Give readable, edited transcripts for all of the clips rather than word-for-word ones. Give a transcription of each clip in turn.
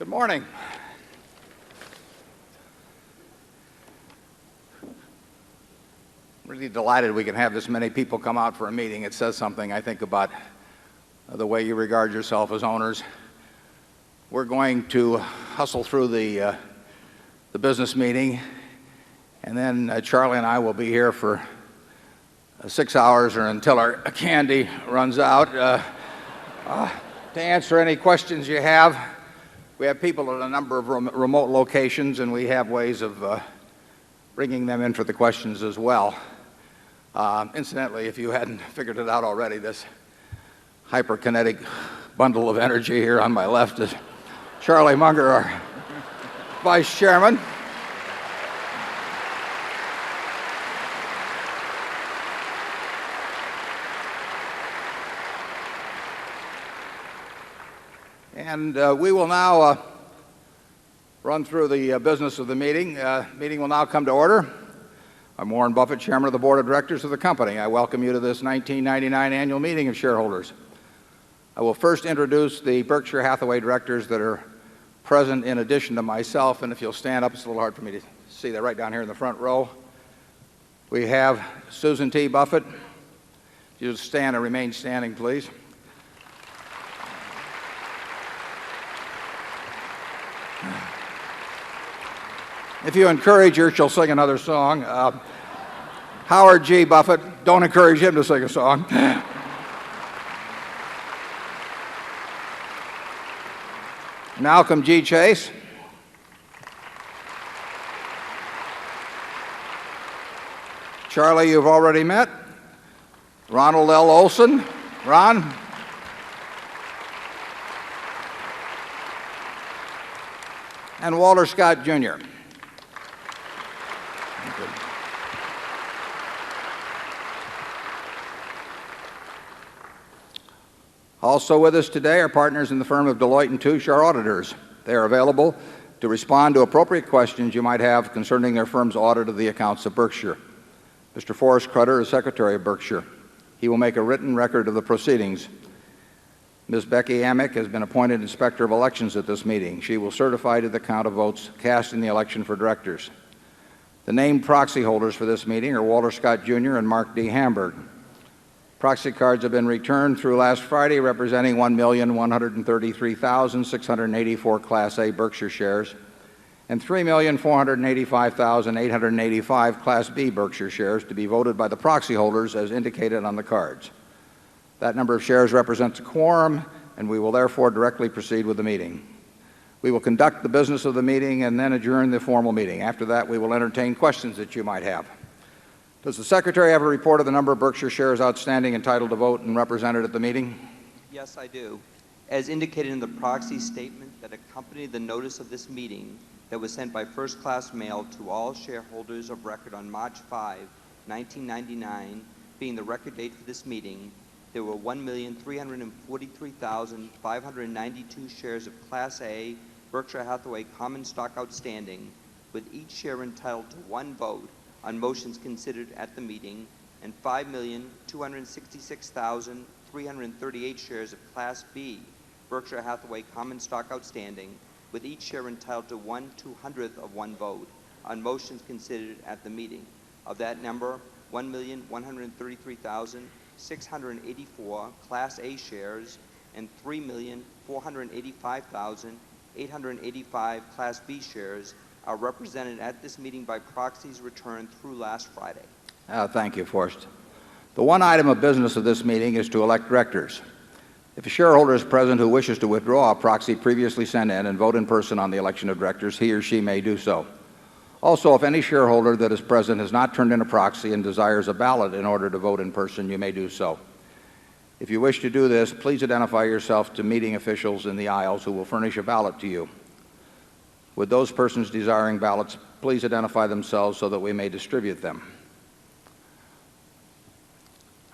Good morning. Really delighted we can have this many people come out for a meeting. It says something, I think, about the way you regard yourself as owners. We're going to hustle through the business meeting, and then Charlie and I will be here for 6 hours or until our candy runs out to answer any questions you have. We have people at a number of remote locations, and we have ways of bringing them in for the questions as well. Incidentally, if you hadn't figured it out already, this hyperkinetic bundle of energy here on my left is Charlie Munger, our Vice Chairman. And we will now run through the business of the meeting. Meeting will now come to order. I'm Warren Buffett, Chairman of the Board of Directors of the company. I welcome you to this 1999 Annual Meeting of Shareholders. I will first introduce the Berkshire Hathaway directors that are present in addition to myself. And if you'll stand up, it's a little hard for me to see. They're right down here in the front row. We have Susan T. Buffett. You stand and remain standing, please. If you encourage her, she'll sing another song. Howard G. Buffett, don't encourage him to sing a song. Malcolm G. Chase. Charlie, you've already met. Ronald L. Olson. Ron. And Walter Scott, Jr. Also with us today are partners in the firm of Deloitte & Touche, our auditors. They are available to respond to appropriate questions you might have concerning their firm's audit of the accounts of Berkshire. Mr. Forrest Crutter is Secretary of Berkshire. He will make a written record of the proceedings. Ms. Becky Amick has been appointed Inspector of Elections at this meeting. She will certify to the count of votes cast in the election for directors. The named proxy holders for this meeting are Walter Scott, Jr. and Mark D. Hamburg. Proxy cards have been returned through last Friday, representing 1,133,684 Class A Berkshire shares and 3,485,885 Class B Berkshire shares to be voted by the proxy holders as indicated on the cards. That number of shares represents a quorum, and we will therefore directly proceed with the meeting. We will conduct the business of the meeting and then adjourn the formal meeting. After that, we will entertain questions that you might have. Does the Secretary have a report of the number of Berkshire shares outstanding entitled to vote and represented at the meeting? Yes, I do. As indicated in the proxy statement that accompanied the notice of this meeting that was sent by first-class mail to all shareholders of record on March 5, 1999, being the record date for this meeting, there were 1,343,592 shares of Class A Berkshire Hathaway common stock outstanding, with each share entitled to one vote on motions considered at the meeting, and 5,266,338 shares of Class B Berkshire Hathaway common stock outstanding, with each share entitled to 1/200th of one vote on motions considered at the meeting. Of that number, 1,133,684 Class A shares and 3,485,885 Class B shares are represented at this meeting by proxies returned through last Friday. Thank you, Forrest. The one item of business of this meeting is to elect directors. If a shareholder is present who wishes to withdraw a proxy previously sent in and vote in person on the election of directors, he or she may do so. Also, if any shareholder that is present has not turned in a proxy and desires a ballot in order to vote in person, you may do so. If you wish to do this, please identify yourself to meeting officials in the aisles who will furnish a ballot to you. Would those persons desiring ballots please identify themselves so that we may distribute them?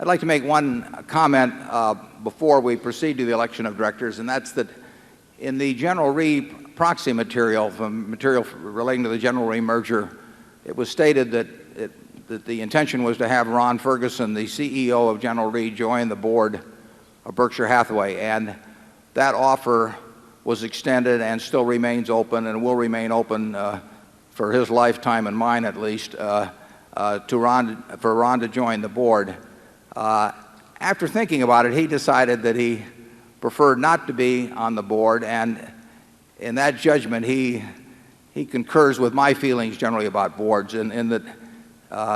I'd like to make one comment before we proceed to the election of directors, and that's that in the General Re proxy material, material relating to the General Re merger, it was stated that the intention was to have Ron Ferguson, the CEO of General Re, join the board of Berkshire Hathaway, and that offer was extended and still remains open and will remain open for his lifetime and mine at least, for Ron to join the board. After thinking about it, he decided that he preferred not to be on the board, and in that judgment, he concurs with my feelings generally about boards, in that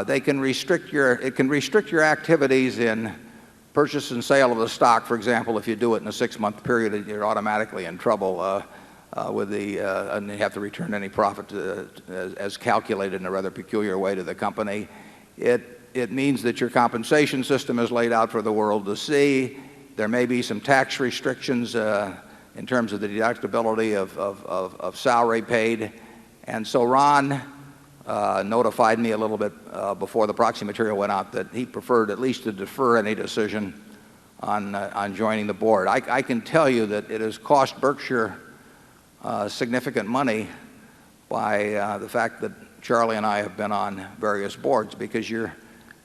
it can restrict your activities in purchase and sale of the stock. For example, if you do it in a 6-month period, you're automatically in trouble and you have to return any profit as calculated in a rather peculiar way to the company. It means that your compensation system is laid out for the world to see. There may be some tax restrictions in terms of the deductibility of salary paid. And so Ron notified me a little bit before the proxy material went out that he preferred at least to defer any decision on joining the board. I can tell you that it has cost Berkshire significant money by the fact that Charlie and I have been on various boards, because your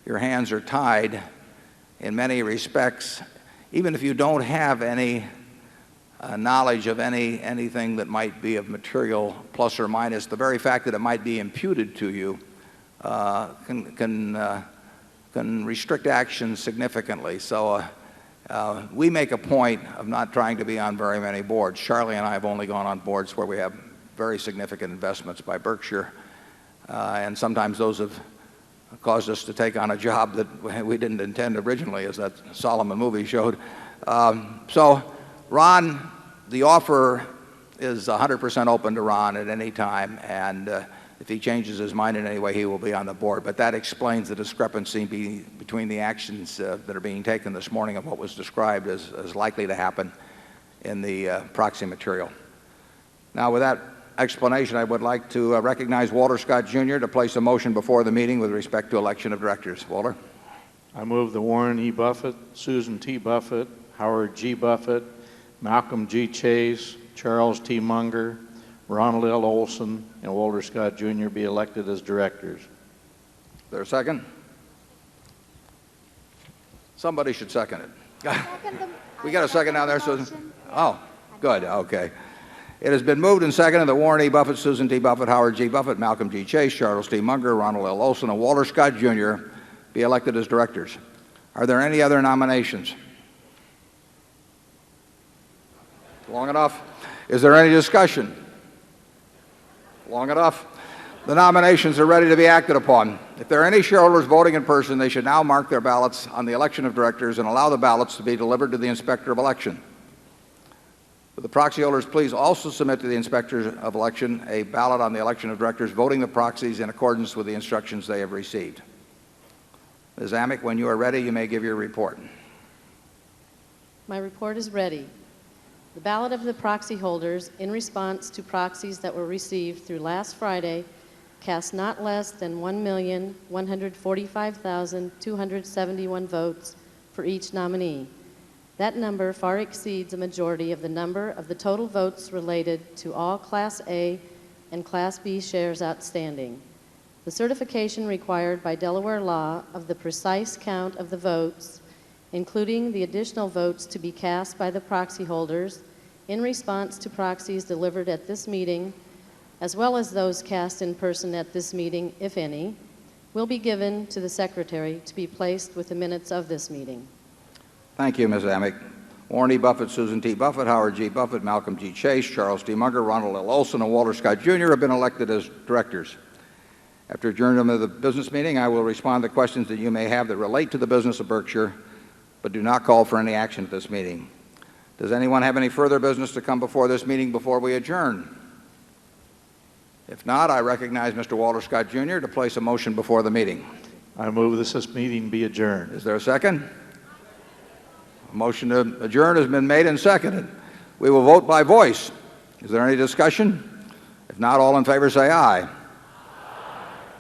hands are tied in many respects. Even if you don't have any knowledge of anything that might be of material plus or minus, the very fact that it might be imputed to you can restrict action significantly. So we make a point of not trying to be on very many boards. Charlie and I have only gone on boards where we have very significant investments by Berkshire, and sometimes those have caused us to take on a job that we didn't intend originally, as that Solomon movie showed. So Ron, the offer is 100% open to Ron at any time, and if he changes his mind in any way, he will be on the board. But that explains the discrepancy between the actions that are being taken this morning and what was described as likely to happen in the proxy material. Now, with that explanation, I would like to recognize Walter Scott, Jr. to place a motion before the meeting with respect to election of directors. Walter? I move that Warren E. Buffett, Susan T. Buffett, Howard G. Buffett, Malcolm G. Chase, Charles T. Munger, Ronald L. Olson, and Walter Scott, Jr. be elected as directors. Is there a second? Somebody should second it. We got a second down there, Susan? Oh, good, okay. It has been moved and seconded that Warren E. Buffett, Susan T. Buffett, Howard G. Buffett, Malcolm G. Chase, Charles T. Munger, Ronald L. Olson, and Walter Scott, Jr. be elected as directors. Are there any other nominations? Long enough? Is there any discussion? Long enough? The nominations are ready to be acted upon. If there are any shareholders voting in person, they should now mark their ballots on the election of directors and allow the ballots to be delivered to the Inspector of Election. Will the proxy holders please also submit to the Inspector of Election a ballot on the election of directors, voting the proxies in accordance with the instructions they have received. Ms. Amick, when you are ready, you may give your report. My report is ready. The ballot of the proxy holders in response to proxies that were received through last Friday cast not less than 1,145,271 votes for each nominee. That number far exceeds a majority of the number of the total votes related to all Class A and Class B shares outstanding. The certification required by Delaware law of the precise count of the votes, including the additional votes to be cast by the proxy holders in response to proxies delivered at this meeting, as well as those cast in person at this meeting, if any, will be given to the Secretary to be placed with the minutes of this meeting. Thank you, Ms. Amick. Warren E. Buffett, Susan T. Buffett, Howard G. Buffett, Malcolm G. Chase, Charles T. Munger, Ronald L. Olson, and Walter Scott, Jr. have been elected as directors. After adjournment of the business meeting, I will respond to questions that you may have that relate to the business of Berkshire, but do not call for any action at this meeting. Does anyone have any further business to come before this meeting before we adjourn? If not, I recognize Mr. Walter Scott, Jr. to place a motion before the meeting. I move this meeting be adjourned. Is there a second? A motion to adjourn has been made and seconded. We will vote by voice. Is there any discussion? If not, all in favor say aye.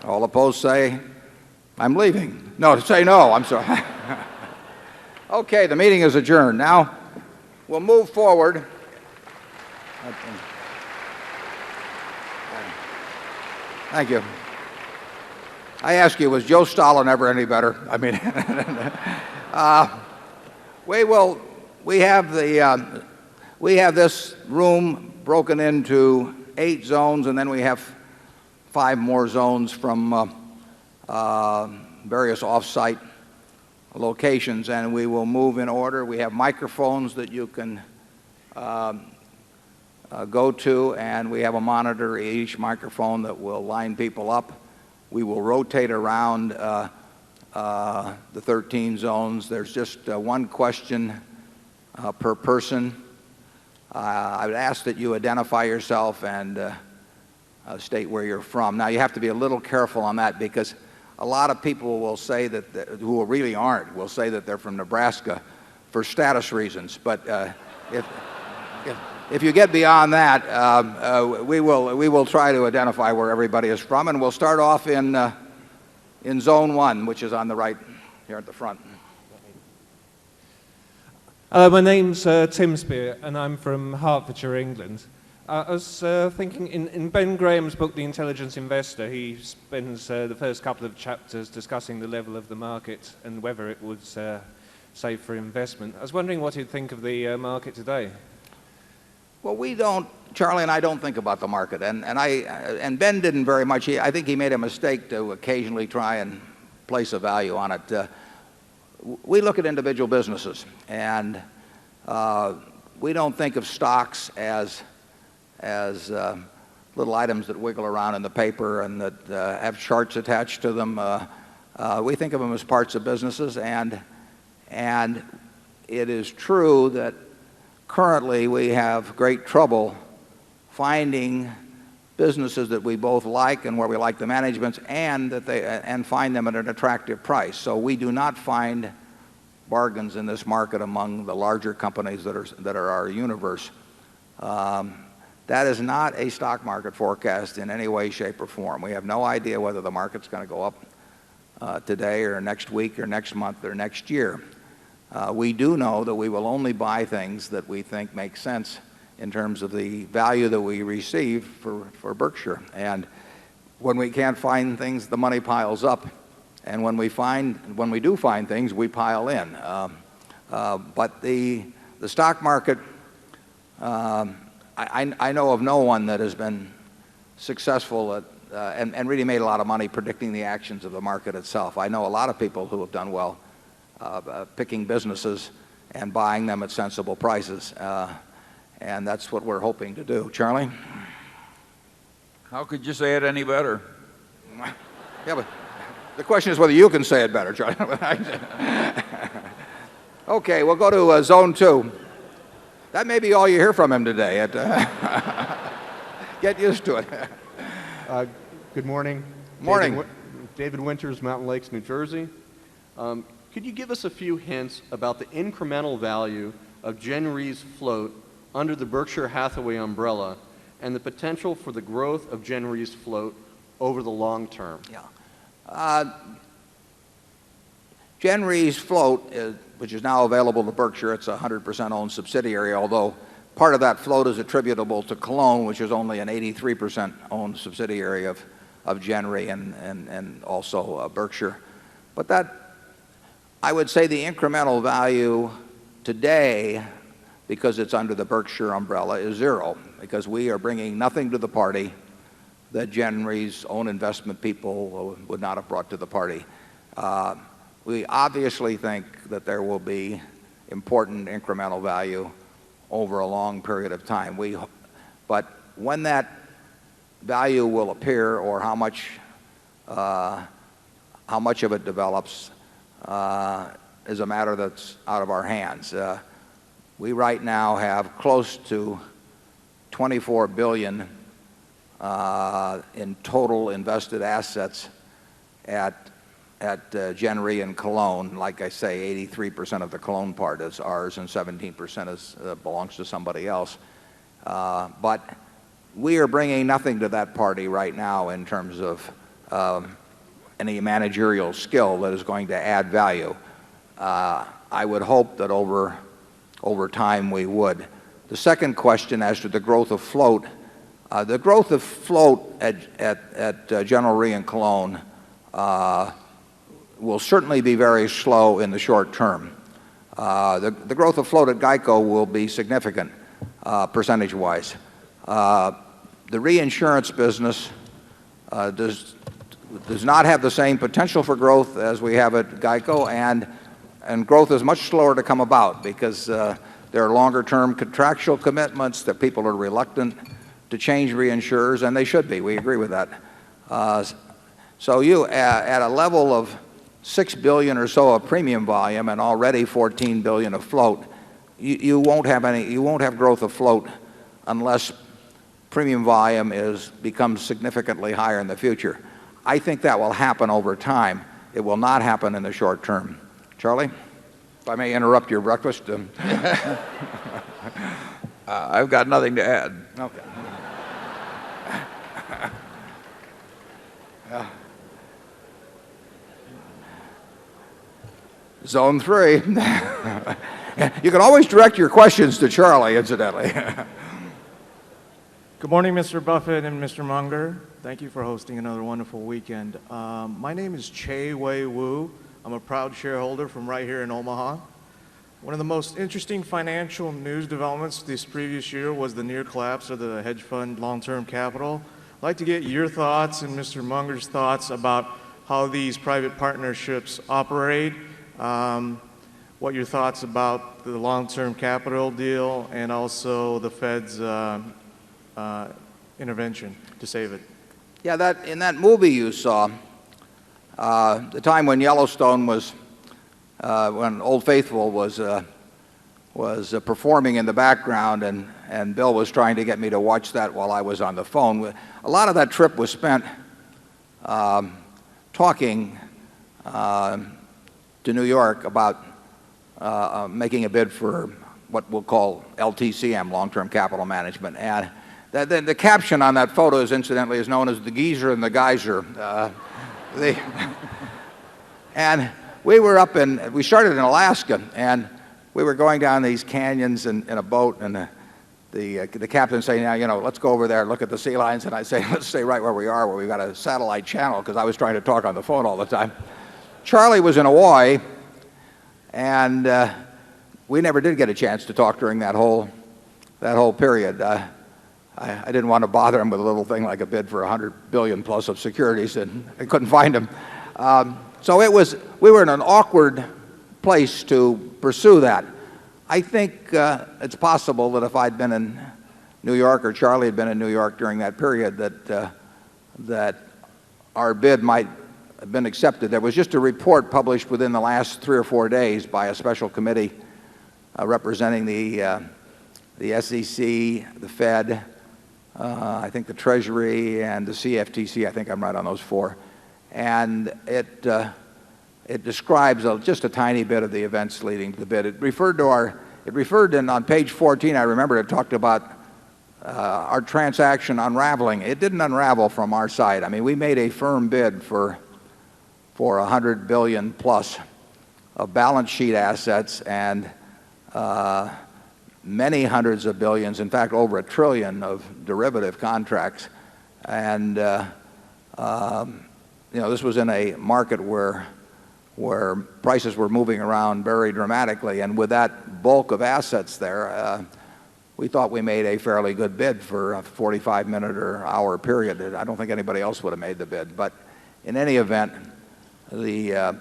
All opposed say, I'm leaving. No, say no, I'm sorry. Okay, the meeting is adjourned. Now, we'll move forward. Thank you. I ask you, was Joe Stalin ever any better? I mean, we have this room broken into 8 zones, and then we have 5 more zones from various off-site locations, and we will move in order. We have microphones that you can go to, and we have a monitor at each microphone that will line people up. We will rotate around the 13 zones. There's just one question per person. I would ask that you identify yourself and state where you're from. Now, you have to be a little careful on that, because a lot of people will say that, who really aren't, will say that they're from Nebraska for status reasons. But if you get beyond that, we will try to identify where everybody is from, and we'll start off in Zone 1, which is on the right here at the front. My name's Tim Spear, and I'm from Hertfordshire, England. I was thinking, in Ben Graham's book, The Intelligent Investor, he spends the first couple of chapters discussing the level of the market and whether it was safe for investment. I was wondering what he'd think of the market today. Well, we don't, Charlie and I don't think about the market, and Ben didn't very much. I think he made a mistake to occasionally try and place a value on it. We look at individual businesses, and we don't think of stocks as little items that wiggle around in the paper and that have charts attached to them. We think of them as parts of businesses, and it is true that currently we have great trouble finding businesses that we both like and where we like the managements, and find them at an attractive price. So we do not find bargains in this market among the larger companies that are our universe. That is not a stock market forecast in any way, shape, or form. We have no idea whether the market's going to go up today or next week or next month or next year. We do know that we will only buy things that we think make sense in terms of the value that we receive for Berkshire. And when we can't find things, the money piles up. And when we do find things, we pile in. But the stock market, I know of no one that has been successful at, and really made a lot of money predicting the actions of the market itself. I know a lot of people who have done well picking businesses and buying them at sensible prices. And that's what we're hoping to do. Charlie? How could you say it any better? Yeah, but the question is whether you can say it better, Charlie. Okay, we'll go to Zone 2. That may be all you hear from him today. Get used to it. Good morning. Morning. David Winters, Mountain Lakes, New Jersey. Could you give us a few hints about the incremental value of Gen Re's float under the Berkshire Hathaway umbrella and the potential for the growth of Gen Re's float over the long term? Yeah. Gen Re's float, which is now available to Berkshire, it's a 100% owned subsidiary, although part of that float is attributable to Cologne, which is only an 83% owned subsidiary of Gen Re and also Berkshire. But that, I would say the incremental value today, because it's under the Berkshire umbrella, is zero, because we are bringing nothing to the party that Gen Re's own investment people would not have brought to the party. We obviously think that there will be important incremental value over a long period of time. But when that value will appear, or how much of it develops, is a matter that's out of our hands. We right now have close to $24 billion in total invested assets at Gen Re and Cologne. Like I say, 83% of the Cologne part is ours and 17% belongs to somebody else. But we are bringing nothing to that party right now in terms of any managerial skill that is going to add value. I would hope that over time we would. The second question as to the growth of float, the growth of float at General Re and Cologne will certainly be very slow in the short term. The growth of float at GEICO will be significant. percentage-wise. The reinsurance business does not have the same potential for growth as we have at GEICO, and growth is much slower to come about because there are longer-term contractual commitments that people are reluctant to change reinsurers, and they should be. We agree with that. So you, at a level of $6 billion or so of premium volume and already $14 billion of float, you won't have growth of float unless premium volume becomes significantly higher in the future. I think that will happen over time. It will not happen in the short term. Charlie, if I may interrupt your breakfast. I've got nothing to add. Okay. Zone 3. You can always direct your questions to Charlie, incidentally. Good morning, Mr. Buffett and Mr. Munger. Thank you for hosting another wonderful weekend. My name is Che Wei Wu. I'm a proud shareholder from right here in Omaha. One of the most interesting financial news developments this previous year was the near collapse of the hedge fund long-term capital. I'd like to get your thoughts and Mr. Munger's thoughts about how these private partnerships operate, what your thoughts about the long-term capital deal, and also the Fed's intervention to save it. Yeah, in that movie you saw, the time when Yellowstone was, when Old Faithful was performing in the background, and Bill was trying to get me to watch that while I was on the phone. A lot of that trip was spent talking to New York about making a bid for what we'll call LTCM, long-term capital management. And the caption on that photo is, incidentally, is known as the geezer and the geyser. And we started in Alaska, and we were going down these canyons in a boat, and the captain saying, now, let's go over there and look at the sea lions. And I say, let's stay right where we are, where we've got a satellite channel, because I was trying to talk on the phone all the time. Charlie was in Hawaii, and we never did get a chance to talk during that whole period. I didn't want to bother him with a little thing like a bid for $100 billion plus of securities, and I couldn't find him. So we were in an awkward place to pursue that. I think it's possible that if I'd been in New York, or Charlie had been in New York during that period, that our bid might have been accepted. There was just a report published within the last 3 or 4 days by a special committee representing the SEC, the Fed, I think the Treasury, and the CFTC. I think I'm right on those 4. And it describes just a tiny bit of the events leading to the bid. It referred on page 14, I remember it talked about our transaction unraveling. It didn't unravel from our side. I mean, we made a firm bid for $100 billion plus of balance sheet assets and many hundreds of billions, in fact, over $1 trillion of derivative contracts. And this was in a market where prices were moving around very dramatically, and with that bulk of assets there, we thought we made a fairly good bid for a 45-minute or hour period. I don't think anybody else would have made the bid. But in any event, the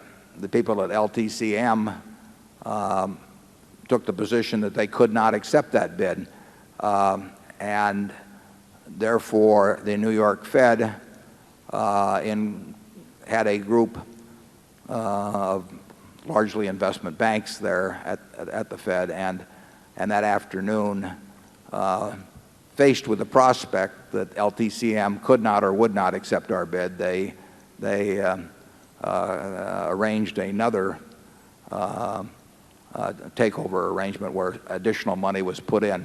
people at LTCM took the position that they could not accept that bid, and therefore the New York Fed had a group of largely investment banks there at the Fed, and that afternoon, faced with the prospect that LTCM could not or would not accept our bid, they arranged another takeover arrangement where additional money was put in.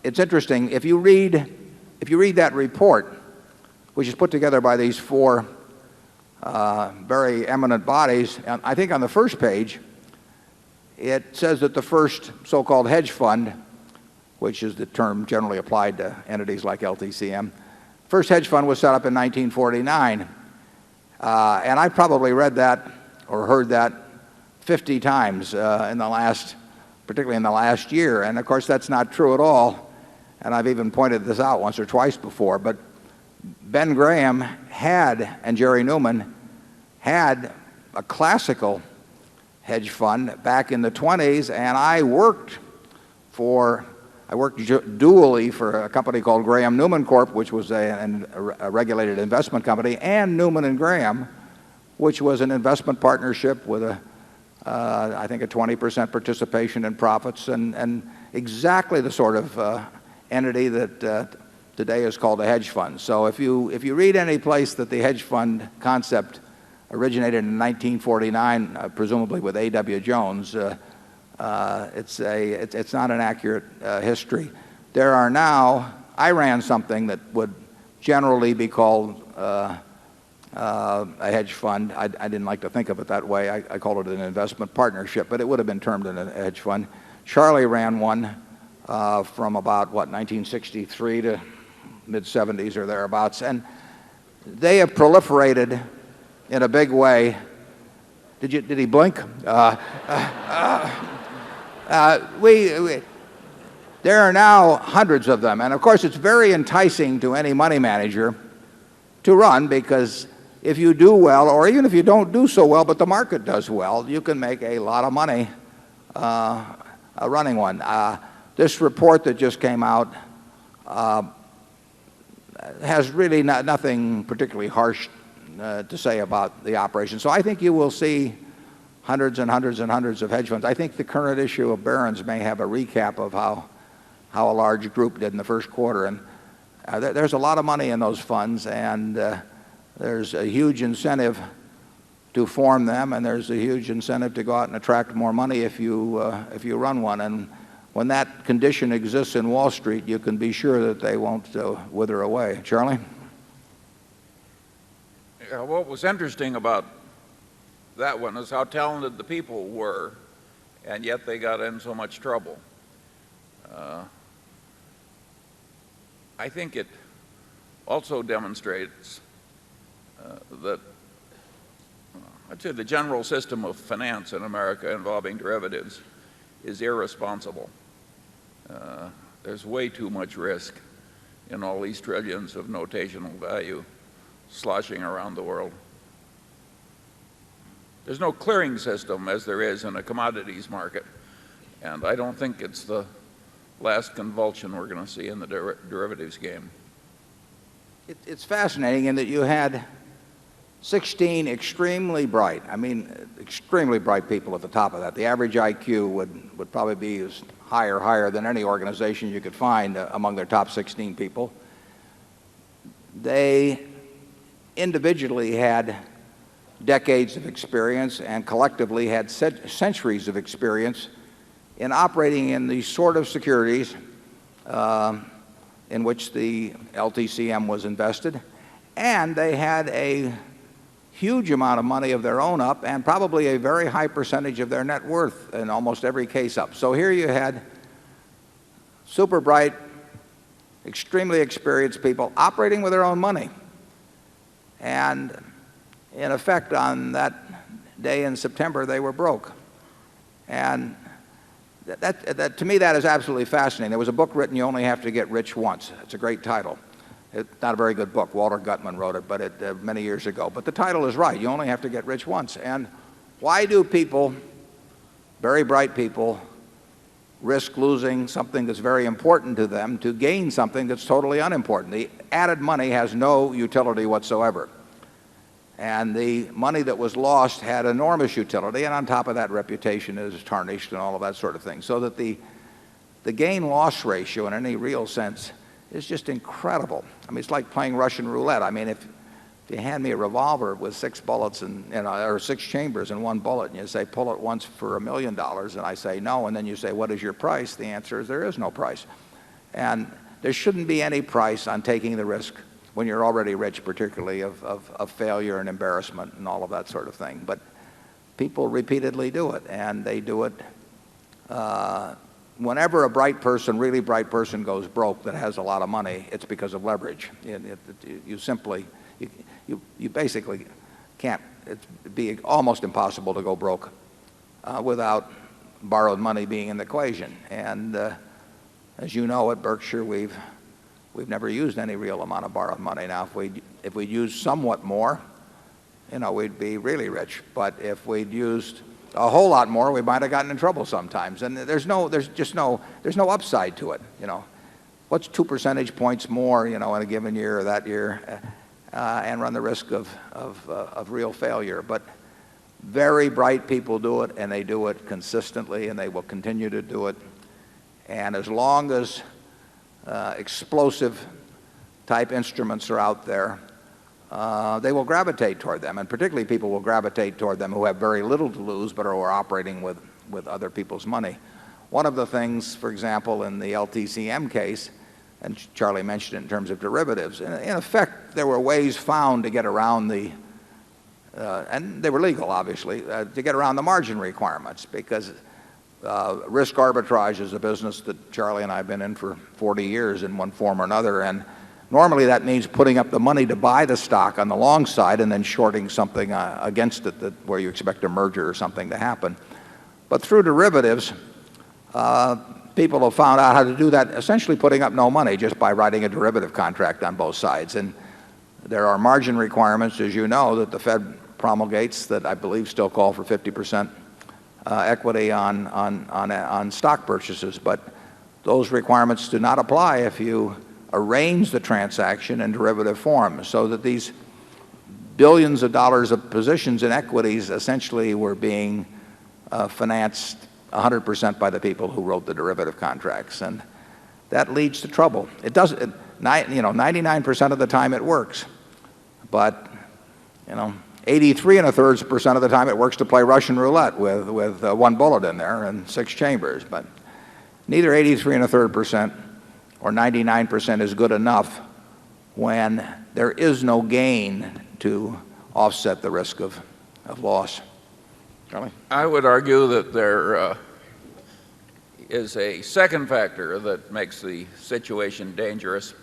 It's interesting, if you read that report, which is put together by these 4 very eminent bodies, and I think on the first page it says that the first so-called hedge fund, which is the term generally applied to entities like LTCM, first hedge fund was set up in 1949. And I probably read that or heard that 50 times in the last particularly in the last year. And of course, that's not true at all. And I've even pointed this out once or twice before. But Ben Graham had, and Jerry Newman had, a classical hedge fund back in the 20s, and I worked dually for a company called Graham Newman Corp., which was a regulated investment company, and Newman and Graham, which was an investment partnership with I think a 20% participation in profits, and exactly the sort of entity that today is called a hedge fund. So if you read any place that the hedge fund concept originated in 1949, presumably with A.W. Jones, it's not an accurate history. There are now, I ran something that would generally be called a hedge fund. I didn't like to think of it that way. I called it an investment partnership, but it would have been termed a hedge fund. Charlie ran one from about, 1963 to mid-70s or thereabouts. And they have proliferated in a big way. Did he blink? There are now hundreds of them. And of course, it's very enticing to any money manager to run, because if you do well, or even if you don't do so well, but the market does well, you can make a lot of money running one. This report that just came out has really nothing particularly harsh to say about the operation. So I think you will see hundreds and hundreds and hundreds of hedge funds. I think the current issue of Barron's may have a recap of how a large group did in the first quarter. And there's a lot of money in those funds, and there's a huge incentive to form them, and there's a huge incentive to go out and attract more money if you run one. And when that condition exists in Wall Street, you can be sure that they won't wither away. Charlie? Yeah, what was interesting about that one is how talented the people were, and yet they got in so much trouble. I think it also demonstrates that I'd say the general system of finance in America involving derivatives is irresponsible. There's way too much risk in all these trillions of notational value sloshing around the world. There's no clearing system as there is in a commodities market, and I don't think it's the last convulsion we're going to see in the derivatives game. It's fascinating in that you had 16 extremely bright people at the top of that. The average IQ would probably be as higher than any organization you could find among their top 16 people. They individually had decades of experience and collectively had centuries of experience in operating in the sort of securities in which the LTCM was invested. And they had a huge amount of money of their own up, and probably a very high percentage of their net worth in almost every case up. So here you had super bright, extremely experienced people operating with their own money. And in effect, on that day in September, they were broke. And that to me, that is absolutely fascinating. There was a book written, You Only Have to Get Rich Once. It's a great title. It's not a very good book. Walter Gutman wrote it, but many years ago. But the title is right. You only have to get rich once. And why do people, very bright people, risk losing something that's very important to them to gain something that's totally unimportant? The added money has no utility whatsoever. And the money that was lost had enormous utility, and on top of that, reputation is tarnished and all of that sort of thing. So that the gain-loss ratio in any real sense is just incredible. I mean, it's like playing Russian roulette. I mean, if you hand me a revolver with 6 bullets or 6 chambers and 1 bullet, and you say, pull it once for $1 million, and I say no, and then you say, what is your price? The answer is there is no price. And there shouldn't be any price on taking the risk when you're already rich, particularly of failure and embarrassment and all of that sort of thing. But people repeatedly do it, and they do it whenever a really bright person goes broke that has a lot of money, it's because of leverage. You basically can't, it'd be almost impossible to go broke without borrowed money being in the equation. And as you know, at Berkshire, we've never used any real amount of borrowed money. Now, if we'd used somewhat more, we'd be really rich. But if we'd used a whole lot more, we might have gotten in trouble sometimes. And there's no upside to it. What's 2 percentage points more, in a given year or that year, and run the risk of real failure. But very bright people do it, and they do it consistently, and they will continue to do it. And as long as explosive type instruments are out there, they will gravitate toward them, and particularly people will gravitate toward them who have very little to lose but are operating with other people's money. One of the things, for example, in the LTCM case, and Charlie mentioned it in terms of derivatives, in effect there were ways found to get around and they were legal obviously, to get around the margin requirements, because risk arbitrage is a business that Charlie and I have been in for 40 years in one form or another, and normally that means putting up the money to buy the stock on the long side and then shorting something against it where you expect a merger or something to happen. But through derivatives, people have found out how to do that, essentially putting up no money just by writing a derivative contract on both sides. And there are margin requirements, as you know, that the Fed promulgates that I believe still call for 50% equity on stock purchases. But those requirements do not apply if you arrange the transaction in derivative form, so that these billions of dollars of positions in equities essentially were being financed 100% by the people who wrote the derivative contracts, and that leads to trouble. It does, 99% of the time it works, but 83 1/3% of the time it works to play Russian roulette with one bullet in there and 6 chambers. But neither 83 1/3% or 99% is good enough when there is no gain to offset the risk of loss. Charlie? I would argue that there is a second factor that makes the situation dangerous,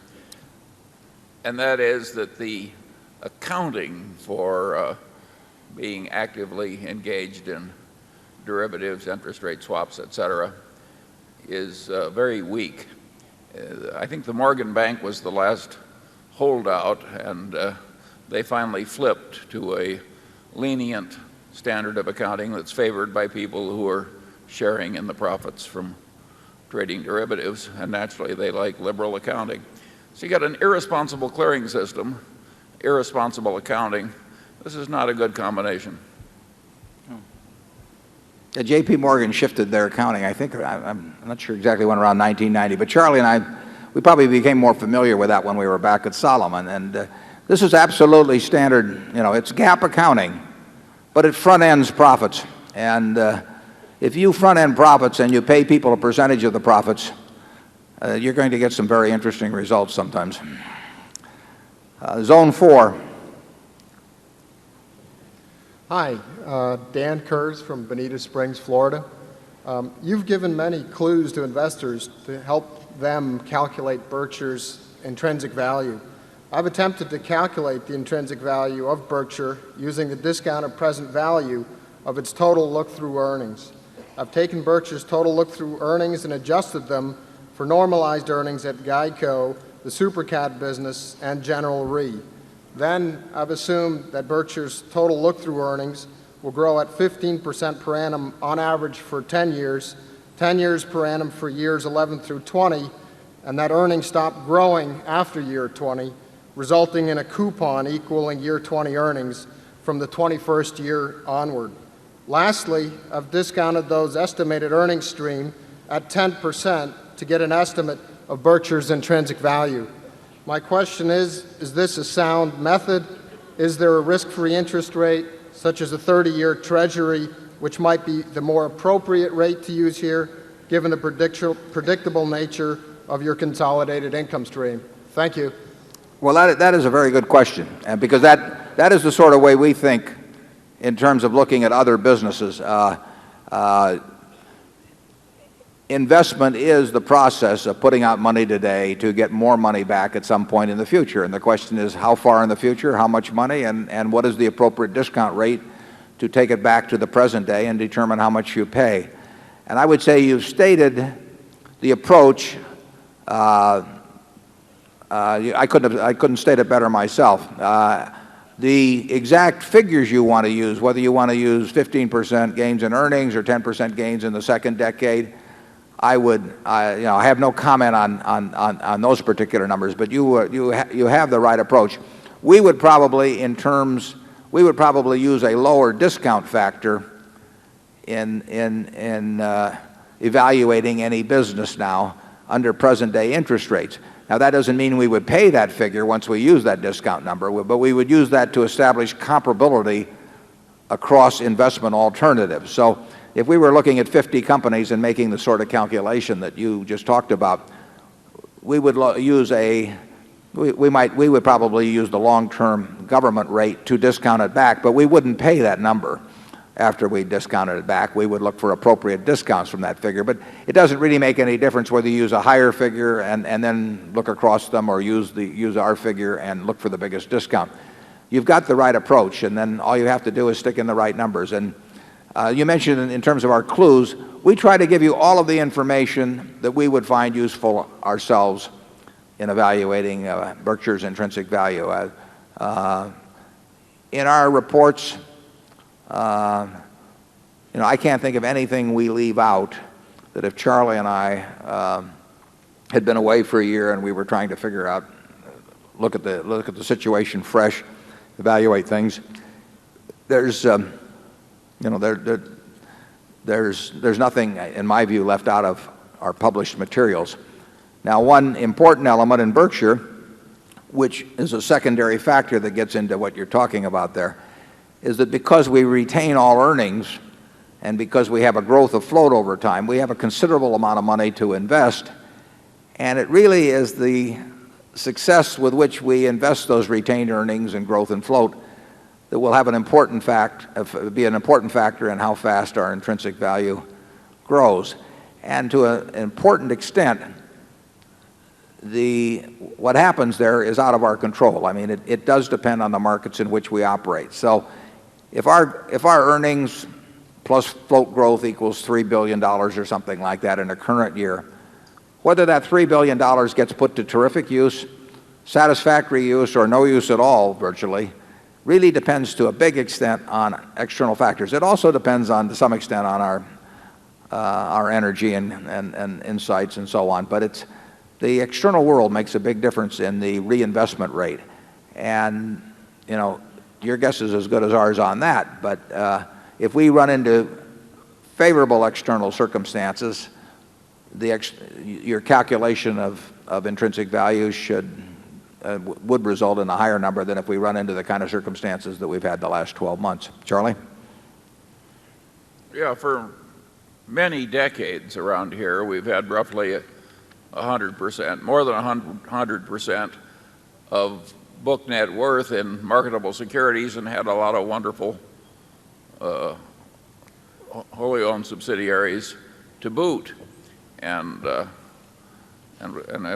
and that is that the accounting for being actively engaged in derivatives, interest rate swaps, etc., is very weak. I think the Morgan Bank was the last holdout, and they finally flipped to a lenient standard of accounting that's favored by people who are sharing in the profits from trading derivatives, and naturally they like liberal accounting. So you got an irresponsible clearing system, irresponsible accounting. This is not a good combination. J.P. Morgan shifted their accounting, I think, I'm not sure exactly when, around 1990, but Charlie and we probably became more familiar with that when we were back at Solomon. And this is absolutely standard, it's GAAP accounting, but it front ends profits. And if you front end profits and you pay people a percentage of the profits, you're going to get some very interesting results sometimes. Zone 4. Hi, Dan Kurz from Bonita Springs, Florida. You've given many clues to investors to help them calculate Berkshire's intrinsic value. I've attempted to calculate the intrinsic value of Berkshire using the discounted present value of its total look-through earnings. I've taken Berkshire's total look-through earnings and adjusted them for normalized earnings at Geico, the SuperCat business, and General Re. Then I've assumed that Berkshire's total look-through earnings will grow at 15% per annum on average for 10 years, 10 years per annum for years 11 through 20, and that earnings stop growing after year 20, resulting in a coupon equaling year 20 earnings from the 21st year onward. Lastly, I've discounted those estimated earnings stream at 10% to get an estimate of Berkshire's intrinsic value. My question is this a sound method? Is there a risk-free interest rate, such as a 30-year Treasury, which might be the more appropriate rate to use here, given the predictable nature of your consolidated income stream? Thank you. Well, that is a very good question, because that is the sort of way we think in terms of looking at other businesses. Investment is the process of putting out money today to get more money back at some point in the future. And the question is, how far in the future, how much money, and what is the appropriate discount rate to take it back to the present day and determine how much you pay. And I would say you've stated the approach. I couldn't state it better myself. The exact figures you want to use, whether you want to use 15% gains in earnings or 10% gains in the second decade, I have no comment on those particular numbers, but you have the right approach. We would probably use a lower discount factor in evaluating any business now under present day interest rates. Now, that doesn't mean we would pay that figure once we use that discount number, but we would use that to establish comparability across investment alternatives. So if we were looking at 50 companies and making the sort of calculation that you just talked about, we would probably use the long-term government rate to discount it back, but we wouldn't pay that number after we discounted it back. We would look for appropriate discounts from that figure. But it doesn't really make any difference whether you use a higher figure and then look across them, or use our figure and look for the biggest discount. You've got the right approach, and then all you have to do is stick in the right numbers. And you mentioned in terms of our clues, we try to give you all of the information that we would find useful ourselves in evaluating Berkshire's intrinsic value. In our reports, I can't think of anything we leave out that if Charlie and I had been away for a year and we were trying to figure out, look at the situation fresh, evaluate things, there's nothing, in my view, left out of our published materials. Now, one important element in Berkshire, which is a secondary factor that gets into what you're talking about there, is that because we retain all earnings and because we have a growth of float over time, we have a considerable amount of money to invest. And it really is the success with which we invest those retained earnings and growth and float that will have an important factor in how fast our intrinsic value grows. And to an important extent, what happens there is out of our control. I mean, it does depend on the markets in which we operate. So if our earnings plus float growth equals $3 billion or something like that in a current year, whether that $3 billion gets put to terrific use, satisfactory use, or no use at all virtually, really depends to a big extent on external factors. It also depends to some extent on our energy and insights and so on. But the external world makes a big difference in the reinvestment rate. And, your guess is as good as ours on that. But if we run into favorable external circumstances, your calculation of intrinsic value would result in a higher number than if we run into the kind of circumstances that we've had the last 12 months. Charlie? Yeah, for many decades around here, we've had roughly 100%, more than 100% of book net worth in marketable securities, and had a lot of wonderful wholly owned subsidiaries to boot. And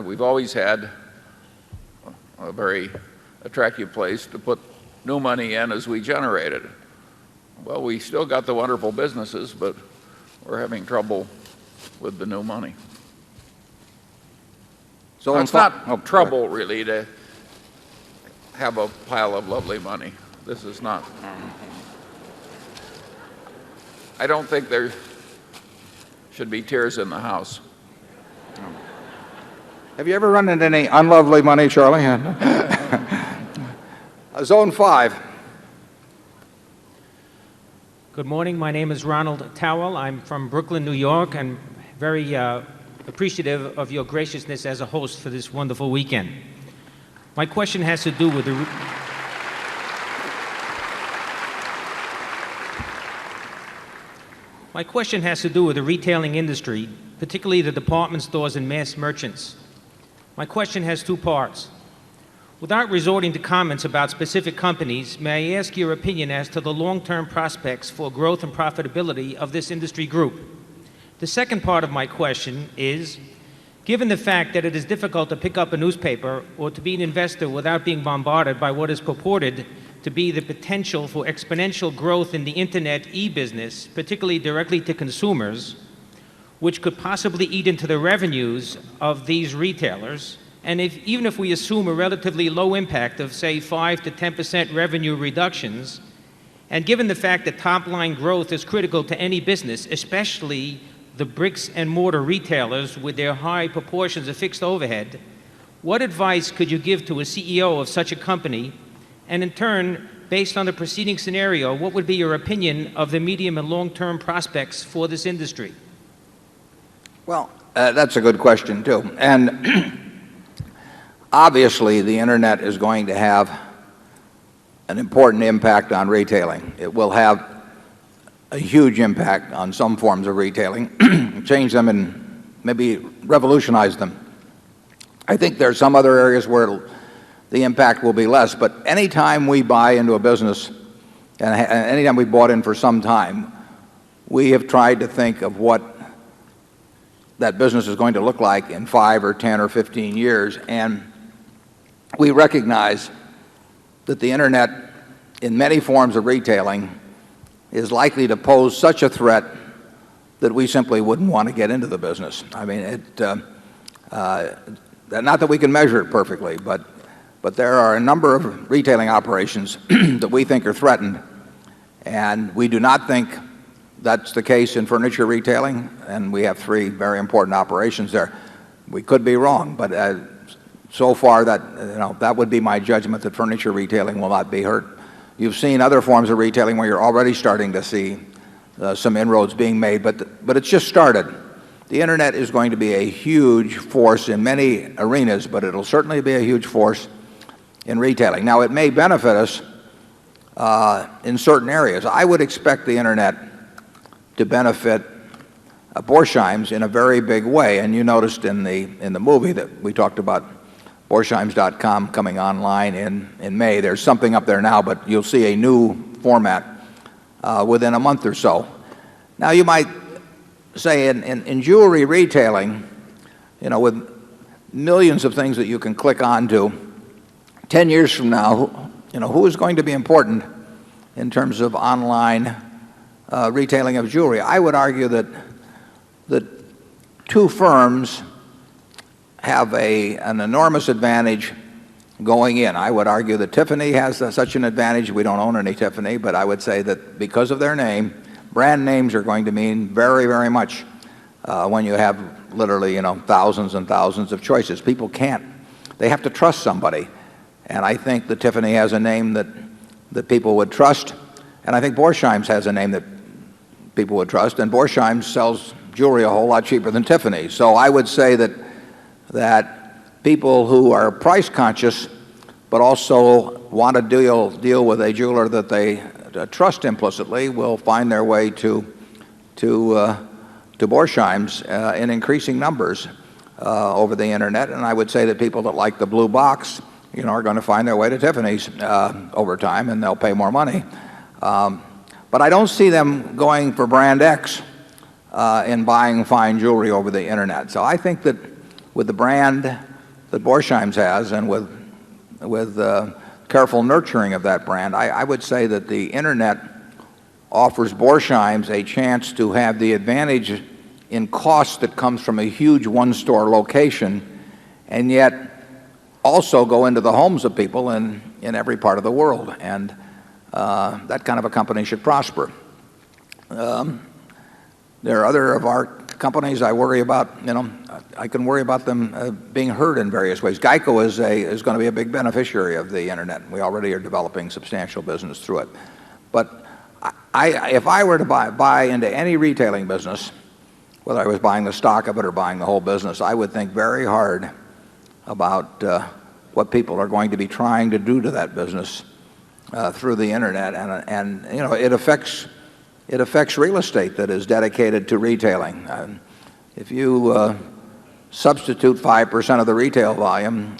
we've always had a very attractive place to put new money in as we generate it. Well, we still got the wonderful businesses, but we're having trouble with the new money. So it's not trouble really to have a pile of lovely money. This is not. I don't think there should be tears in the house. Have you ever run into any unlovely money, Charlie? Zone 5. Good morning. My name is Ronald Towell. I'm from Brooklyn, New York, and very appreciative of your graciousness as a host for this wonderful weekend. My question has to do with the retailing industry, particularly the department stores and mass merchants. My question has two parts. Without resorting to comments about specific companies, may I ask your opinion as to the long-term prospects for growth and profitability of this industry group? The second part of my question is, given the fact that it is difficult to pick up a newspaper or to be an investor without being bombarded by what is purported to be the potential for exponential growth in the internet e-business, particularly directly to consumers, which could possibly eat into the revenues of these retailers. And even if we assume a relatively low impact of, say, 5 to 10% revenue reductions, and given the fact that top-line growth is critical to any business, especially the bricks and mortar retailers with their high proportions of fixed overhead, what advice could you give to a CEO of such a company? And in turn, based on the preceding scenario, what would be your opinion of the medium and long-term prospects for this industry? Well, that's a good question, too. And obviously, the Internet is going to have an important impact on retailing. It will have a huge impact on some forms of retailing, change them and maybe revolutionize them. I think there are some other areas where the impact will be less, but anytime we buy into a business, and anytime we bought in for some time, we have tried to think of what that business is going to look like in 5 or 10 or 15 years, and we recognize that the Internet, in many forms of retailing, is likely to pose such a threat that we simply wouldn't want to get into the business. I mean, not that we can measure it perfectly, but there are a number of retailing operations that we think are threatened, and we do not think that's the case in furniture retailing, and we have 3 very important operations there. We could be wrong, but so far that would be my judgment, that furniture retailing will not be hurt. You've seen other forms of retailing where you're already starting to see some inroads being made, but it's just started. The Internet is going to be a huge force in many arenas, but it'll certainly be a huge force in retailing. Now, it may benefit us in certain areas. I would expect the Internet to benefit Borsheims in a very big way, and you noticed in the movie that we talked about Borsheims.com coming online in May. There's something up there now, but you'll see a new format within a month or so. Now, you might say in jewelry retailing, with millions of things that you can click onto, 10 years from now, who is going to be important in terms of online retailing of jewelry? I would argue that 2 firms have an enormous advantage going in. I would argue that Tiffany has such an advantage. We don't own any Tiffany, but I would say that because of their name, brand names are going to mean very, very much when you have literally, thousands and thousands of choices. People they have to trust somebody. And I think that Tiffany has a name that people would trust. And I think Borsheims has a name that people would trust. And Borsheims sells jewelry a whole lot cheaper than Tiffany. So I would say that people who are price conscious but also want to deal with a jeweler that they trust implicitly will find their way to Borsheims in increasing numbers over the Internet. And I would say that people that like the blue box, are going to find their way to Tiffany's over time, and they'll pay more money. But I don't see them going for brand X in buying fine jewelry over the Internet. So I think that with the brand that Borsheims has, and with careful nurturing of that brand, I would say that the Internet offers Borsheims a chance to have the advantage in cost that comes from a huge one-store location, and yet also go into the homes of people in every part of the world. And that kind of a company should prosper. There are other of our companies I worry about. I can worry about them being hurt in various ways. Geico is going to be a big beneficiary of the Internet. We already are developing substantial business through it. But if I were to buy into any retailing business, whether I was buying the stock of it or buying the whole business, I would think very hard about what people are going to be trying to do to that business through the Internet. And it affects real estate that is dedicated to retailing. If you substitute 5% of the retail volume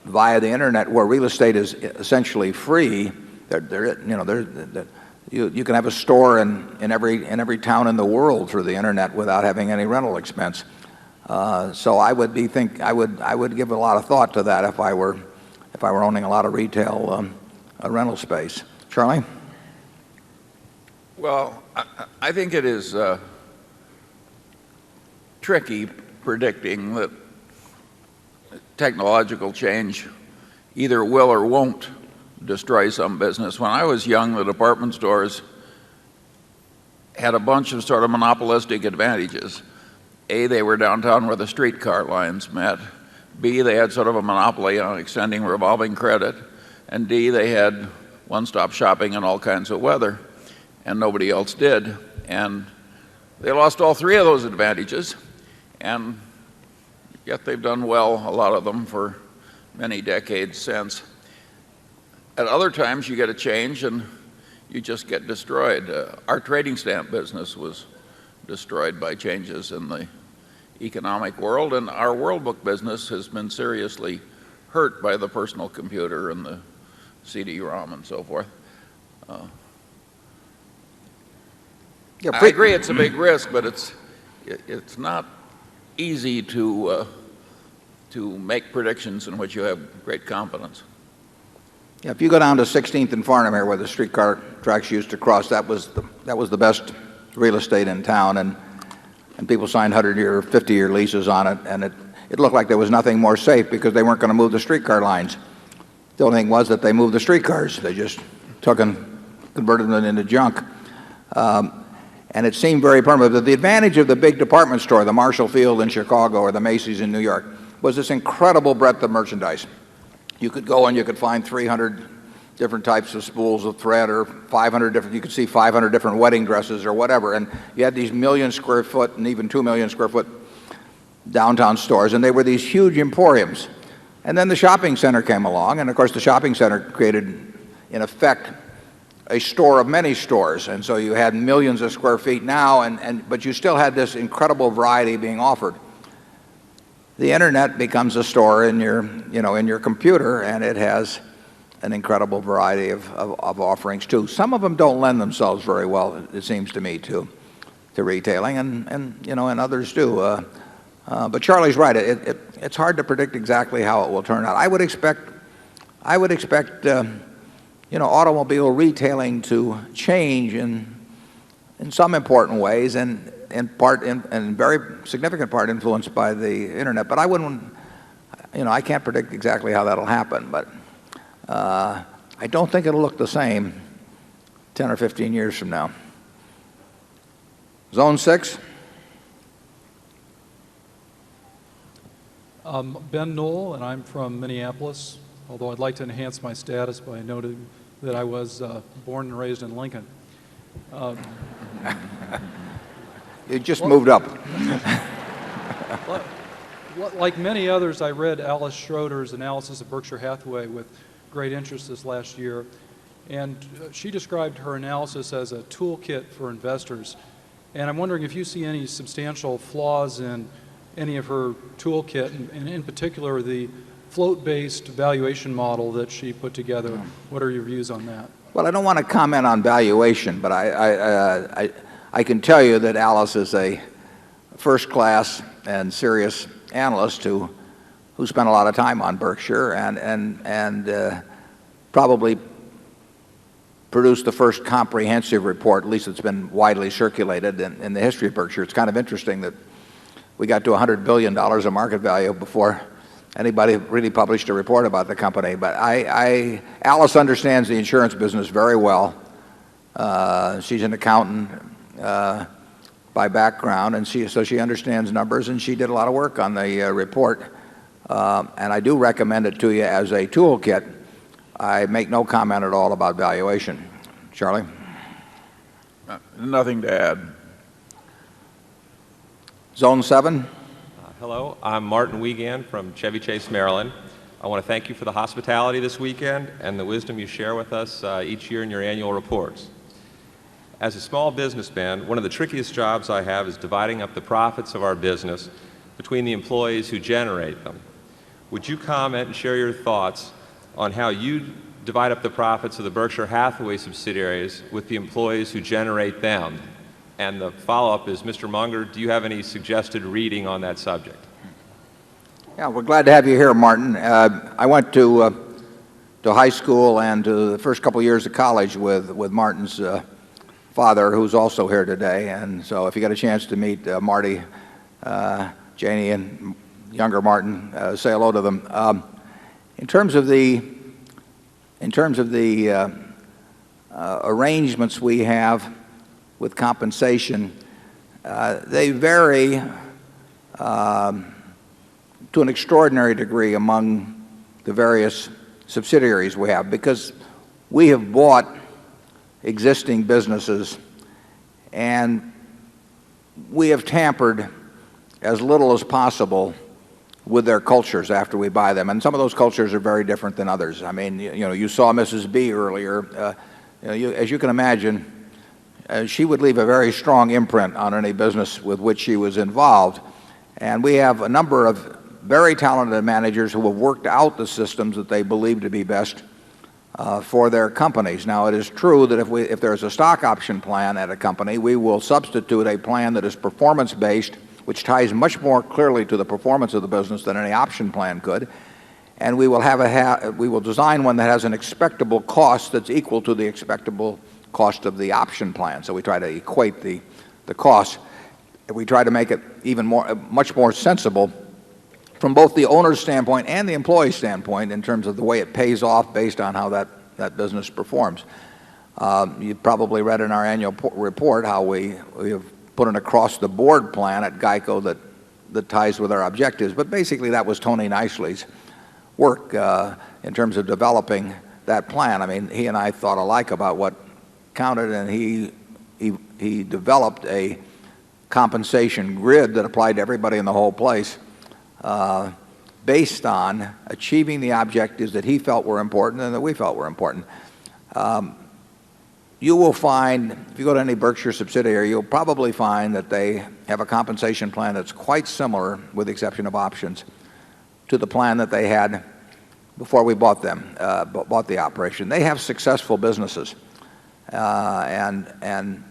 via the Internet, where real estate is essentially free, you can have a store in every town in the world through the Internet without having any rental expense. So I would give a lot of thought to that if I were owning a lot of retail rental space. Charlie? Well, I think it is tricky predicting that technological change either will or won't destroy some business. When I was young, the department stores had a bunch of sort of monopolistic advantages. A, they were downtown where the streetcar lines met. B, they had sort of a monopoly on extending revolving credit. And D, they had one-stop shopping in all kinds of weather, and nobody else did. And they lost all three of those advantages, and yet they've done well, a lot of them, for many decades since. At other times, you get a change and you just get destroyed. Our trading stamp business was destroyed by changes in the economic world, and our World Book business has been seriously hurt by the personal computer and the CD-ROM and so forth. I agree it's a big risk, but it's not easy to make predictions in which you have great confidence. Yeah, if you go down to 16th and Farnham here, where the streetcar tracks used to cross, that was the best real estate in town, and people signed 100-year, 50-year leases on it, and it looked like there was nothing more safe because they weren't going to move the streetcar lines. The only thing was that they moved the streetcars. They just took and converted them into junk. And it seemed very permanent. But the advantage of the big department store, the Marshall Field in Chicago or the Macy's in New York, was this incredible breadth of merchandise. You could go and you could find 300 different types of spools of thread, or 500 different, you could see 500 different wedding dresses or whatever. And you had these 1 million square foot and even 2 million square foot downtown stores, and they were these huge emporiums. And then the shopping center came along, and of course the shopping center created, in effect, a store of many stores. And so you had millions of square feet now, but you still had this incredible variety being offered. The internet becomes a store in your computer, and it has an incredible variety of offerings too. Some of them don't lend themselves very well, it seems to me, to retailing, and others do. But Charlie's right. It's hard to predict exactly how it will turn out. I would expect automobile retailing to change in some important ways, and in very significant part influenced by the internet. But I can't predict exactly how that'll happen. But I don't think it'll look the same 10 or 15 years from now. Zone 6. Ben Knoll, and I'm from Minneapolis, although I'd like to enhance my status by noting that I was born and raised in Lincoln. You just moved up. Like many others, I read Alice Schroeder's analysis of Berkshire Hathaway with great interest this last year, and she described her analysis as a toolkit for investors. And I'm wondering if you see any substantial flaws in any of her toolkit, and in particular the float-based valuation model that she put together. What are your views on that? Well, I don't want to comment on valuation, but I can tell you that Alice is a first-class and serious analyst who spent a lot of time on Berkshire and probably produced the first comprehensive report, at least it's been widely circulated in the history of Berkshire. It's kind of interesting that we got to $100 billion of market value before anybody really published a report about the company. But Alice understands the insurance business very well. She's an accountant by background, and so she understands numbers, and she did a lot of work on the report. And I do recommend it to you as a toolkit. I make no comment at all about valuation. Charlie? Nothing to add. Zone 7. Hello, I'm Martin Wiegand from Chevy Chase, Maryland. I want to thank you for the hospitality this weekend and the wisdom you share with us each year in your annual reports. As a small businessman, one of the trickiest jobs I have is dividing up the profits of our business between the employees who generate them. Would you comment and share your thoughts on how you divide up the profits of the Berkshire Hathaway subsidiaries with the employees who generate them? And the follow-up is, Mr. Munger, do you have any suggested reading on that subject? Yeah, we're glad to have you here, Martin. I went to high school and to the first couple years of college with Martin's father, who's also here today. And so if you got a chance to meet Marty, Janie and younger Martin, say hello to them. In terms of the arrangements we have with compensation, they vary to an extraordinary degree among the various subsidiaries we have, because we have bought existing businesses and we have tampered as little as possible with their cultures after we buy them. And some of those cultures are very different than others. I mean, you saw Mrs. B earlier. As you can imagine, she would leave a very strong imprint on any business with which she was involved. And we have a number of very talented managers who have worked out the systems that they believe to be best for their companies. Now, it is true that if there's a stock option plan at a company, we will substitute a plan that is performance-based, which ties much more clearly to the performance of the business than any option plan could. And we will we will design one that has an expectable cost that's equal to the expectable cost of the option plan. So we try to equate the costs. We try to make it much more sensible from both the owner's standpoint and the employee's standpoint in terms of the way it pays off based on how that business performs. You probably read in our annual report how we have put an across-the-board plan at GEICO that ties with our objectives. But basically that was Tony Nicely's work in terms of developing that plan. I mean, he and I thought alike about what counted, and he developed a compensation grid that applied to everybody in the whole place based on achieving the objectives that he felt were important and that we felt were important. You will find, if you go to any Berkshire subsidiary, you'll probably find that they have a compensation plan that's quite similar, with the exception of options, to the plan that they had before we bought the operation. They have successful businesses, and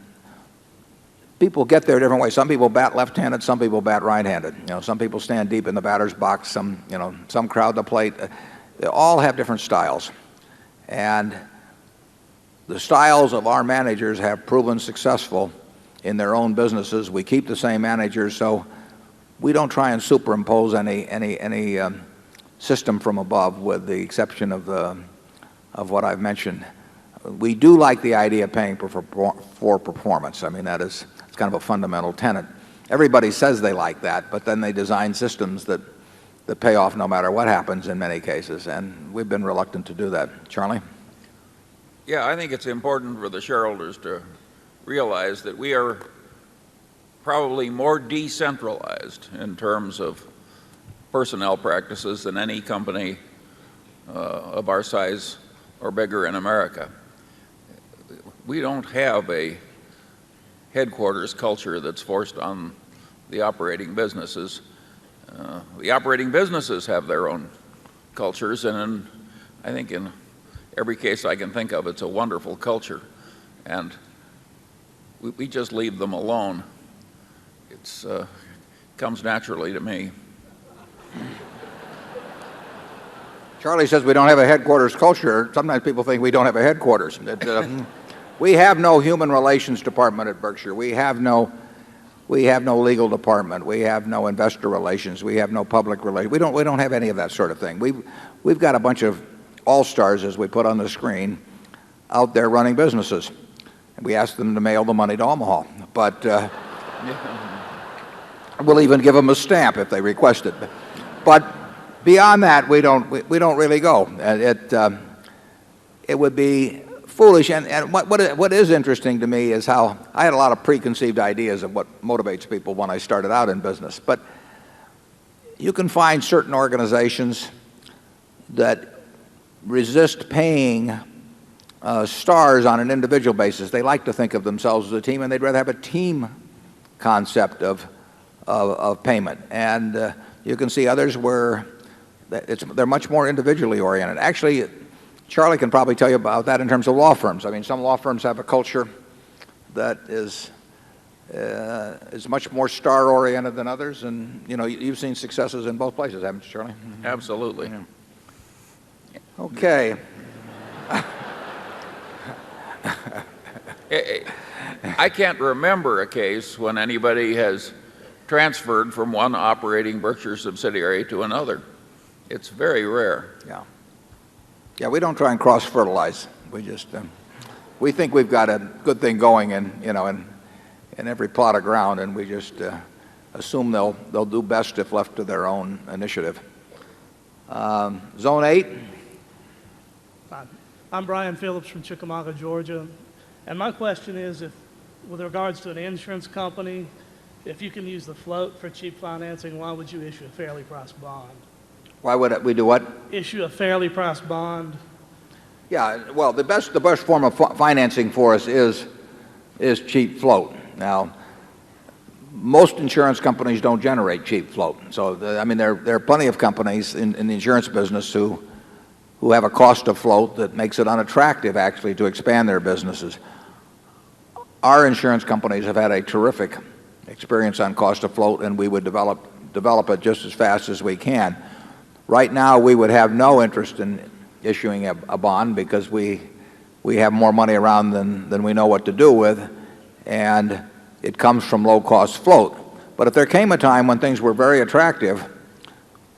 people get there different ways. Some people bat left-handed, some people bat right-handed. Some people stand deep in the batter's box, some crowd the plate. They all have different styles. And the styles of our managers have proven successful in their own businesses. We keep the same managers, so we don't try and superimpose any system from above, with the exception of what I've mentioned. We do like the idea of paying for performance. I mean, it's kind of a fundamental tenet. Everybody says they like that, but then they design systems that pay off no matter what happens in many cases, and we've been reluctant to do that. Charlie? Yeah, I think it's important for the shareholders to realize that we are probably more decentralized in terms of personnel practices than any company of our size or bigger in America. We don't have a headquarters culture that's forced on the operating businesses. The operating businesses have their own cultures, and I think in every case I can think of, it's a wonderful culture, and we just leave them alone. It comes naturally to me. Charlie says we don't have a headquarters culture. Sometimes people think we don't have a headquarters. We have no human relations department at Berkshire. We have no legal department. We have no investor relations. We have no public relations. We don't have any of that sort of thing. We've got a bunch of all-stars, as we put on the screen, out there running businesses. And we ask them to mail the money to Omaha. But we'll even give them a stamp if they request it. But beyond that, we don't really go. It would be foolish. And what is interesting to me is how I had a lot of preconceived ideas of what motivates people when I started out in business. But you can find certain organizations that resist paying stars on an individual basis. They like to think of themselves as a team, and they'd rather have a team concept of payment. And you can see others where they're much more individually oriented. Actually, Charlie can probably tell you about that in terms of law firms. I mean, some law firms have a culture that is much more star oriented than others, and you've seen successes in both places, haven't you, Charlie? Absolutely. Yeah. Okay. I can't remember a case when anybody has transferred from one operating Berkshire subsidiary to another. It's very rare. Yeah. Yeah, we don't try and cross-fertilize. We think we've got a good thing going in every plot of ground, and we just assume they'll do best if left to their own initiative. Zone 8. I'm Brian Phillips from Chickamauga, Georgia. And my question is, with regards to an insurance company, if you can use the float for cheap financing, why would you issue a fairly priced bond? Why would we do what? Issue a fairly priced bond. Yeah, well, the best form of financing for us is cheap float. Now, most insurance companies don't generate cheap float. So, there are plenty of companies in the insurance business who have a cost of float that makes it unattractive, actually, to expand their businesses. Our insurance companies have had a terrific experience on cost of float, and we would develop it just as fast as we can. Right now, we would have no interest in issuing a bond because we have more money around than we know what to do with, and it comes from low-cost float. But if there came a time when things were very attractive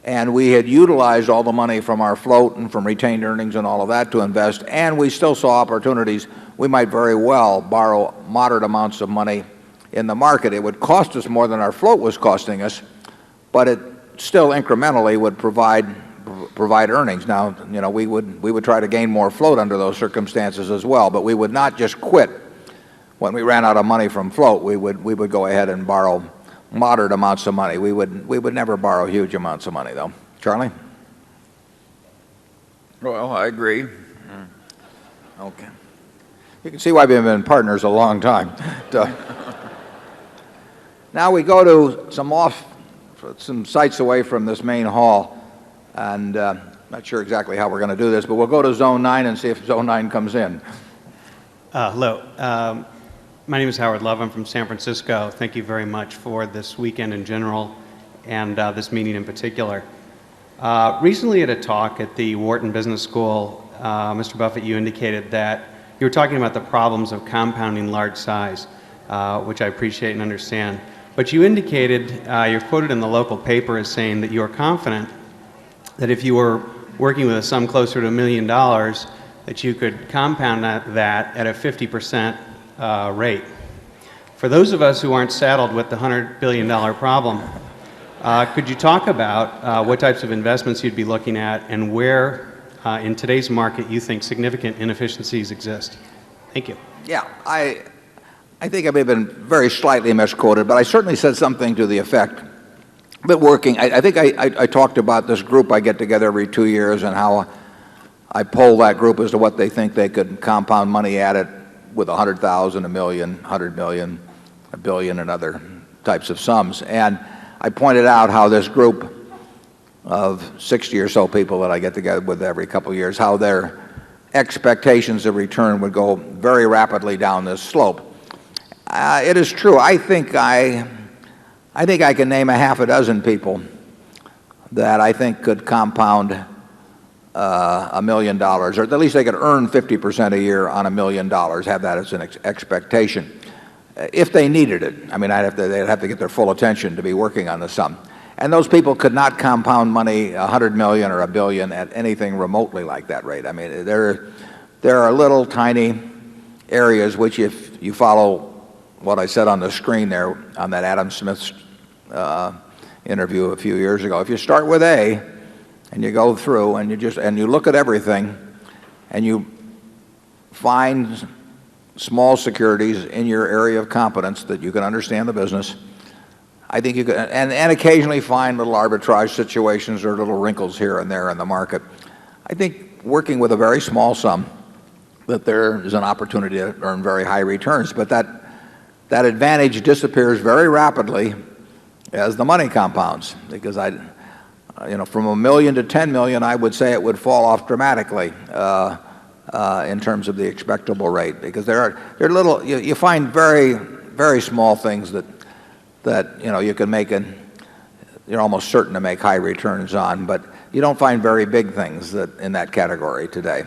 and we had utilized all the money from our float and from retained earnings and all of that to invest, and we still saw opportunities, we might very well borrow moderate amounts of money in the market. It would cost us more than our float was costing us, but it still incrementally would provide earnings. Now, we would try to gain more float under those circumstances as well, but we would not just quit when we ran out of money from float. We would go ahead and borrow moderate amounts of money. We would never borrow huge amounts of money, though. Charlie? Well, I agree. Okay. You can see why we've been partners a long time. Now we go to some sites away from this main hall, and not sure exactly how we're going to do this, but we'll go to Zone 9 and see if Zone 9 comes in. Hello. My name is Howard Love. I'm from San Francisco. Thank you very much for this weekend in general and this meeting in particular. Recently at a talk at the Wharton Business School, Mr. Buffett, you indicated that you were talking about the problems of compounding large size, which I appreciate and understand. But you indicated, you're quoted in the local paper as saying that you are confident that if you were working with a sum closer to $1 million, that you could compound that at a 50% rate. For those of us who aren't saddled with the $100 billion problem, could you talk about what types of investments you'd be looking at and where in today's market you think significant inefficiencies exist? Thank you. Yeah, I think I may have been very slightly misquoted, but I certainly said something to the effect that working. I think I talked about this group I get together every 2 years and how I poll that group as to what they think they could compound money at it with 100,000, a million, 100 million, a billion, and other types of sums. And I pointed out how this group of 60 or so people that I get together with every couple of years, how their expectations of return would go very rapidly down this slope. It is true. I think I can name a half a dozen people that I think could compound $1 million, or at least they could earn 50% a year on $1 million, have that as an expectation, if they needed it. I mean, they'd have to get their full attention to be working on the sum. And those people could not compound money, 100 million or a billion, at anything remotely like that rate. I mean, there are little tiny areas which, if you follow what I said on the screen there on that Adam Smith's interview a few years ago, if you start with A and you go through and you look at everything and you find small securities in your area of competence that you can understand the business, I think you could, and occasionally find little arbitrage situations or little wrinkles here and there in the market. I think working with a very small sum, that there is an opportunity to earn very high returns, but that advantage disappears very rapidly as the money compounds, because from $1 million to $10 million, I would say it would fall off dramatically in terms of the expectable rate, because there are little, you find very, very small things that you can make, and you're almost certain to make high returns on, but you don't find very big things in that category today.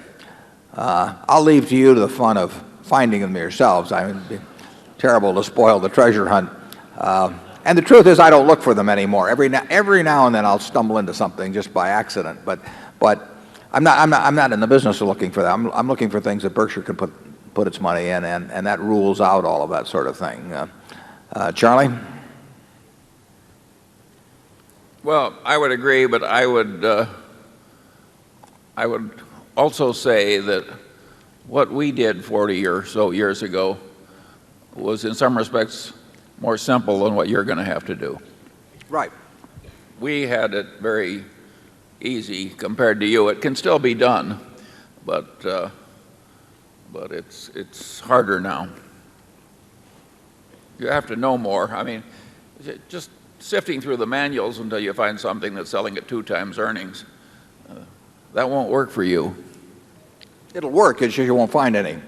I'll leave to you the fun of finding them yourselves. I mean, it'd be terrible to spoil the treasure hunt. And the truth is, I don't look for them anymore. Every now and then I'll stumble into something just by accident. But I'm not in the business of looking for that. I'm looking for things that Berkshire can put its money in, and that rules out all of that sort of thing. Charlie? Well, I would agree, but I would also say that what we did 40 or so years ago was in some respects more simple than what you're going to have to do. Right. We had it very easy compared to you. It can still be done, but it's harder now. You have to know more. I mean, just sifting through the manuals until you find something that's selling at 2 times earnings, that won't work for you. It'll work, it's just you won't find any.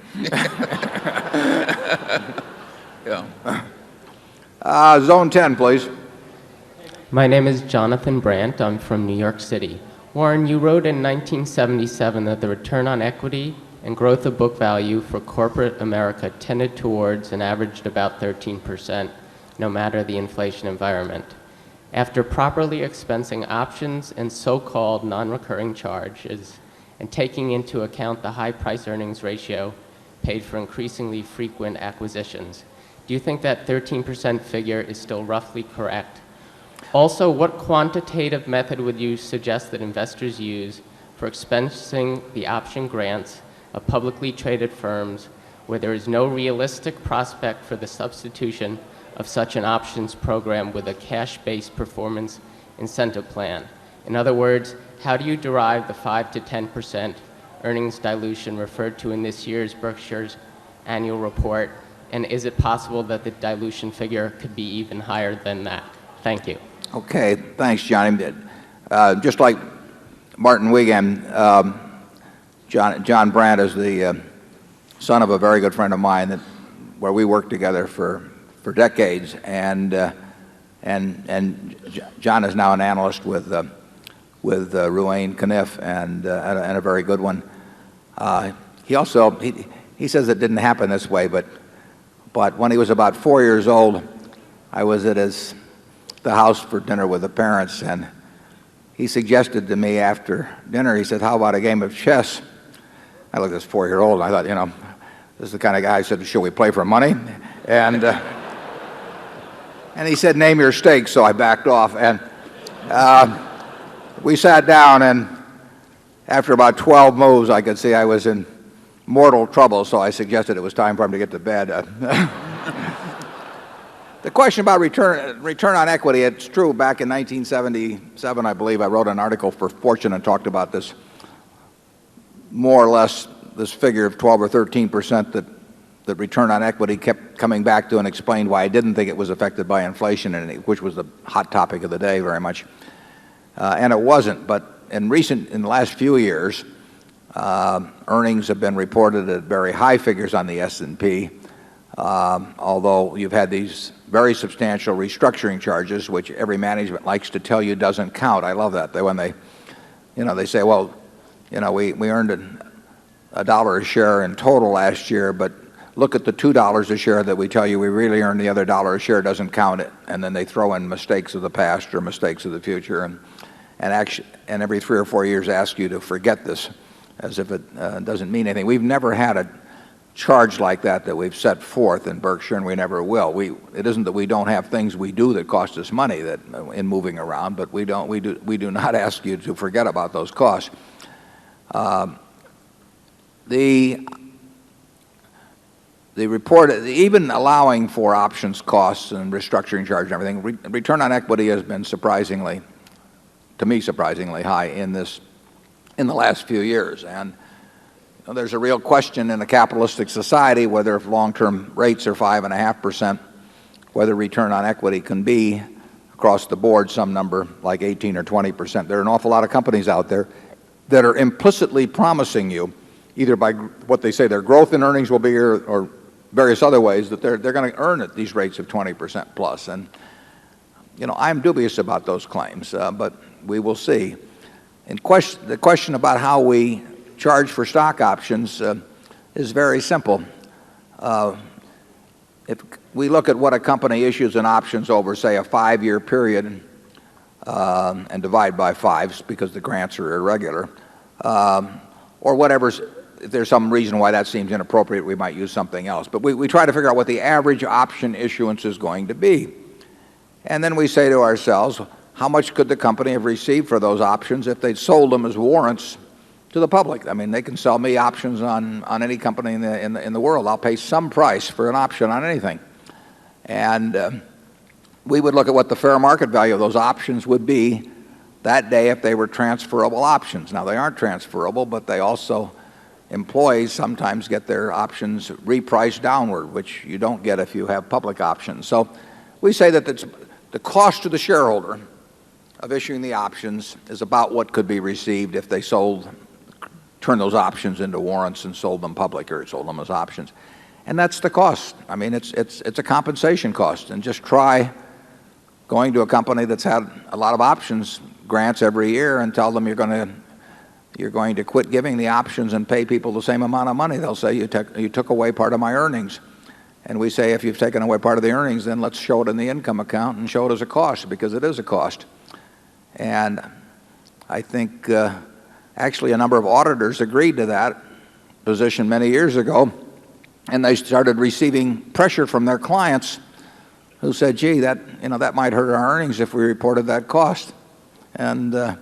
Yeah. Zone 10, please. My name is Jonathan Brandt. I'm from New York City. Warren, you wrote in 1977 that the return on equity and growth of book value for corporate America tended towards and averaged about 13%, no matter the inflation environment. After properly expensing options and so-called non-recurring charges, and taking into account the high price-earnings ratio paid for increasingly frequent acquisitions, do you think that 13% figure is still roughly correct? Also, what quantitative method would you suggest that investors use for expensing the option grants of publicly traded firms where there is no realistic prospect for the substitution of such an options program with a cash-based performance incentive plan? In other words, how do you derive the 5 to 10% earnings dilution referred to in this year's Berkshire's annual report? And is it possible that the dilution figure could be even higher than that? Thank you. Okay, thanks, Johnny. Just like Martin Wiegand, John Brandt is the son of a very good friend of mine where we worked together for decades, and John is now an analyst with Ruane Cunniff and a very good one. He says it didn't happen this way, but when he was about 4 years old, I was at the house for dinner with the parents, and he suggested to me after dinner, he said, "How about a game of chess?" I looked at this 4-year-old, and I thought, this is the kind of guy. I said, "Should we play for money?" And he said, "Name your stakes," so I backed off. And we sat down, and after about 12 moves, I could see I was in mortal trouble, so I suggested it was time for him to get to bed. The question about return on equity, it's true. Back in 1977, I believe, I wrote an article for Fortune and talked about this, more or less, this figure of 12 or 13% that return on equity kept coming back to, and explained why I didn't think it was affected by inflation, which was the hot topic of the day very much. And it wasn't. But in the last few years, earnings have been reported at very high figures on the S&P, although you've had these very substantial restructuring charges, which every management likes to tell you doesn't count. I love that. When they say, well, we earned $1 a share in total last year, but look at the $2 a share that we tell you we really earned. The other $1 a share doesn't count it. And then they throw in mistakes of the past or mistakes of the future, and every 3 or 4 years ask you to forget this, as if it doesn't mean anything. We've never had a charge like that we've set forth in Berkshire, and we never will. It isn't that we don't have things we do that cost us money in moving around, but we do not ask you to forget about those costs. The report, even allowing for options costs and restructuring charge and everything, return on equity has been surprisingly high in the last few years. And there's a real question in a capitalistic society whether, if long-term rates are 5.5%, whether return on equity can be across the board some number like 18 or 20%. There are an awful lot of companies out there that are implicitly promising you, either by what they say their growth in earnings will be or various other ways, that they're going to earn at these rates of 20% plus. And I'm dubious about those claims, but we will see. And the question about how we charge for stock options is very simple. we look at what a company issues in options over, say, a 5-year period, and divide by 5 because the grants are irregular, or whatever's, if there's some reason why that seems inappropriate, we might use something else. But we try to figure out what the average option issuance is going to be. And then we say to ourselves, how much could the company have received for those options if they'd sold them as warrants to the public? I mean, they can sell me options on any company in the world. I'll pay some price for an option on anything. And we would look at what the fair market value of those options would be that day if they were transferable options. Now, they aren't transferable, but they also, employees sometimes get their options repriced downward, which you don't get if you have public options. So we say that the cost to the shareholder of issuing the options is about what could be received if they turned those options into warrants and sold them public, or sold them as options. And that's the cost. I mean, it's a compensation cost. And just try going to a company that's had a lot of options grants every year and tell them you're going to quit giving the options and pay people the same amount of money. They'll say you took away part of my earnings. And we say, if you've taken away part of the earnings, then let's show it in the income account and show it as a cost, because it is a cost. And I think actually a number of auditors agreed to that position many years ago, and they started receiving pressure from their clients who said, gee, that might hurt our earnings if we reported that cost. And the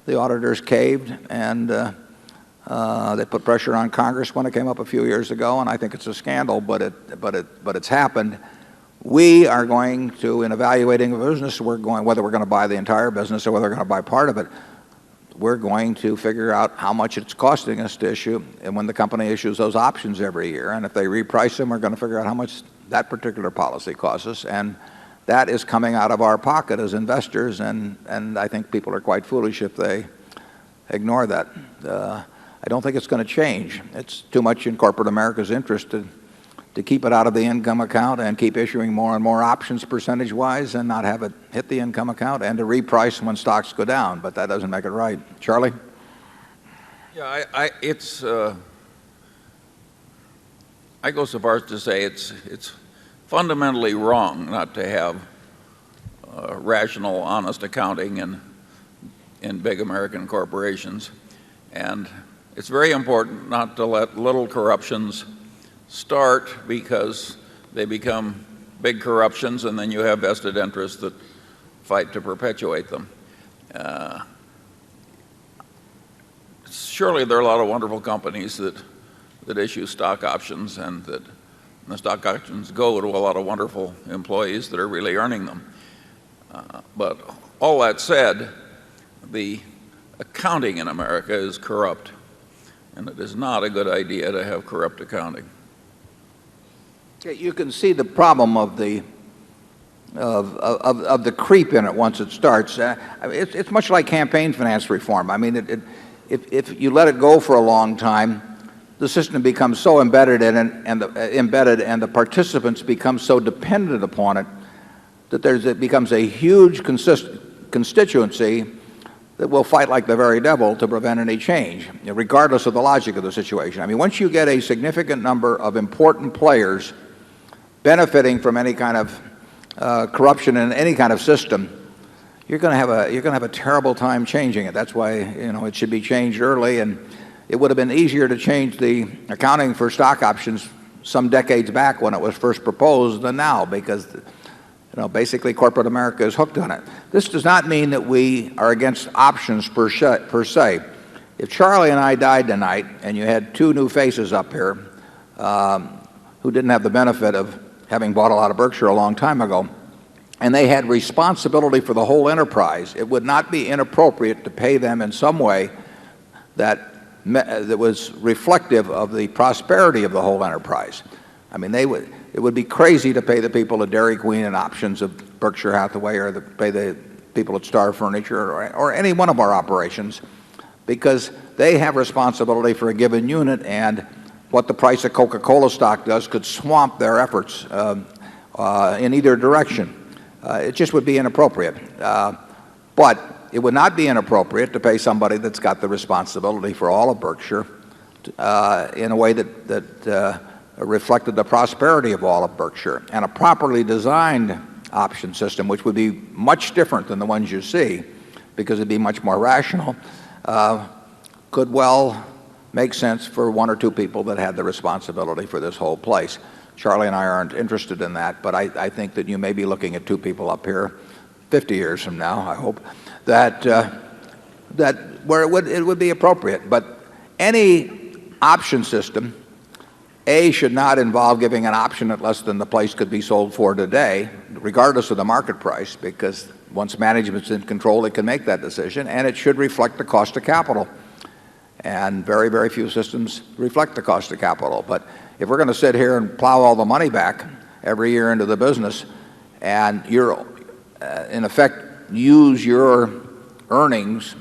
auditors caved, and they put pressure on Congress when it came up a few years ago, and I think it's a scandal, but it's happened. We are going to, in evaluating a business, whether we're going to buy the entire business or whether we're going to buy part of it, we're going to figure out how much it's costing us to issue, and when the company issues those options every year. And if they reprice them, we're going to figure out how much that particular policy costs us. And that is coming out of our pocket as investors, and I think people are quite foolish if they ignore that. I don't think it's going to change. It's too much in corporate America's interest to keep it out of the income account and keep issuing more and more options percentage-wise and not have it hit the income account, and to reprice when stocks go down. But that doesn't make it right. Charlie? Yeah, I go so far as to say it's fundamentally wrong not to have rational, honest accounting in big American corporations. And it's very important not to let little corruptions start because they become big corruptions, and then you have vested interests that fight to perpetuate them. Surely there are a lot of wonderful companies that issue stock options, and the stock options go to a lot of wonderful employees that are really earning them. But all that said, the accounting in America is corrupt, and it is not a good idea to have corrupt accounting. You can see the problem of the creep in it once it starts. It's much like campaign finance reform. I mean, if you let it go for a long time, the system becomes so embedded in it, and the participants become so dependent upon it that it becomes a huge constituency that will fight like the very devil to prevent any change, regardless of the logic of the situation. I mean, once you get a significant number of important players benefiting from any kind of corruption in any kind of system, you're going to have a terrible time changing it. That's why it should be changed early, and it would have been easier to change the accounting for stock options some decades back when it was first proposed than now, because basically corporate America is hooked on it. This does not mean that we are against options per se. If Charlie and I died tonight, and you had two new faces up here who didn't have the benefit of having bought a lot of Berkshire a long time ago, and they had responsibility for the whole enterprise, it would not be inappropriate to pay them in some way that was reflective of the prosperity of the whole enterprise. I mean, it would be crazy to pay the people at Dairy Queen in options of Berkshire Hathaway, or pay the people at Star Furniture, or any one of our operations, because they have responsibility for a given unit, and what the price of Coca-Cola stock does could swamp their efforts in either direction. It just would be inappropriate. But it would not be inappropriate to pay somebody that's got the responsibility for all of Berkshire in a way that reflected the prosperity of all of Berkshire. And a properly designed option system, which would be much different than the ones you see, because it'd be much more rational, could well make sense for one or two people that had the responsibility for this whole place. Charlie and I aren't interested in that, but I think that you may be looking at two people up here 50 years from now, I hope, that where it would be appropriate. But any option system, A, should not involve giving an option at less than the place could be sold for today, regardless of the market price, because once management's in control, it can make that decision, and it should reflect the cost of capital. And very, very few systems reflect the cost of capital. But if we're going to sit here and plow all the money back every year into the business, and you're, in effect, use your earnings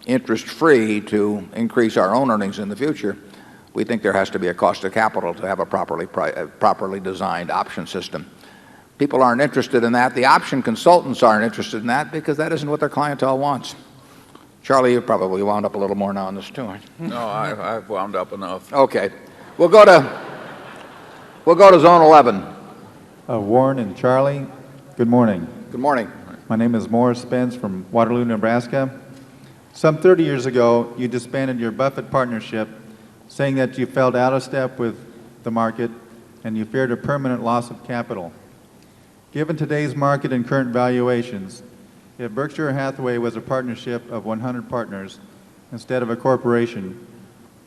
interest-free to increase our own earnings in the future, we think there has to be a cost of capital to have a properly designed option system. People aren't interested in that. The option consultants aren't interested in that because that isn't what their clientele wants. Charlie, you probably wound up a little more now on this too, aren't you? No, I've wound up enough. Okay. We'll go to Zone 11. Warren and Charlie, good morning. Good morning. My name is Morris Spence from Waterloo, Nebraska. Some 30 years ago, you disbanded your Buffett partnership, saying that you felt out of step with the market and you feared a permanent loss of capital. Given today's market and current valuations, if Berkshire Hathaway was a partnership of 100 partners instead of a corporation,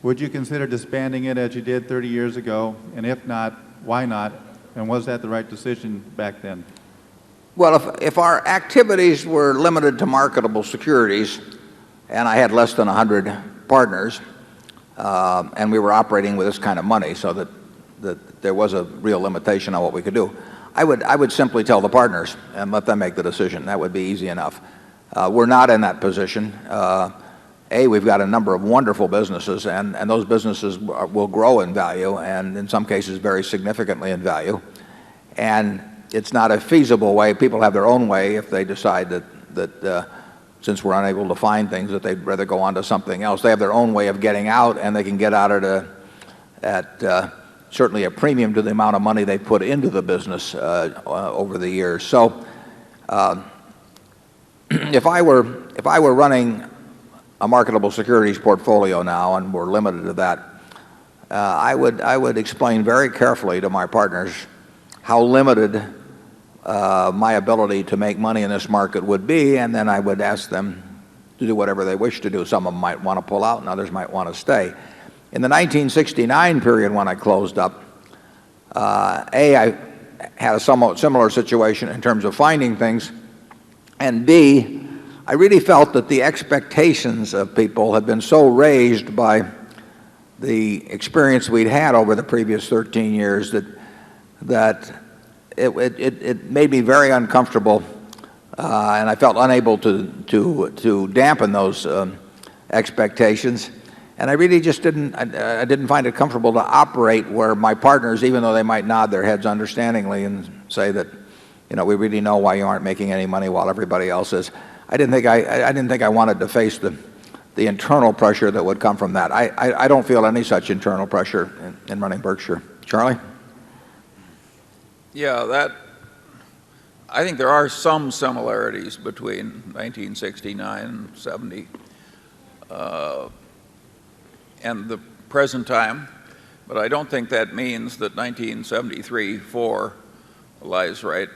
would you consider disbanding it as you did 30 years ago? And if not, why not? And was that the right decision back then? Well, if our activities were limited to marketable securities and I had less than 100 partners, and we were operating with this kind of money so that there was a real limitation on what we could do, I would simply tell the partners and let them make the decision. That would be easy enough. We're not in that position. We've got a number of wonderful businesses, and those businesses will grow in value, and in some cases very significantly in value. And it's not a feasible way. People have their own way if they decide that since we're unable to find things, that they'd rather go on to something else. They have their own way of getting out, and they can get out at certainly a premium to the amount of money they put into the business over the years. So if I were running a marketable securities portfolio now, and we're limited to that, I would explain very carefully to my partners how limited my ability to make money in this market would be, and then I would ask them to do whatever they wish to do. Some of them might want to pull out, and others might want to stay. In the 1969 period when I closed up, I had a somewhat similar situation in terms of finding things, and B, I really felt that the expectations of people had been so raised by the experience we'd had over the previous 13 years that it made me very uncomfortable, and I felt unable to dampen those expectations. And I really just I didn't find it comfortable to operate where my partners, even though they might nod their heads understandingly and say that, we really know why you aren't making any money while everybody else is. I didn't think I wanted to face the internal pressure that would come from that. I don't feel any such internal pressure in running Berkshire. Charlie? Yeah, I think there are some similarities between 1969 and 70 and the present time, but I don't think that means that 1973-4 lies right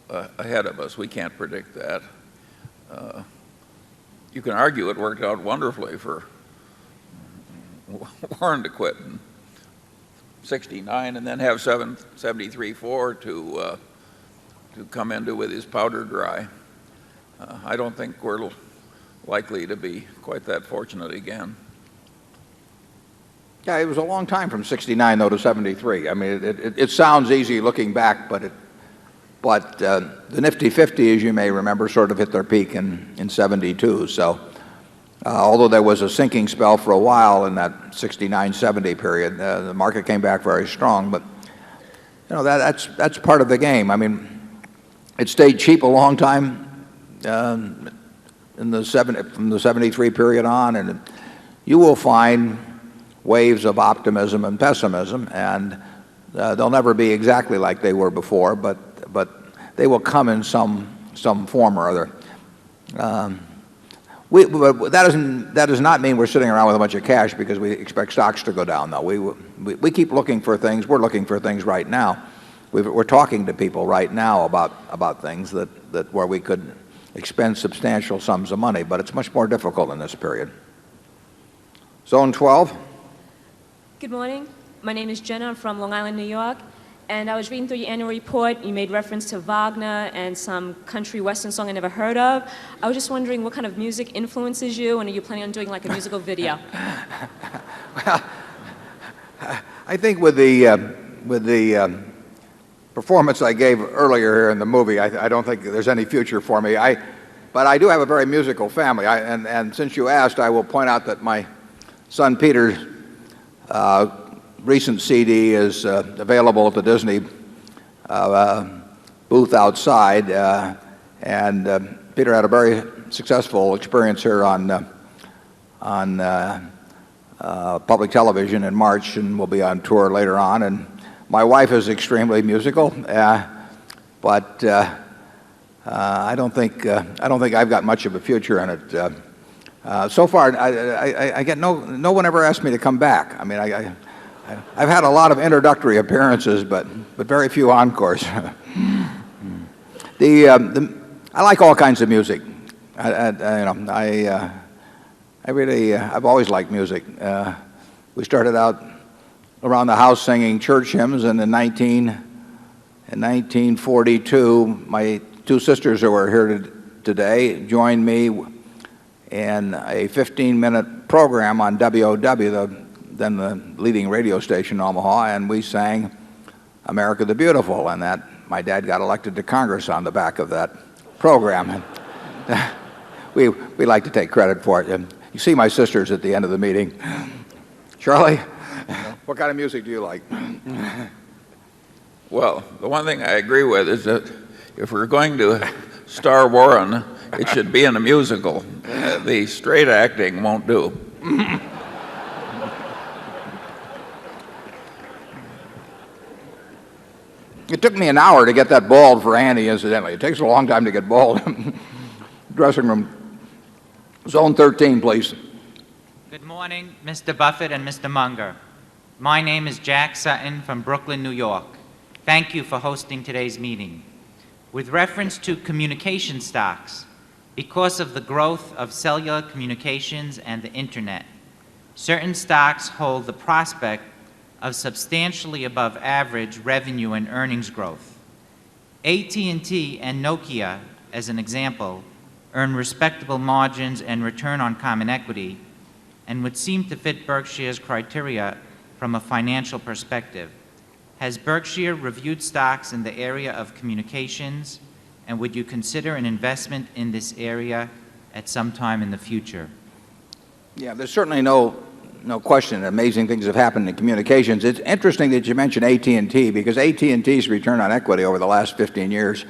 ahead of us. We can't predict that. You can argue it worked out wonderfully for Warren to quit in 69 and then have 73-4 to come into with his powder dry. I don't think we're likely to be quite that fortunate again. Yeah, it was a long time from 69 though to 73. I mean, it sounds easy looking back, but the Nifty 50, as you may remember, sort of hit their peak in 72. So although there was a sinking spell for a while in that 69-70 period, the market came back very strong. But that's part of the game. I mean, it stayed cheap a long time from the 73 period on, and you will find waves of optimism and pessimism, and they'll never be exactly like they were before, but they will come in some form or other. But that does not mean we're sitting around with a bunch of cash because we expect stocks to go down, though. We keep looking for things. We're looking for things right now. We're talking to people right now about things that where we could expend substantial sums of money, but it's much more difficult in this period. Zone 12. Good morning. My name is Jenna. I'm from Long Island, New York. And I was reading through your annual report. You made reference to Wagner and some country western song I never heard of. I was just wondering what kind of music influences you, and are you planning on doing like a musical video? Well, I think with the performance I gave earlier here in the movie, I don't think there's any future for me. But I do have a very musical family. And since you asked, I will point out that my son Peter's recent CD is available at the Disney booth outside, and Peter had a very successful experience here on public television in March, and will be on tour later on. And my wife is extremely musical, but I don't think I've got much of a future in it. So far, I get no one ever asked me to come back. I mean, I've had a lot of introductory appearances, but very few encores. I like all kinds of music. I've always liked music. We started out around the house singing church hymns, and in 1942, my two sisters who are here today joined me in a 15-minute program on WOW, then the leading radio station in Omaha, and we sang America the Beautiful, and that my dad got elected to Congress on the back of that program. And we like to take credit for it. And you see my sisters at the end of the meeting. Charlie, what kind of music do you like? Well, the one thing I agree with is that if we're going to star Warren, it should be in a musical. The straight acting won't do. It took me an hour to get that bald for Annie, incidentally. It takes a long time to get bald. Dressing room. Zone 13, please. Good morning, Mr. Buffett and Mr. Munger. My name is Jack Sutton from Brooklyn, New York. Thank you for hosting today's meeting. With reference to communication stocks, because of the growth of cellular communications and the internet, certain stocks hold the prospect of substantially above average revenue and earnings growth. AT&T and Nokia, as an example, earn respectable margins and return on common equity, and would seem to fit Berkshire's criteria from a financial perspective. Has Berkshire reviewed stocks in the area of communications, and would you consider an investment in this area at some time in the future? Yeah, there's certainly no question that amazing things have happened in communications. It's interesting that you mentioned AT&T, because AT&T's return on equity over the last 15 years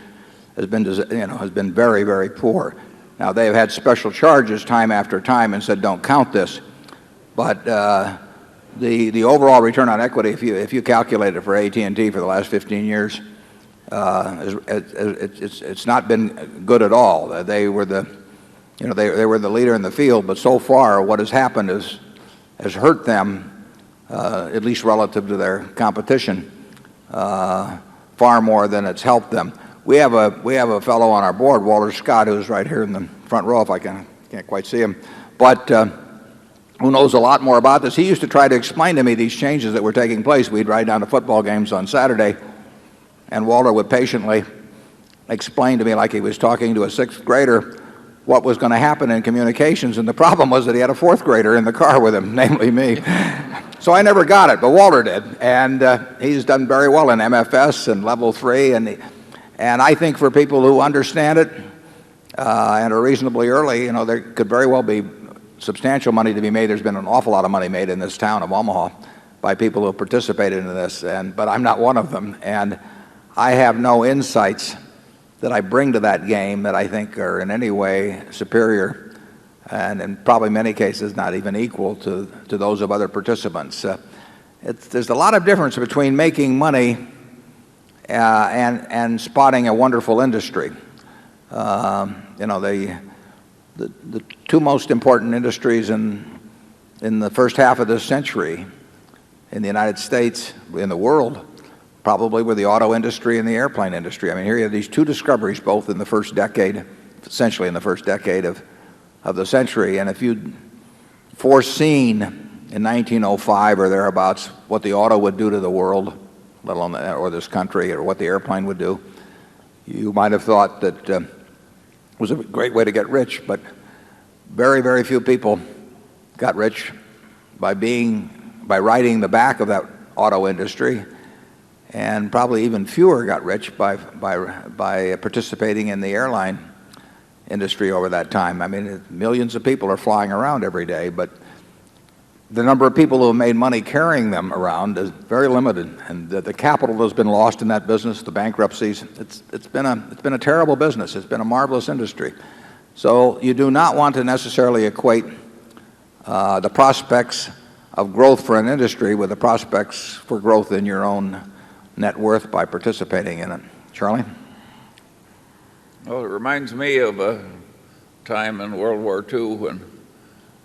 has been very, very poor. Now, they've had special charges time after time and said don't count this, but the overall return on equity, if you calculate it for AT&T for the last 15 years, it's not been good at all. They were the leader in the field, but so far what has happened has hurt them, at least relative to their competition, far more than it's helped them. We have a fellow on our board, Walter Scott, who's right here in the front row, if I can't quite see him, but who knows a lot more about this. He used to try to explain to me these changes that were taking place. We'd ride down to football games on Saturday, and Walter would patiently explain to me, like he was talking to a sixth grader, what was going to happen in communications, and the problem was that he had a fourth grader in the car with him, namely me. So I never got it, but Walter did, and he's done very well in MFS and Level 3, and I think for people who understand it and are reasonably early, there could very well be substantial money to be made. There's been an awful lot of money made in this town of Omaha by people who have participated in this, but I'm not one of them, and I have no insights that I bring to that game that I think are in any way superior and in probably many cases not even equal to those of other participants. There's a lot of difference between making money and spotting a wonderful industry. You know, the two most important industries in the first half of this century in the United States, in the world, probably were the auto industry and the airplane industry. I mean, here you have these two discoveries both in the first decade, essentially in the first decade of the century. And if you'd foreseen in 1905 or thereabouts what the auto would do to the world, let alone or this country, or what the airplane would do, you might have thought that it was a great way to get rich. But very, very few people got rich by riding the back of that auto industry, and probably even fewer got rich by participating in the airline industry over that time. I mean, millions of people are flying around every day, but the number of people who have made money carrying them around is very limited, and the capital that's been lost in that business, the bankruptcies, it's been a terrible business. It's been a marvelous industry. So you do not want to necessarily equate the prospects of growth for an industry with the prospects for growth in your own net worth by participating in it. Charlie? Well, it reminds me of a time in World War II when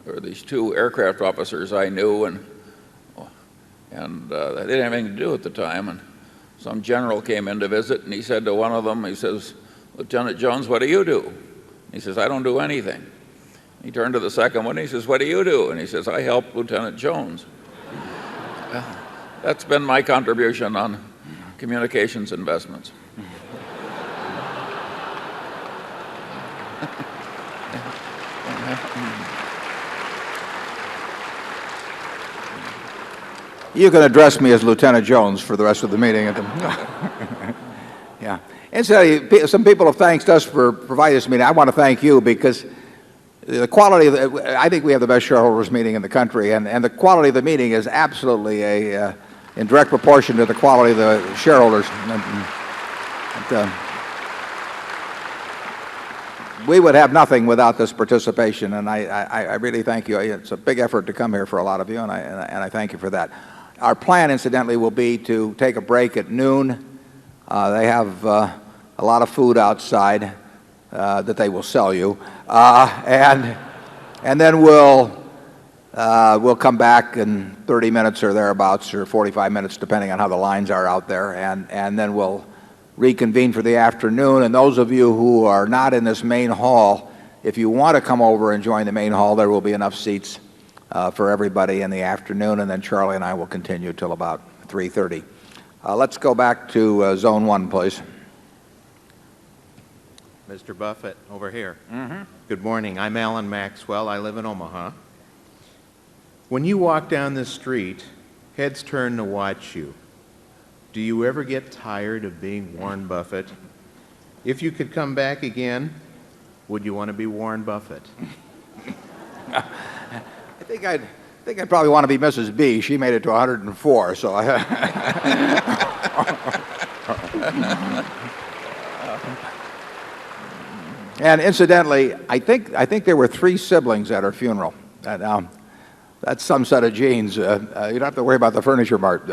there were these two aircraft officers I knew, and they didn't have anything to do at the time. And some general came in to visit, and he said to one of them, he says, "Lieutenant Jones, what do you do?" He says, "I don't do anything." He turned to the second one, he says, "What do you do?" And he says, "I help Lieutenant Jones." That's been my contribution on communications investments. You can address me as Lieutenant Jones for the rest of the meeting. Yeah. Incidentally, some people have thanked us for providing this meeting. I want to thank you because the quality of I think we have the best shareholders meeting in the country, and the quality of the meeting is absolutely in direct proportion to the quality of the shareholders. We would have nothing without this participation, and I really thank you. It's a big effort to come here for a lot of you, and I thank you for that. Our plan, incidentally, will be to take a break at noon. They have a lot of food outside that they will sell you, and then we'll come back in 30 minutes or thereabouts, or 45 minutes, depending on how the lines are out there, and then we'll reconvene for the afternoon. And those of you who are not in this main hall, if you want to come over and join the main hall, there will be enough seats for everybody in the afternoon, and then Charlie and I will continue till about 3:30. Let's go back to Zone 1, please. Mr. Buffett, over here. Good morning. I'm Alan Maxwell. I live in Omaha. When you walk down the street, heads turn to watch you. Do you ever get tired of being Warren Buffett? If you could come back again, would you want to be Warren Buffett? I think I'd probably want to be Mrs. B. She made it to 104, so And incidentally, I think there were 3 siblings at her funeral. That's some set of genes. You don't have to worry about the furniture mart.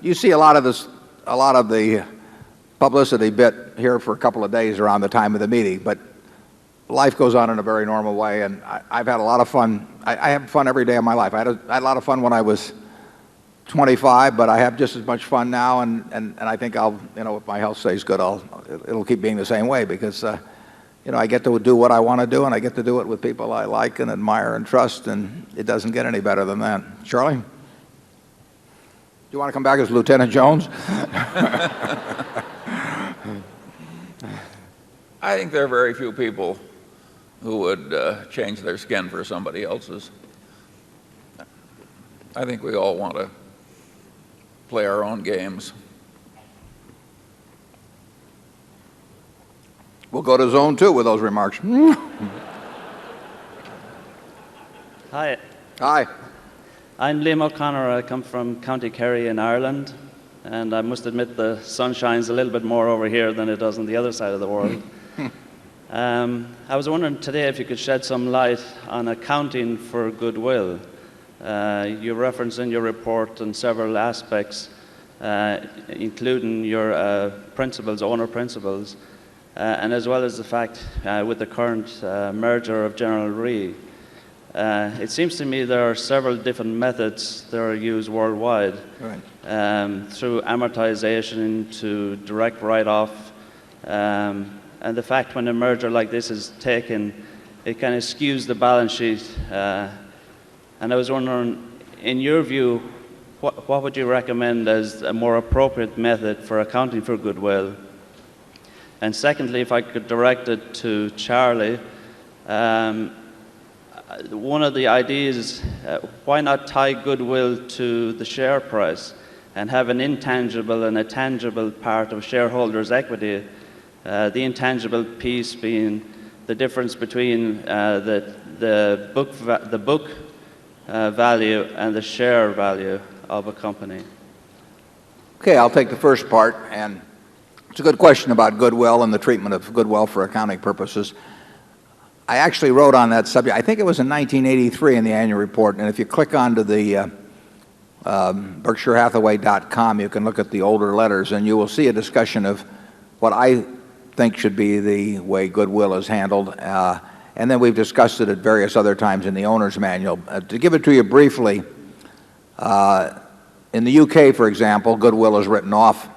You see a lot of the publicity bit here for a couple of days around the time of the meeting, but life goes on in a very normal way, and I've had a lot of fun. I have fun every day of my life. I had a lot of fun when I was 25, but I have just as much fun now, and I think if my health stays good, it'll keep being the same way, because I get to do what I want to do, and I get to do it with people I like and admire and trust, and it doesn't get any better than that. Charlie? Do you want to come back as Lieutenant Jones? I think there are very few people who would change their skin for somebody else's. I think we all want to play our own games. We'll go to Zone 2 with those remarks. Hi. Hi. I'm Liam O'Connor. I come from County Kerry in Ireland, and I must admit the sun shines a little bit more over here than it does on the other side of the world. I was wondering today if you could shed some light on accounting for goodwill. You reference in your report on several aspects, including your principles, owner principles, and as well as the fact with the current merger of General Re. It seems to me there are several different methods that are used worldwide, Right. through amortization to direct write-off, and the fact when a merger like this is taken, it kind of skews the balance sheet. And I was wondering, in your view, what would you recommend as a more appropriate method for accounting for goodwill? And secondly, if I could direct it to Charlie, one of the ideas, why not tie goodwill to the share price and have an intangible and a tangible part of shareholders' equity, the intangible piece being the difference between the book value and the share value of a company? Okay, I'll take the first part, and it's a good question about goodwill and the treatment of goodwill for accounting purposes. I actually wrote on that subject, I think it was in 1983 in the annual report, and if you click onto the BerkshireHathaway.com, you can look at the older letters, and you will see a discussion of what I think should be the way goodwill is handled. And then we've discussed it at various other times in the owner's manual. To give it to you briefly, in the UK, for example, goodwill is written off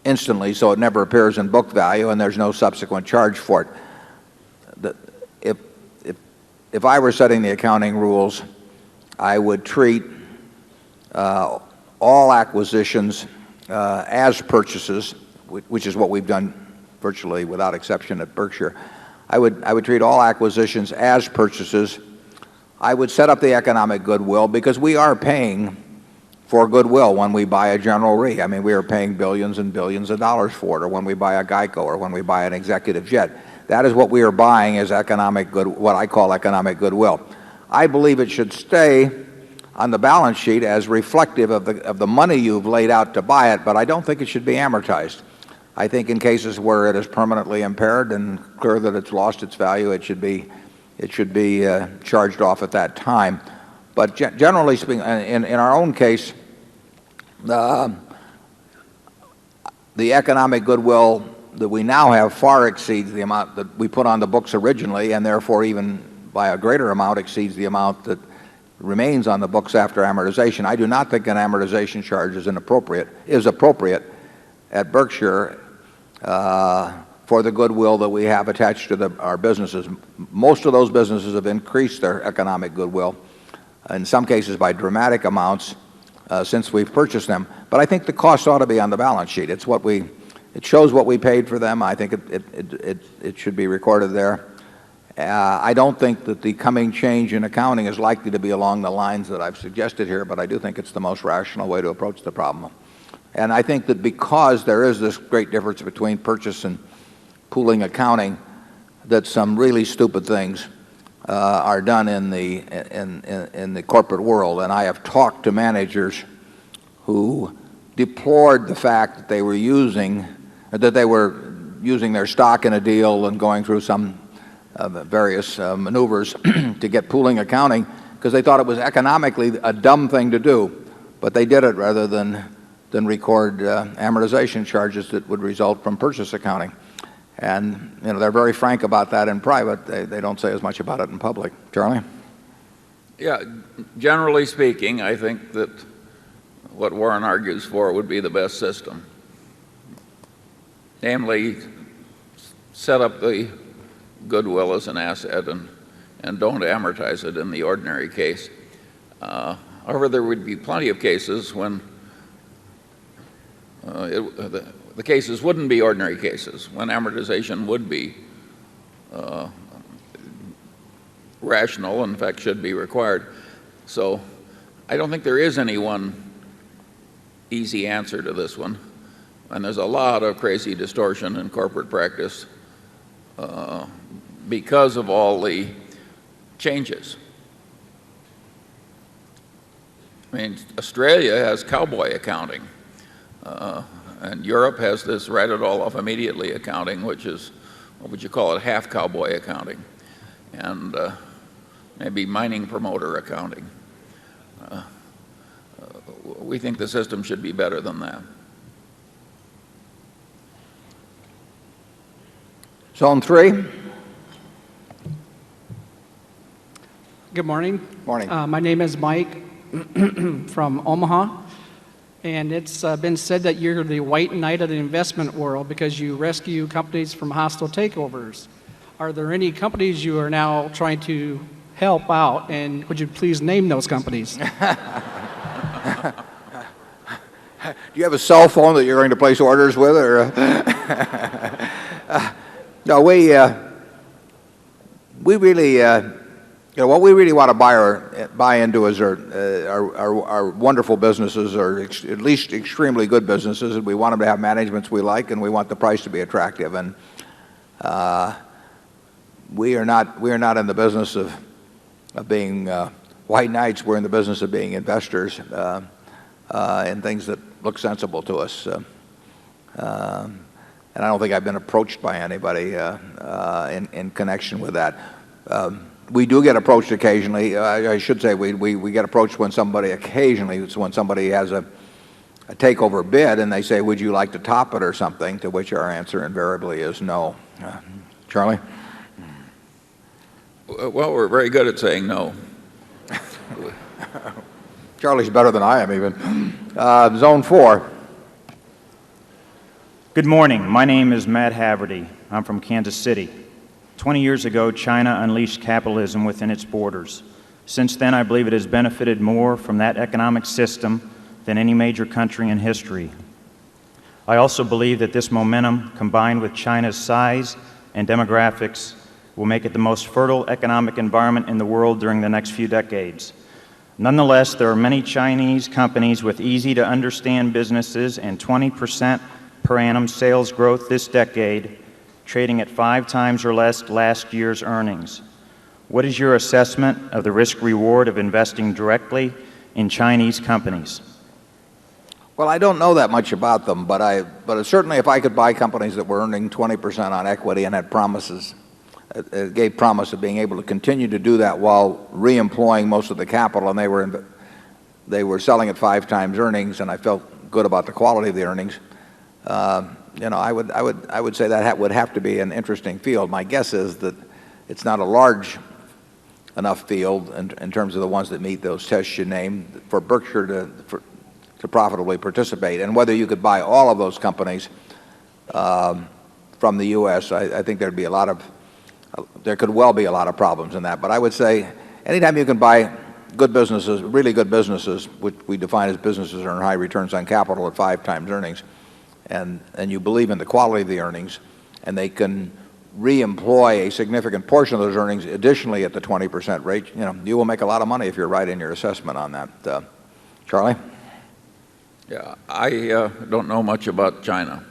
instantly, so it never appears in book value, and there's no subsequent charge for it. If I were setting the accounting rules, I would treat all acquisitions as purchases, which is what we've done virtually without exception at Berkshire. I would treat all acquisitions as purchases. I would set up the economic goodwill, because we are paying for goodwill when we buy a General Re. I mean, we are paying billions and billions of dollars for it, or when we buy a Geico, or when we buy an executive jet. That is what we are buying as economic good, what I call economic goodwill. I believe it should stay on the balance sheet as reflective of the money you've laid out to buy it, but I don't think it should be amortized. I think in cases where it is permanently impaired and clear that it's lost its value, it should be charged off at that time. But generally speaking, in our own case, the economic goodwill that we now have far exceeds the amount that we put on the books originally, and therefore even by a greater amount exceeds the amount that remains on the books after amortization. I do not think an amortization charge is appropriate at Berkshire for the goodwill that we have attached to our businesses. Most of those businesses have increased their economic goodwill, in some cases by dramatic amounts, since we've purchased them. But I think the cost ought to be on the balance sheet. It shows what we paid for them. I think it should be recorded there. I don't think that the coming change in accounting is likely to be along the lines that I've suggested here, but I do think it's the most rational way to approach the problem. And I think that because there is this great difference between purchase and pooling accounting, that some really stupid things are done in the corporate world. And I have talked to managers who deplored the fact that they were using their stock in a deal and going through some various maneuvers to get pooling accounting, because they thought it was economically a dumb thing to do, but they did it rather than record amortization charges that would result from purchase accounting. And they're very frank about that in private. They don't say as much about it in public. Charlie? Yeah, generally speaking, I think that what Warren argues for would be the best system. Namely, set up the goodwill as an asset and don't amortize it in the ordinary case. However, there would be plenty of cases when the cases wouldn't be ordinary cases, when amortization would be rational, in fact should be required. So I don't think there is any one easy answer to this one, and there's a lot of crazy distortion in corporate practice because of all the changes. I mean, Australia has cowboy accounting, and Europe has this write it all off immediately accounting, which is what would you call it, half cowboy accounting, and maybe mining promoter accounting. We think the system should be better than that. Zone 3. Good morning. Morning. My name is Mike from Omaha, and it's been said that you're the white knight of the investment world because you rescue companies from hostile takeovers. Are there any companies you are now trying to help out, and would you please name those companies? Do you have a cell phone that you're going to place orders with, or? No, we really, what we really want to buy into is our wonderful businesses, or at least extremely good businesses, and we want them to have managements we like, and we want the price to be attractive. And we are not in the business of being white knights. We're in the business of being investors in things that look sensible to us. And I don't think I've been approached by anybody in connection with that. We do get approached occasionally. I should say we get approached when somebody occasionally, it's when somebody has a takeover bid and they say, would you like to top it or something, to which our answer invariably is no. Charlie? Well, we're very good at saying no. Charlie's better than I am even. Zone 4. Good morning. My name is Matt Haverty. I'm from Kansas City. 20 years ago, China unleashed capitalism within its borders. Since then, I believe it has benefited more from that economic system than any major country in history. I also believe that this momentum, combined with China's size and demographics, will make it the most fertile economic environment in the world during the next few decades. Nonetheless, there are many Chinese companies with easy-to-understand businesses and 20% per annum sales growth this decade, trading at 5 times or less last year's earnings. What is your assessment of the risk-reward of investing directly in Chinese companies? Well, I don't know that much about them, but certainly if I could buy companies that were earning 20% on equity and had promises, gave promise of being able to continue to do that while re-employing most of the capital, and they were selling at 5 times earnings, and I felt good about the quality of the earnings. I would say that would have to be an interesting field. My guess is that it's not a large enough field in terms of the ones that meet those tests you named for Berkshire to profitably participate. And whether you could buy all of those companies from the U.S., I think there could well be a lot of problems in that. But I would say anytime you can buy good businesses, really good businesses, which we define as businesses earn high returns on capital at 5 times earnings, and you believe in the quality of the earnings, and they can re-employ a significant portion of those earnings additionally at the 20% rate, you will make a lot of money if you're right in your assessment on that. Charlie? Yeah, I don't know much about China.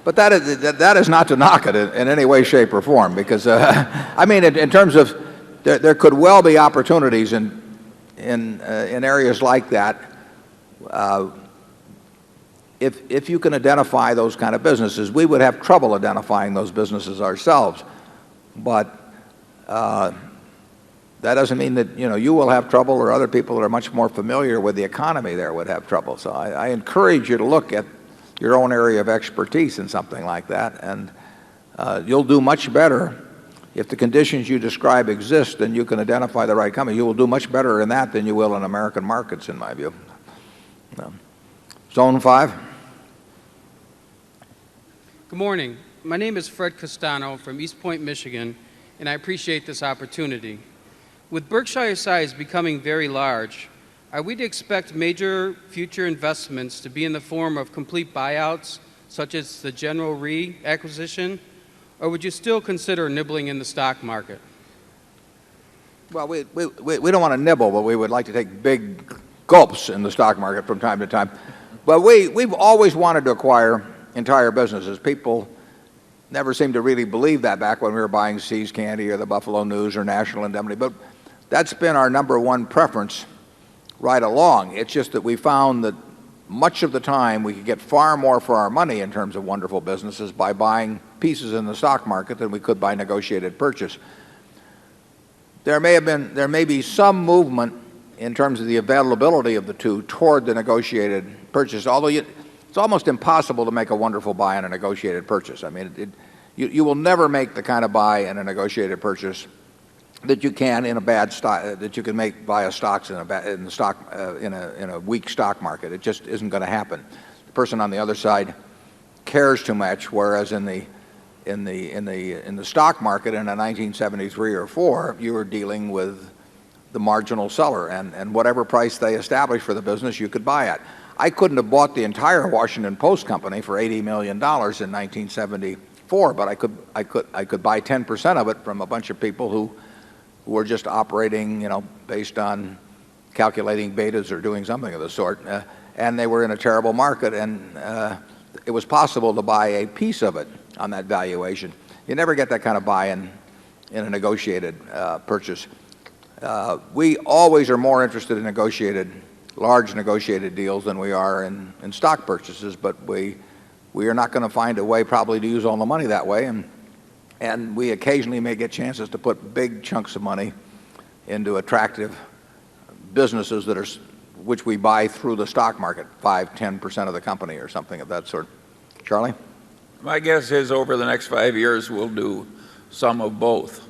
But that is not to knock it in any way, shape, or form, because I mean, in terms of there could well be opportunities in areas like that if you can identify those kind of businesses. We would have trouble identifying those businesses ourselves, but that doesn't mean that you will have trouble, or other people that are much more familiar with the economy there would have trouble. So I encourage you to look at your own area of expertise in something like that, and you'll do much better if the conditions you describe exist and you can identify the right company. You will do much better in that than you will in American markets, in my view. Zone 5. Good morning. My name is Fred Castano from East Point, Michigan, and I appreciate this opportunity. With Berkshire size becoming very large, are we to expect major future investments to be in the form of complete buyouts, such as the General Re acquisition, or would you still consider nibbling in the stock market? Well, we don't want to nibble, but we would like to take big gulps in the stock market from time to time. But we've always wanted to acquire entire businesses. People never seemed to really believe that back when we were buying See's Candy or the Buffalo News or National Indemnity. But that's been our #1 preference right along. It's just that we found that much of the time we could get far more for our money in terms of wonderful businesses by buying pieces in the stock market than we could by negotiated purchase. There may be some movement in terms of the availability of the two toward the negotiated purchase, although it's almost impossible to make a wonderful buy in a negotiated purchase. I mean, you will never make the kind of buy in a negotiated purchase that you can in a bad stock, that you can make via stocks in a weak stock market. It just isn't going to happen. The person on the other side cares too much, whereas in the stock market in a 1973 or 4, you were dealing with the marginal seller, and whatever price they established for the business, you could buy at. I couldn't have bought the entire Washington Post company for $80 million in 1974, but I could buy 10% of it from a bunch of people who were just operating, based on calculating betas or doing something of the sort, and they were in a terrible market, and it was possible to buy a piece of it on that valuation. You never get that kind of buy in a negotiated purchase. We always are more interested in large negotiated deals than we are in stock purchases, but we are not going to find a way probably to use all the money that way, and we occasionally may get chances to put big chunks of money into attractive businesses which we buy through the stock market, 5–10% of the company or something of that sort. Charlie? My guess is over the next 5 years we'll do some of both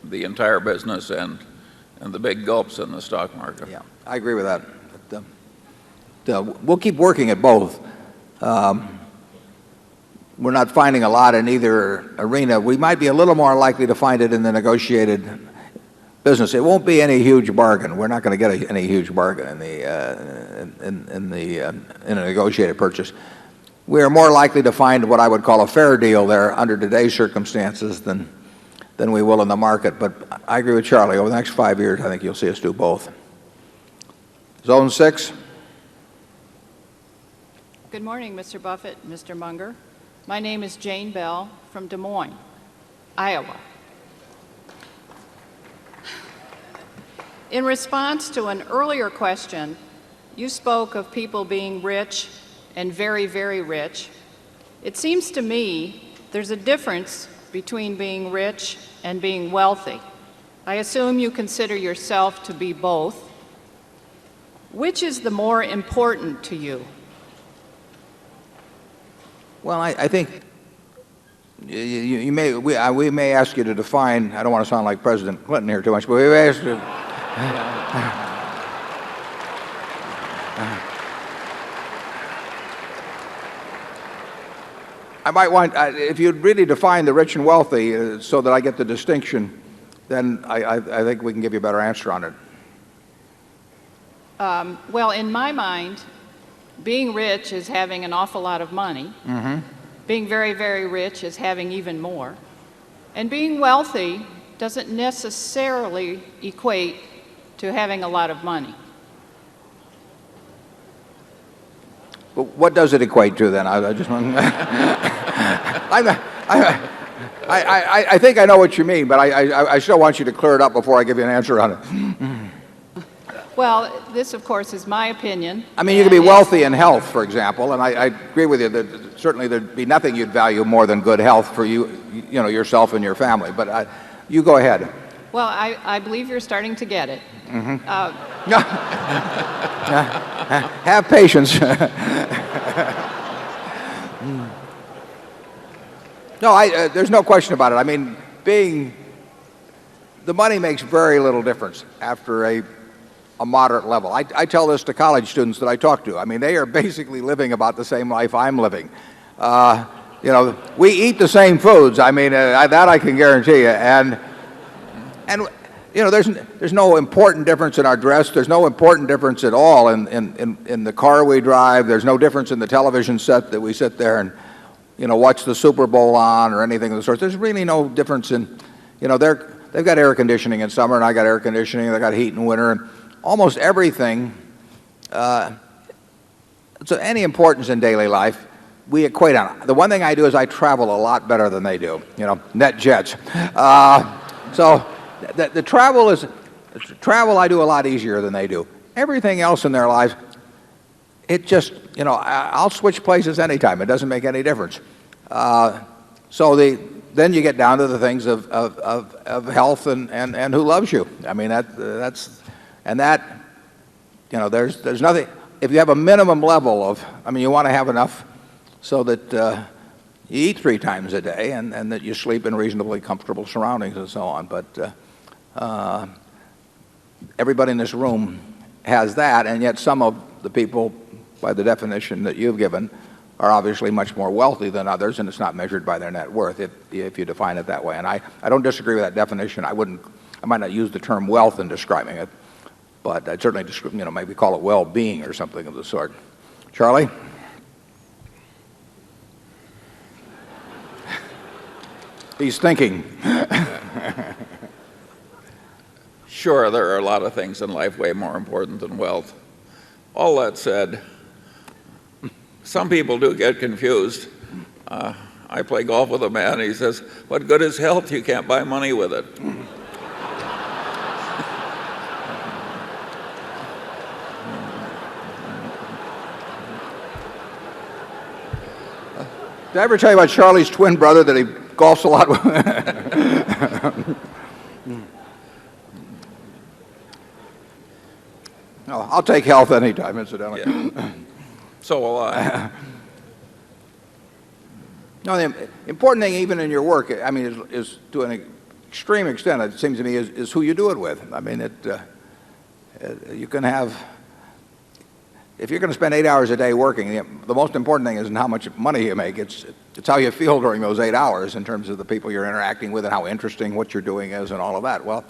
the entire business and the big gulps in the stock market. Yeah, I agree with that. But, we'll keep working at both. We're not finding a lot in either arena. We might be a little more likely to find it in the negotiated business. It won't be any huge bargain. We're not going to get any huge bargain in a negotiated purchase. We are more likely to find what I would call a fair deal there under today's circumstances than we will in the market. But I agree with Charlie. Over the next 5 years, I think you'll see us do both. Zone 6. Good morning, Mr. Buffett, Mr. Munger. My name is Jane Bell from Des Moines, Iowa. In response to an earlier question, you spoke of people being rich and very, very rich. It seems to me there's a difference between being rich and being wealthy. I assume you consider yourself to be both. Which is the more important to you? Well, I think we may ask you to define. I don't want to sound like President Clinton here too much, but we may ask you. I might want, if you'd really define the rich and wealthy so that I get the distinction, then I think we can give you a better answer on it. Well, in my mind, being rich is having an awful lot of money. Mm-hmm. Being very, very rich is having even more. And being wealthy doesn't necessarily equate to having a lot of money. But what does it equate to then? I just want. I think I know what you mean, but I still want you to clear it up before I give you an answer on it. Well, this, of course, is my opinion. I mean, you can be wealthy in health, for example, and I agree with you that certainly there'd be nothing you'd value more than good health for yourself and your family. But you go ahead. Well, I believe you're starting to get it. Mm-hmm. Have patience. No, there's no question about it. I mean, the money makes very little difference after a moderate level. I tell this to college students that I talk to. I mean, they are basically living about the same life I'm living. We eat the same foods. I mean, that I can guarantee you. And there's no important difference in our dress. There's no important difference at all in the car we drive. There's no difference in the television set that we sit there and watch the Super Bowl on or anything of the sort. There's really no difference in, they've got air conditioning in summer and I got air conditioning. They got heat in winter. And almost everything, so any importance in daily life, we equate on. The one thing I do is I travel a lot better than they do, net jets. So the travel I do a lot easier than they do. everything else in their lives, it just, I'll switch places anytime. It doesn't make any difference. Then you get down to the things of health and who loves you. I mean, there's nothing, if you have a minimum level of, you want to have enough so that you eat 3 times a day and that you sleep in reasonably comfortable surroundings and so on. But everybody in this room has that, and yet some of the people, by the definition that you've given, are obviously much more wealthy than others, and it's not measured by their net worth if you define it that way. And I don't disagree with that definition. I might not use the term wealth in describing it, but I'd certainly maybe call it well-being or something of the sort. Charlie? He's thinking. Sure, there are a lot of things in life way more important than wealth. All that said, some people do get confused. I play golf with a man. He says, "What good is health? You can't buy money with it." Did I ever tell you about Charlie's twin brother that he golfs a lot with? No, I'll take health anytime, incidentally. Yeah. So will I. No, the important thing, even in your work, is to an extreme extent, it seems to me, is who you do it with. You can have, if you're going to spend 8 hours a day working, the most important thing isn't how much money you make. It's how you feel during those 8 hours in terms of the people you're interacting with and how interesting what you're doing is and all of that. Well,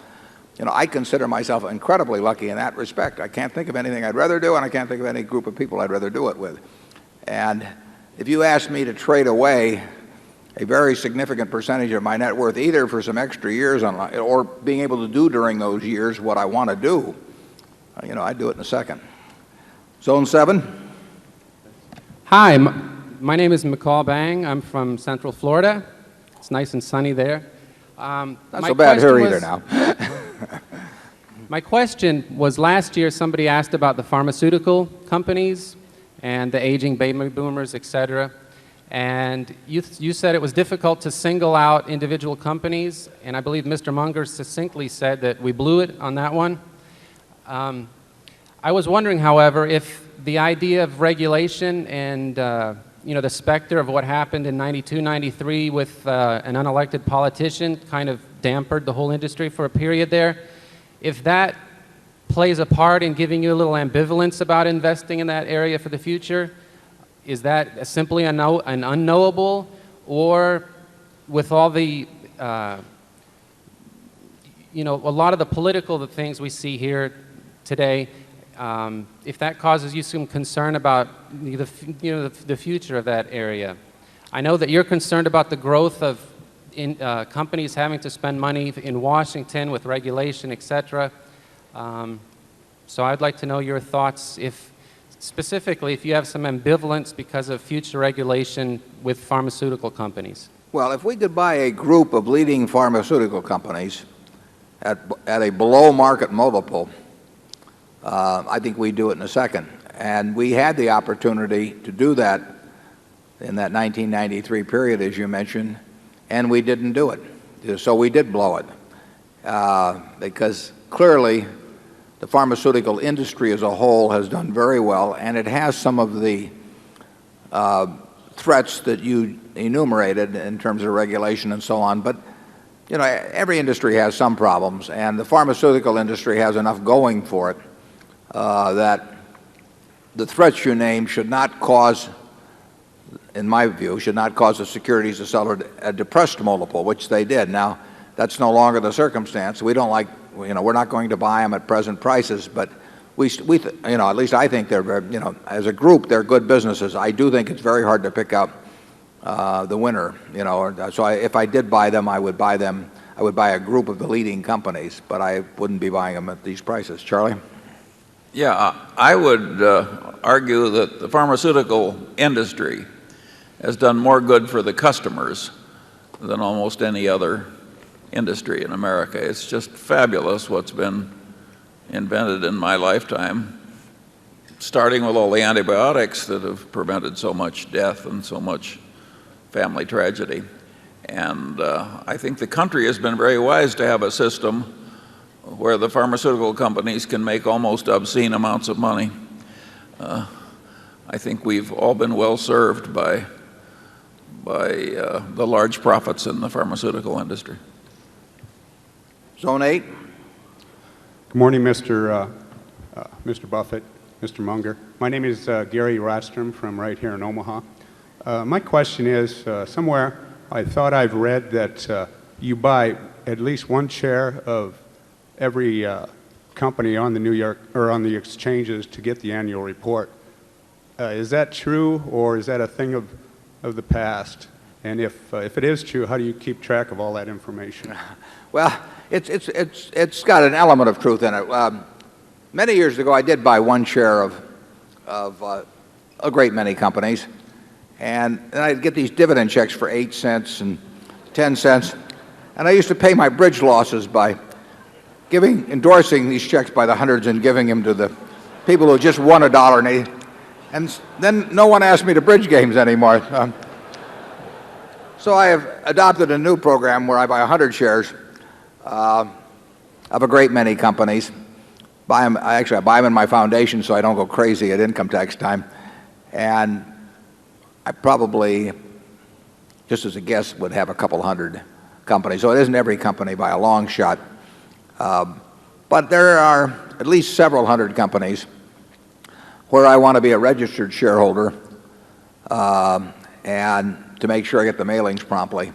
I consider myself incredibly lucky in that respect. I can't think of anything I'd rather do, and I can't think of any group of people I'd rather do it with. And if you ask me to trade away a very significant percentage of my net worth, either for some extra years or being able to do during those years what I want to do, I'd do it in a second. Zone 7. Hi, my name is McCall Bang. I'm from Central Florida. It's nice and sunny there. Not so bad here either now. My question was, last year somebody asked about the pharmaceutical companies and the aging baby boomers, et cetera. And you said it was difficult to single out individual companies, and I believe Mr. Munger succinctly said that we blew it on that one. I was wondering, however, if the idea of regulation and the specter of what happened in 92, 93 with an unelected politician kind of dampened the whole industry for a period there. If that plays a part in giving you a little ambivalence about investing in that area for the future, is that simply an unknowable, or with all the, a lot of the political things we see here today, if that causes you some concern about the future of that area. I know that you're concerned about the growth of companies having to spend money in Washington with regulation, et cetera. So I'd like to know your thoughts, specifically if you have some ambivalence because of future regulation with pharmaceutical companies. Well, if we could buy a group of leading pharmaceutical companies at a below market multiple, I think we'd do it in a second. And we had the opportunity to do that in that 1993 period, as you mentioned, and we didn't do it. So we did blow it. Because clearly the pharmaceutical industry as a whole has done very well, and it has some of the threats that you enumerated in terms of regulation and so on. But every industry has some problems, and the pharmaceutical industry has enough going for it that the threats you name should not cause, in my view, should not cause the securities to sell at a depressed multiple, which they did. Now, that's no longer the circumstance. We don't like, we're not going to buy them at present prices, but at least I think they're very, as a group, they're good businesses. I do think it's very hard to pick out the winner, So if I did buy them, I would buy a group of the leading companies, but I wouldn't be buying them at these prices. Charlie? Yeah, I would argue that the pharmaceutical industry has done more good for the customers than almost any other industry in America. It's just fabulous what's been invented in my lifetime. starting with all the antibiotics that have prevented so much death and so much family tragedy. And I think the country has been very wise to have a system where the pharmaceutical companies can make almost obscene amounts of money. I think we've all been well served by the large profits in the pharmaceutical industry. Zone 8. Good morning, Mr. Buffett, Mr. Munger. My name is Gary Rostrom from right here in Omaha. My question is, somewhere I thought I've read that you buy at least one share of every company on the New York or on the exchanges to get the annual report. Is that true, or is that a thing of the past? And if it is true, how do you keep track of all that information? Well, it's got an element of truth in it. Many years ago, I did buy one share of a great many companies, and I'd get these dividend checks for 8 cents and 10 cents, and I used to pay my bridge losses by endorsing these checks by the hundreds and giving them to the people who just won $1.80. And then no one asked me to bridge games anymore. So I have adopted a new program where I buy 100 shares of a great many companies. I buy them in my foundation so I don't go crazy at income tax time. And I probably, just as a guess, would have a couple hundred companies. So it isn't every company by a long shot. But there are at least several hundred companies where I want to be a registered shareholder and to make sure I get the mailings promptly.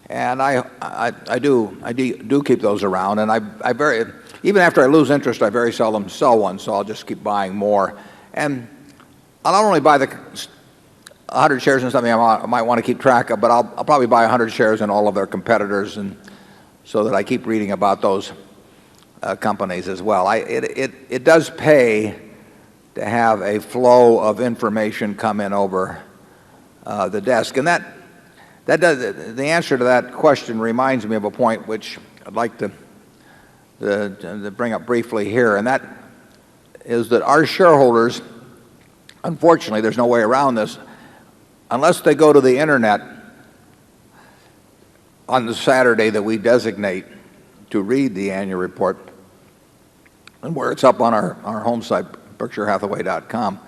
And I do keep those around, and even after I lose interest, I very seldom sell one, so I'll just keep buying more. And I'll not only buy the 100 shares in something I might want to keep track of, but I'll probably buy 100 shares in all of their competitors, and so that I keep reading about those companies as well. It does pay to have a flow of information come in over the desk, and the answer to that question reminds me of a point which I'd like to bring up briefly here, and that is that our shareholders, unfortunately, there's no way around this, unless they go to the internet on the Saturday that we designate to read the annual report, and where it's up on our home site, BerkshireHathaway.com,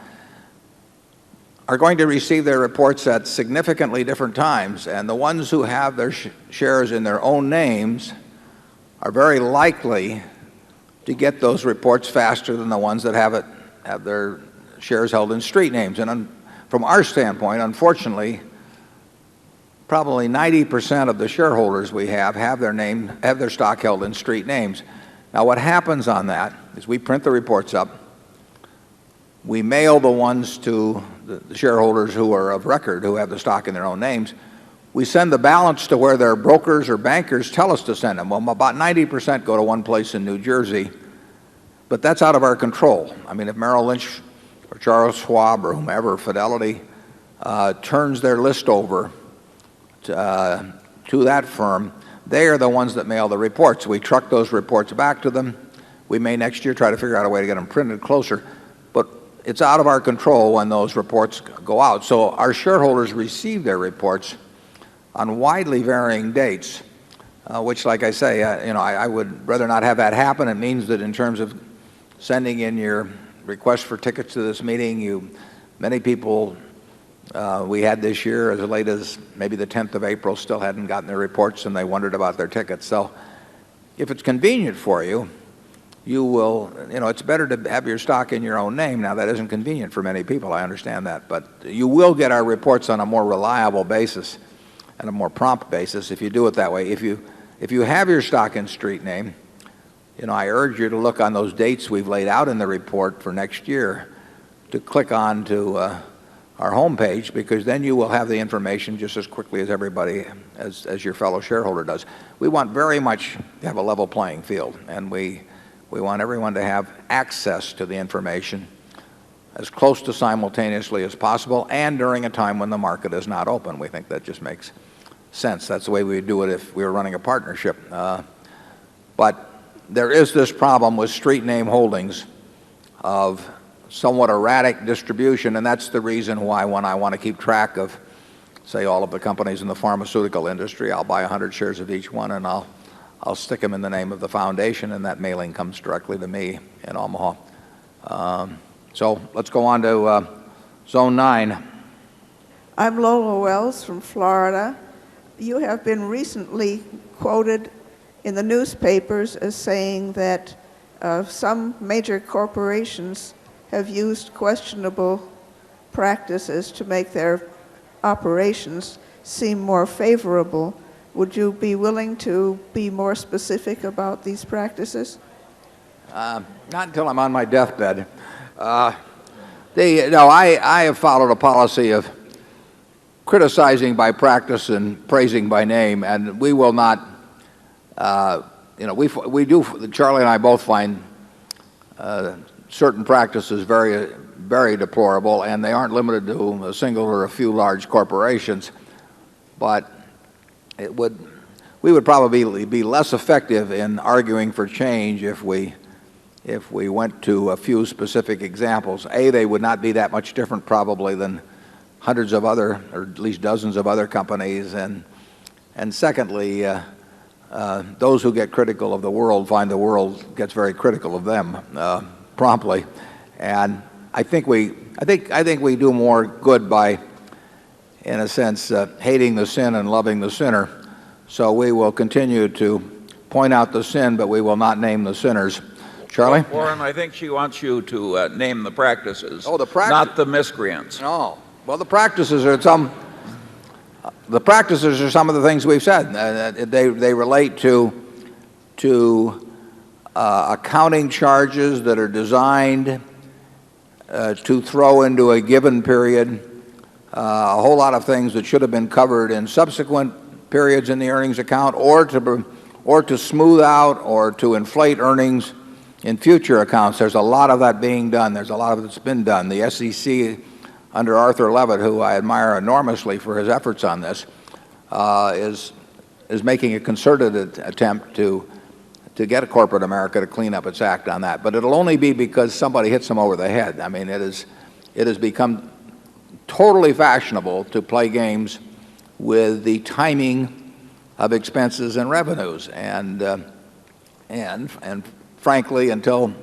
are going to receive their reports at significantly different times. And the ones who have their shares in their own names are very likely to get those reports faster than the ones that have their shares held in street names. And from our standpoint, unfortunately, probably 90% of the shareholders we have their stock held in street names. Now, what happens on that is we print the reports up. We mail the ones to the shareholders who are of record, who have the stock in their own names. We send the balance to where their brokers or bankers tell us to send them. Well, about 90% go to one place in New Jersey, but that's out of our control. I mean, if Merrill Lynch or Charles Schwab or whomever, Fidelity, turns their list over to that firm, they are the ones that mail the reports. We truck those reports back to them. We may next year try to figure out a way to get them printed closer, but it's out of our control when those reports go out. So our shareholders receive their reports on widely varying dates, which, like I say, I would rather not have that happen. It means that in terms of sending in your request for tickets to this meeting, many people we had this year, as late as maybe the 10th of April, still hadn't gotten their reports, and they wondered about their tickets. So if it's convenient for you, you will, it's better to have your stock in your own name. Now, that isn't convenient for many people, I understand that, but you will get our reports on a more reliable basis and a more prompt basis if you do it that way. If you have your stock in street name, I urge you to look on those dates we've laid out in the report for next year, to click on to our homepage, because then you will have the information just as quickly as everybody, as your fellow shareholder does. We want very much to have a level playing field, and we want everyone to have access to the information as close to simultaneously as possible, and during a time when the market is not open. We think that just makes sense. That's the way we would do it if we were running a partnership. But there is this problem with street name holdings of somewhat erratic distribution, and that's the reason why when I want to keep track of, say, all of the companies in the pharmaceutical industry, I'll buy 100 shares of each one, and I'll stick them in the name of the foundation, and that mailing comes directly to me in Omaha. So let's go on to Zone 9. I'm Lola Wells from Florida. You have been recently quoted in the newspapers as saying that some major corporations have used questionable practices to make their operations seem more favorable. Would you be willing to be more specific about these practices? Not until I'm on my deathbed. I have followed a policy of criticizing by practice and praising by name, and we will not, we do, Charlie and I both find certain practices very, very deplorable, and they aren't limited to a single or a few large corporations, but we would probably be less effective in arguing for change if we went to a few specific examples. They would not be that much different probably than hundreds of other, or at least dozens of other companies, and secondly, those who get critical of the world find the world gets very critical of them promptly, and I think we do more good by, in a sense, hating the sin and loving the sinner. So we will continue to point out the sin, but we will not name the sinners. Charlie? Warren, I think she wants you to name the practices, not the miscreants. No. Well, the practices are some of the things we've said. They relate to accounting charges that are designed to throw into a given period a whole lot of things that should have been covered in subsequent periods in the earnings account, or to smooth out or to inflate earnings in future accounts. There's a lot of that being done. There's a lot of it's been done. The SEC, under Arthur Levitt, who I admire enormously for his efforts on this, is making a concerted attempt to get corporate America to clean up its act on that. But it'll only be because somebody hits them over the head. I mean, it has become totally fashionable to play games with the timing of expenses and revenues, and frankly, until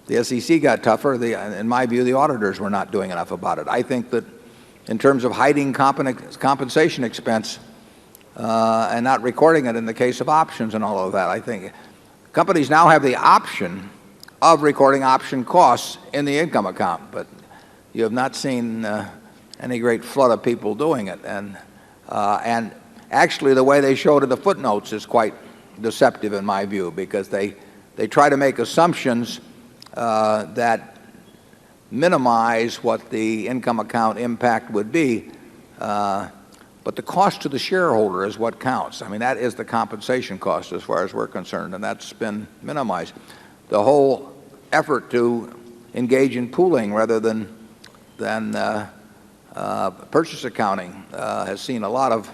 the SEC got tougher, in my view, the auditors were not doing enough about it. I think that in terms of hiding compensation expense and not recording it in the case of options and all of that, I think companies now have the option of recording option costs in the income account, but you have not seen any great flood of people doing it. And actually, the way they show it in the footnotes is quite deceptive in my view, because they try to make assumptions that minimize what the income account impact would be, but the cost to the shareholder is what counts. I mean, that is the compensation cost as far as we're concerned, and that's been minimized. The whole effort to engage in pooling rather than purchase accounting has seen a lot of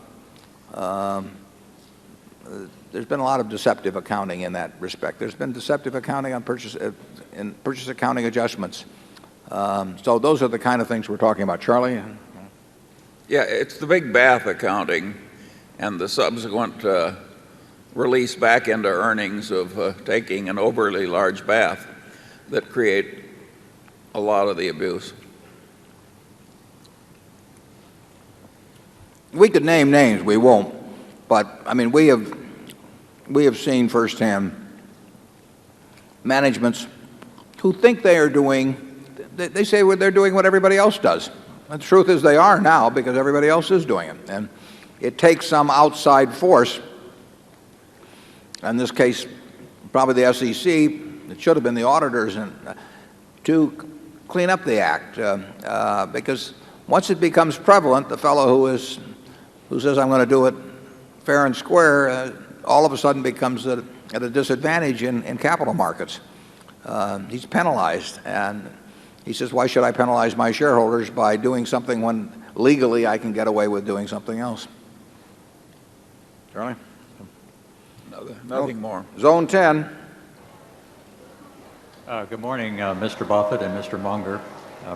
there's been a lot of deceptive accounting in that respect. There's been deceptive accounting on purchase accounting adjustments. So those are the kind of things we're talking about. Charlie? Yeah, it's the big bath accounting and the subsequent release back into earnings of taking an overly large bath that create a lot of the abuse. We could name names, we won't, but I mean, we have seen firsthand managements who think they are doing, they say they're doing what everybody else does. The truth is they are now, because everybody else is doing it. And it takes some outside force, in this case probably the SEC, it should have been the auditors, to clean up the act, because once it becomes prevalent, the fellow who says I'm going to do it fair and square, all of a sudden becomes at a disadvantage in capital markets. He's penalized, and he says, why should I penalize my shareholders by doing something when legally I can get away with doing something else? Charlie? Nothing more. Zone 10. Good morning, Mr. Buffett and Mr. Munger.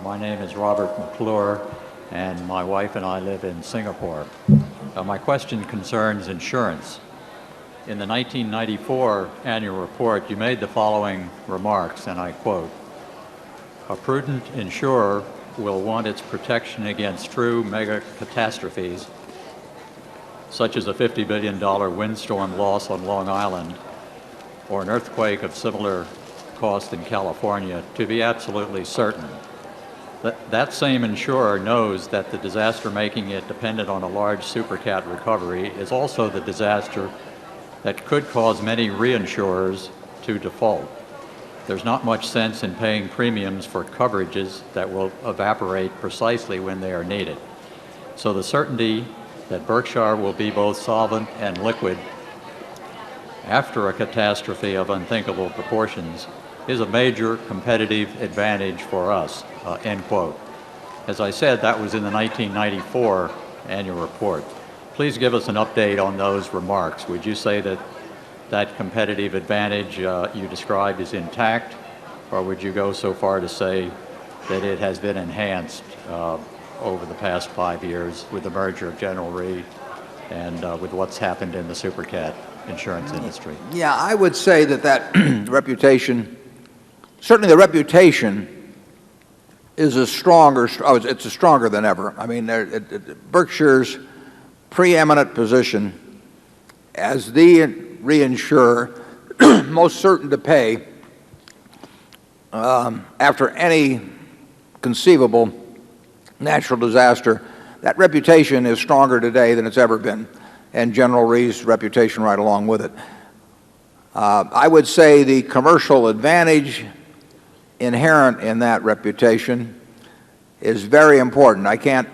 My name is Robert McClure, and my wife and I live in Singapore. My question concerns insurance. In the 1994 annual report, you made the following remarks, and I quote, "A prudent insurer will want its protection against true mega catastrophes, such as a $50 billion windstorm loss on Long Island or an earthquake of similar cost in California, to be absolutely certain. That same insurer knows that the disaster making it dependent on a large supercat recovery is also the disaster that could cause many reinsurers to default. There's not much sense in paying premiums for coverages that will evaporate precisely when they are needed. So the certainty that Berkshire will be both solvent and liquid after a catastrophe of unthinkable proportions is a major competitive advantage for us," end quote. As I said, that was in the 1994 annual report. Please give us an update on those remarks. Would you say that that competitive advantage you described is intact, or would you go so far to say that it has been enhanced over the past 5 years with the merger of General Re and with what's happened in the supercat insurance industry? Yeah, I would say that reputation, certainly the reputation is as strong, or it's stronger than ever. I mean, Berkshire's preeminent position as the reinsurer most certain to pay after any conceivable natural disaster, that reputation is stronger today than it's ever been, and General Re's reputation right along with it. I would say the commercial advantage inherent in that reputation is very important. I can't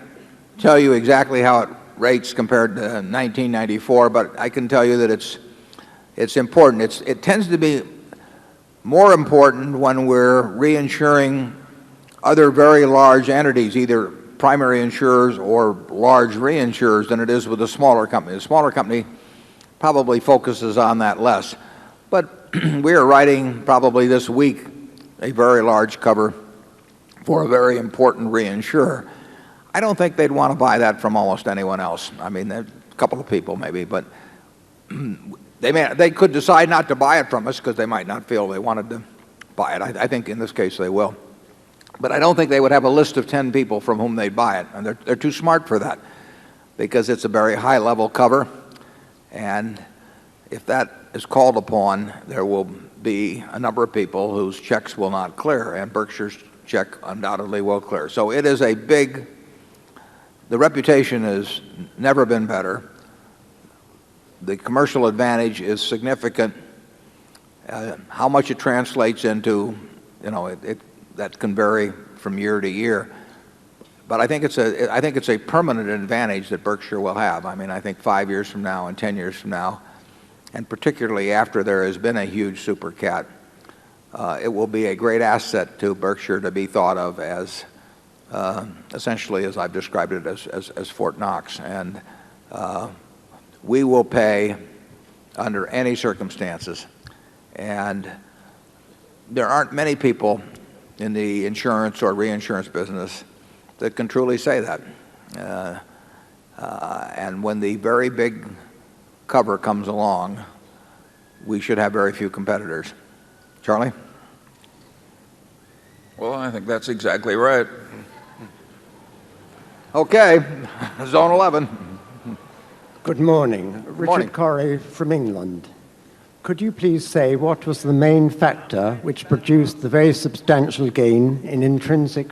tell you exactly how it rates compared to 1994, but I can tell you that it's important. It tends to be more important when we're reinsuring other very large entities, either primary insurers or large reinsurers, than it is with a smaller company. The smaller company probably focuses on that less. But we are writing probably this week a very large cover for a very important reinsurer. I don't think they'd want to buy that from almost anyone else. I mean, a couple of people maybe, but they could decide not to buy it from us because they might not feel they wanted to buy it. I think in this case they will. But I don't think they would have a list of 10 people from whom they'd buy it. And they're too smart for that because it's a very high-level cover. And if that is called upon, there will be a number of people whose checks will not clear, and Berkshire's check undoubtedly will clear. So it is the reputation has never been better. The commercial advantage is significant. How much it translates into, that can vary from year to year. But I think it's a permanent advantage that Berkshire will have. I mean, I think 5 years from now and 10 years from now, and particularly after there has been a huge supercat, it will be a great asset to Berkshire to be thought of as essentially, as I've described it, as Fort Knox. And we will pay under any circumstances. And there aren't many people in the insurance or reinsurance business that can truly say that. And when the very big cover comes along, we should have very few competitors. Charlie? Well, I think that's exactly right. Okay, Zone 11. Good morning. Richard Corrie from England. Could you please say what was the main factor which produced the very substantial gain in intrinsic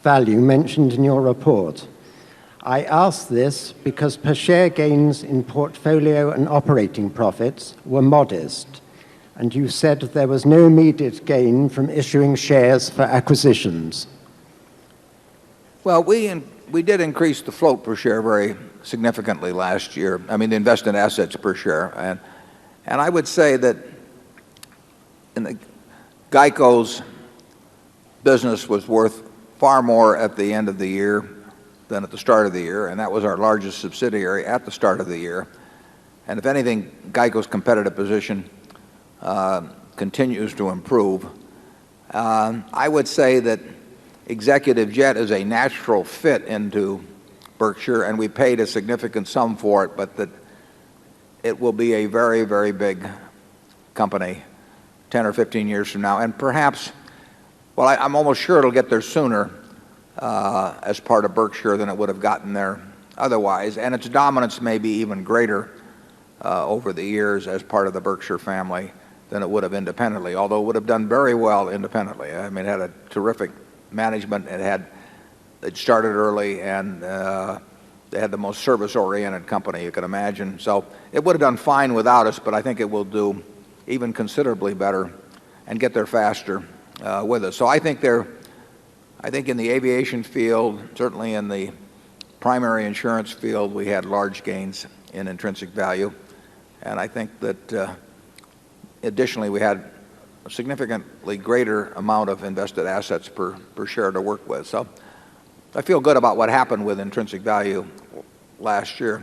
value mentioned in your report? I ask this because per share gains in portfolio and operating profits were modest, and you said there was no immediate gain from issuing shares for acquisitions. Well, we did increase the float per share very significantly last year. I mean, the invested assets per share. And I would say that GEICO's business was worth far more at the end of the year than at the start of the year, and that was our largest subsidiary at the start of the year. And if anything, GEICO's competitive position continues to improve. I would say that executive jet is a natural fit into Berkshire, and we paid a significant sum for it, but that it will be a very, very big company 10 or 15 years from now. And perhaps, well, I'm almost sure it'll get there sooner as part of Berkshire than it would have gotten there otherwise. And its dominance may be even greater over the years as part of the Berkshire family than it would have independently, although it would have done very well independently. I mean, it had a terrific management. It started early, and they had the most service-oriented company you could imagine. So it would have done fine without us, but I think it will do even considerably better and get there faster with us. So I think in the aviation field, certainly in the primary insurance field, we had large gains in intrinsic value. And I think that additionally we had a significantly greater amount of invested assets per share to work with. So I feel good about what happened with intrinsic value last year.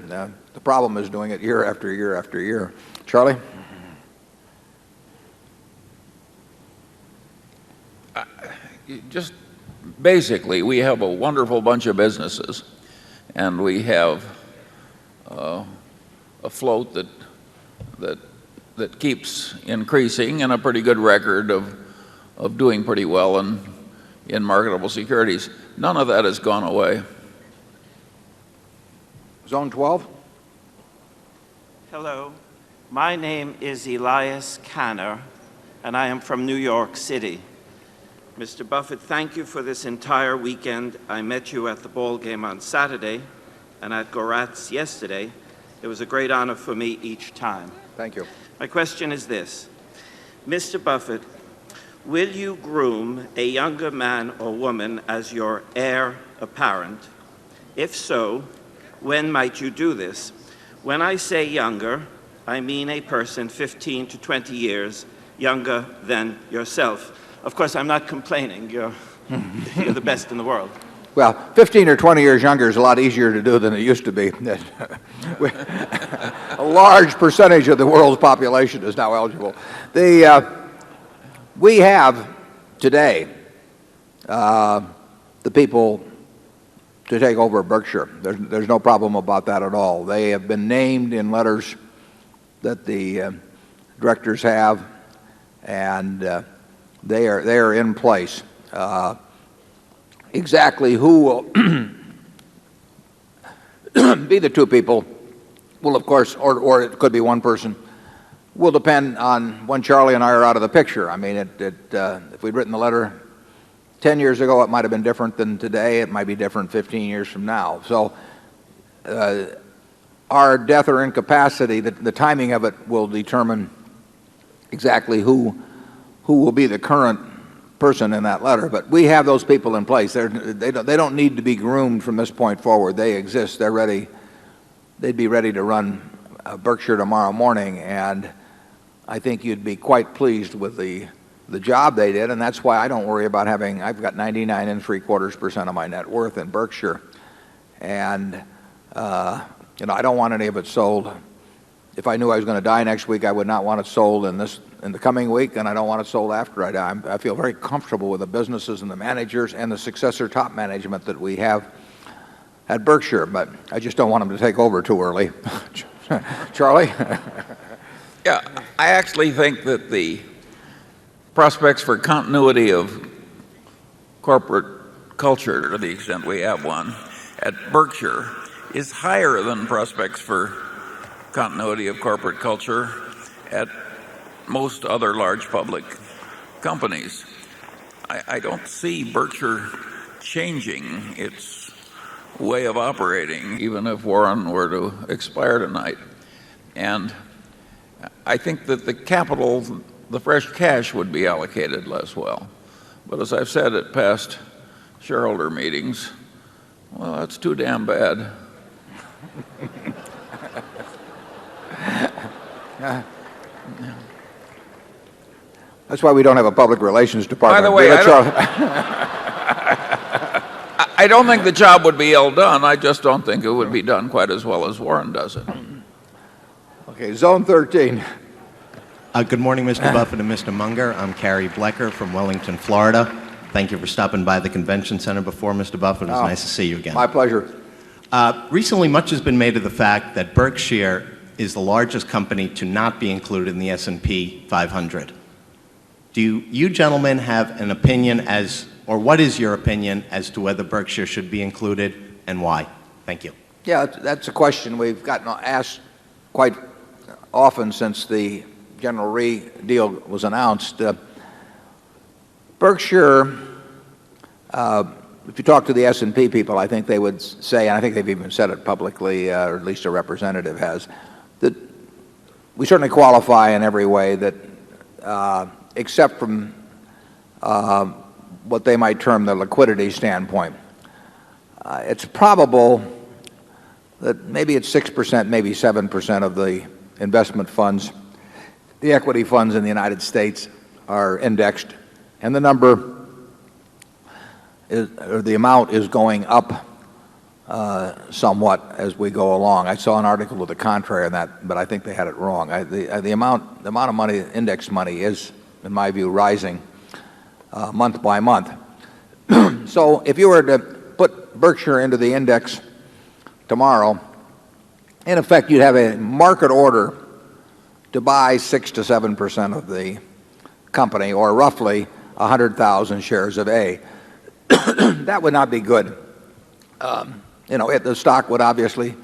The problem is doing it year after year after year. Charlie? Just basically, we have a wonderful bunch of businesses, and we have a float that keeps increasing, and a pretty good record of doing pretty well in marketable securities. None of that has gone away. Zone 12. Hello, my name is Elias Canner, and I am from New York City. Mr. Buffett, thank you for this entire weekend. I met you at the ball game on Saturday and at Gorat's yesterday. It was a great honor for me each time. Thank you. My question is this. Mr. Buffett, will you groom a younger man or woman as your heir apparent? If so, when might you do this? When I say younger, I mean a person 15 to 20 years younger than yourself. Of course, I'm not complaining. You're the best in the world. Well, 15 or 20 years younger is a lot easier to do than it used to be. A large percentage of the world's population is now eligible. We have today the people to take over Berkshire. There's no problem about that at all. They have been named in letters that the directors have, and they are in place. Exactly who will be the two people will, of course, or it could be one person, will depend on when Charlie and I are out of the picture. I mean, if we'd written the letter 10 years ago, it might have been different than today. It might be different 15 years from now. So our death or incapacity, the timing of it will determine exactly who will be the current person in that letter. But we have those people in place. They don't need to be groomed from this point forward. They exist. They're ready. They'd be ready to run Berkshire tomorrow morning, and I think you'd be quite pleased with the job they did, and that's why I don't worry about having. I've got 99.75% of my net worth in Berkshire, and I don't want any of it sold. If I knew I was going to die next week, I would not want it sold in the coming week, and I don't want it sold after I die. I feel very comfortable with the businesses and the managers and the successor top management that we have at Berkshire, but I just don't want them to take over too early. Charlie? Yeah, I actually think that the prospects for continuity of corporate culture, to the extent we have one, at Berkshire is higher than prospects for continuity of corporate culture at most other large public companies. I don't see Berkshire changing its way of operating, even if Warren were to expire tonight. And I think that the capital, the fresh cash, would be allocated less well. But as I've said at past shareholder meetings, well, that's too damn bad. That's why we don't have a public relations department. By the way, I don't think the job would be ill done. I just don't think it would be done quite as well as Warren does it. Okay, Zone 13. Good morning, Mr. Buffett and Mr. Munger. I'm Cary Blecker from Wellington, Florida. Thank you for stopping by the convention center before, Mr. Buffett. It was nice to see you again. My pleasure. Recently, much has been made of the fact that Berkshire is the largest company to not be included in the S&P 500. Do you gentlemen have an opinion or what is your opinion as to whether Berkshire should be included and why? Thank you. Yeah, that's a question we've gotten asked quite often since the General Re deal was announced. Berkshire, if you talk to the S&P people, I think they would say, and I think they've even said it publicly, or at least a representative has, that we certainly qualify in every way that, except from what they might term the liquidity standpoint. It's probable that maybe it's 6%, maybe 7% of the investment funds, the equity funds in the United States are indexed, and the number or the amount is going up somewhat as we go along. I saw an article to the contrary on that, but I think they had it wrong. The amount of money, index money, is, in my view, rising month by month. So if you were to put Berkshire into the index tomorrow, in effect, you'd have a market order to buy 6 to 7% of the company, or roughly 100,000 shares of A. That would not be good. The stock would obviously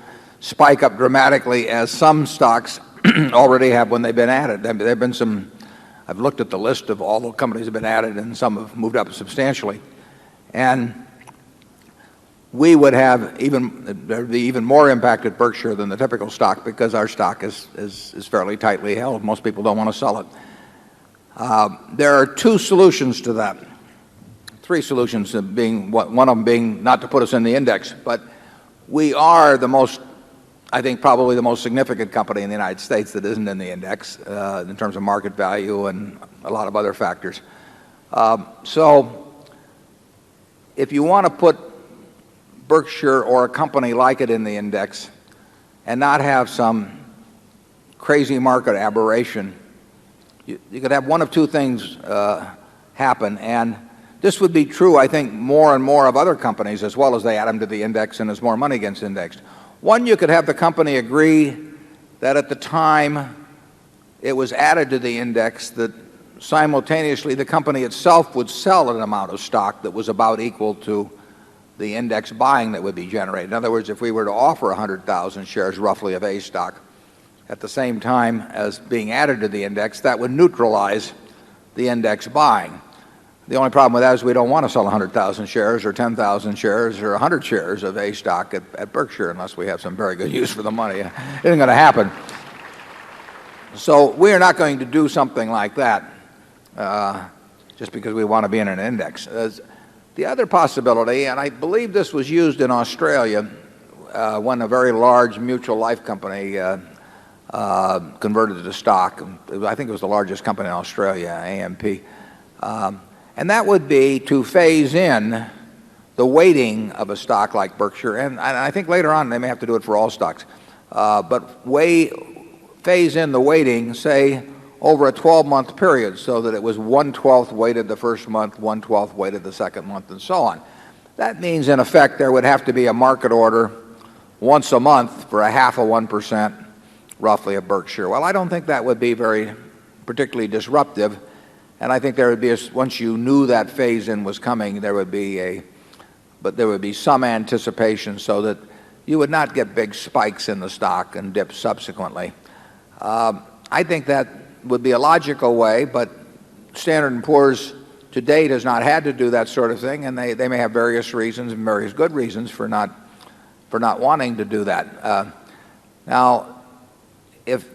spike up dramatically, as some stocks already have when they've been added. There have been some. I've looked at the list of all the companies that have been added, and some have moved up substantially. And we would have there'd be even more impact at Berkshire than the typical stock, because our stock is fairly tightly held. Most people don't want to sell it. There are two solutions to that. Three solutions, being one of them being not to put us in the index. But we are I think probably the most significant company in the United States that isn't in the index in terms of market value and a lot of other factors. So if you want to put Berkshire or a company like it in the index and not have some crazy market aberration, you could have one of two things happen. And this would be true, I think, more and more of other companies as well as they add them to the index and as more money gets indexed. One, you could have the company agree that at the time it was added to the index, that simultaneously the company itself would sell an amount of stock that was about equal to the index buying that would be generated. In other words, if we were to offer 100,000 shares roughly of A stock at the same time as being added to the index, that would neutralize the index buying. The only problem with that is we don't want to sell 100,000 shares or 10,000 shares or 100 shares of A stock at Berkshire unless we have some very good use for the money. It isn't going to happen. So we are not going to do something like that just because we want to be in an index. The other possibility, and I believe this was used in Australia when a very large mutual life company converted it to stock. I think it was the largest company in Australia, AMP. And that would be to phase in the weighting of a stock like Berkshire. And I think later on they may have to do it for all stocks. But phase in the weighting, say, over a 12-month period, so that it was 1/12 weighted the first month, 1/12 weighted the second month, and so on. That means, in effect, there would have to be a market order once a month for 0.5% roughly of Berkshire. Well, I don't think that would be very particularly disruptive. And I think there would be, once you knew that phase-in was coming, there would be some anticipation so that you would not get big spikes in the stock and dips subsequently. I think that would be a logical way, but Standard & Poor's to date has not had to do that sort of thing, and they may have various reasons and various good reasons for not wanting to do that. Now, if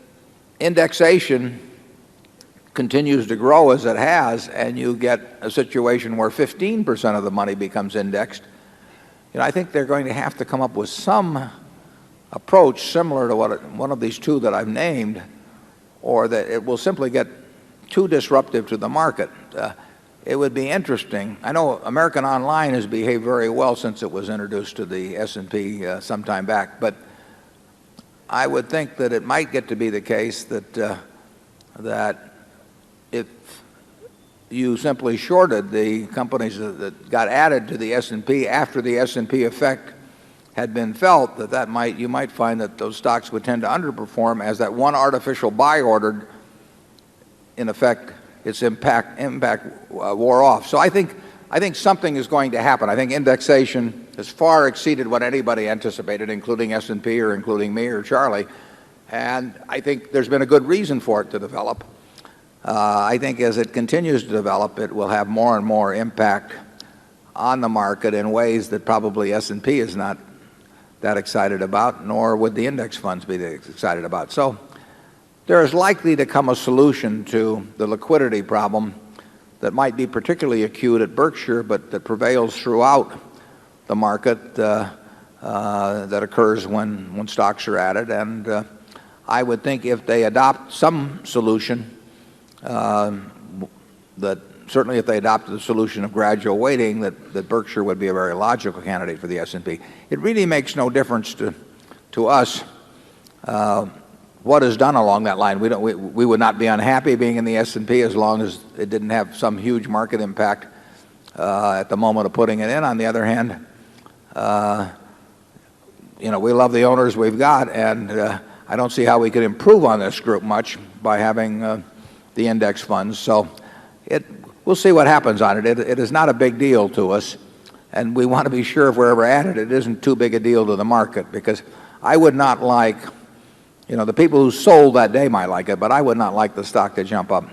indexation continues to grow as it has, and you get a situation where 15% of the money becomes indexed, I think they're going to have to come up with some approach similar to one of these two that I've named, or that it will simply get too disruptive to the market. It would be interesting. I know American Online has behaved very well since it was introduced to the S&P some time back, but I would think that it might get to be the case that if you simply shorted the companies that got added to the S&P after the S&P effect had been felt, you might find that those stocks would tend to underperform as that one artificial buy order, in effect, its impact wore off. So I think something is going to happen. I think indexation has far exceeded what anybody anticipated, including S&P or including me or Charlie, and I think there's been a good reason for it to develop. I think as it continues to develop, it will have more and more impact on the market in ways that probably S&P is not that excited about, nor would the index funds be excited about. So there is likely to come a solution to the liquidity problem that might be particularly acute at Berkshire, but that prevails throughout the market that occurs when stocks are added. And I would think if they adopt some solution, that certainly if they adopted the solution of gradual weighting, that Berkshire would be a very logical candidate for the S&P. It really makes no difference to us what is done along that line. We would not be unhappy being in the S&P as long as it didn't have some huge market impact at the moment of putting it in. On the other hand, we love the owners we've got, and I don't see how we could improve on this group much by having the index funds. So we'll see what happens on it. It is not a big deal to us, and we want to be sure if we're ever at it, it isn't too big a deal to the market, because I would not like, the people who sold that day might like it, but I would not like the stock to jump up,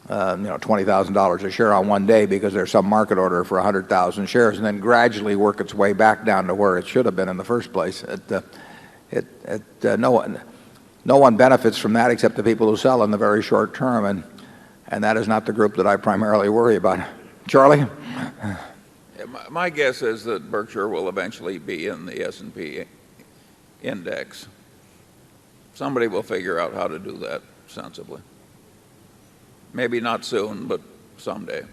$20,000 a share on one day because there's some market order for 100,000 shares and then gradually work its way back down to where it should have been in the first place. No one benefits from that except the people who sell in the very short term, and that is not the group that I primarily worry about. Charlie? My guess is that Berkshire will eventually be in the S&P index. Somebody will figure out how to do that sensibly. Maybe not soon, but someday.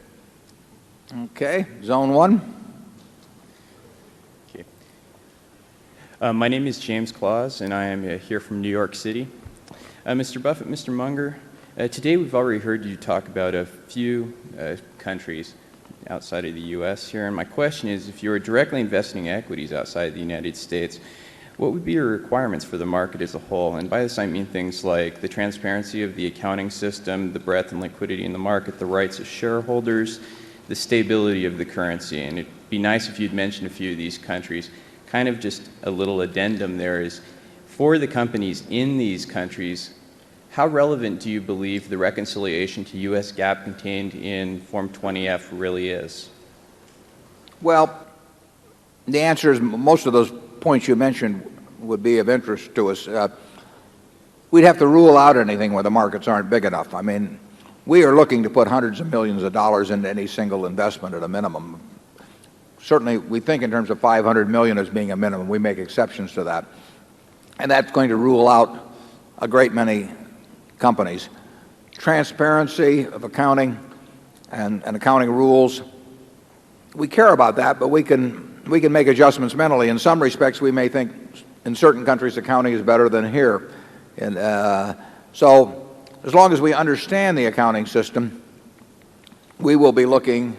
Okay. Zone 1. Okay. My name is James Claus, and I am here from New York City. Mr. Buffett, Mr. Munger, today we've already heard you talk about a few countries outside of the U.S. here, and my question is, if you were directly investing equities outside the United States, what would be your requirements for the market as a whole? And by this I mean things like the transparency of the accounting system, the breadth and liquidity in the market, the rights of shareholders, the stability of the currency. And it'd be nice if you'd mention a few of these countries. Kind of just a little addendum there is, for the companies in these countries, how relevant do you believe the reconciliation to U.S. GAAP contained in Form 20F really is? Well, the answer is most of those points you mentioned would be of interest to us. We'd have to rule out anything where the markets aren't big enough. I mean, we are looking to put hundreds of millions of dollars into any single investment at a minimum. Certainly, we think in terms of 500 million as being a minimum. We make exceptions to that. And that's going to rule out a great many companies. Transparency of accounting and accounting rules, we care about that, but we can make adjustments mentally. In some respects, we may think in certain countries accounting is better than here. And so as long as we understand the accounting system, we will be looking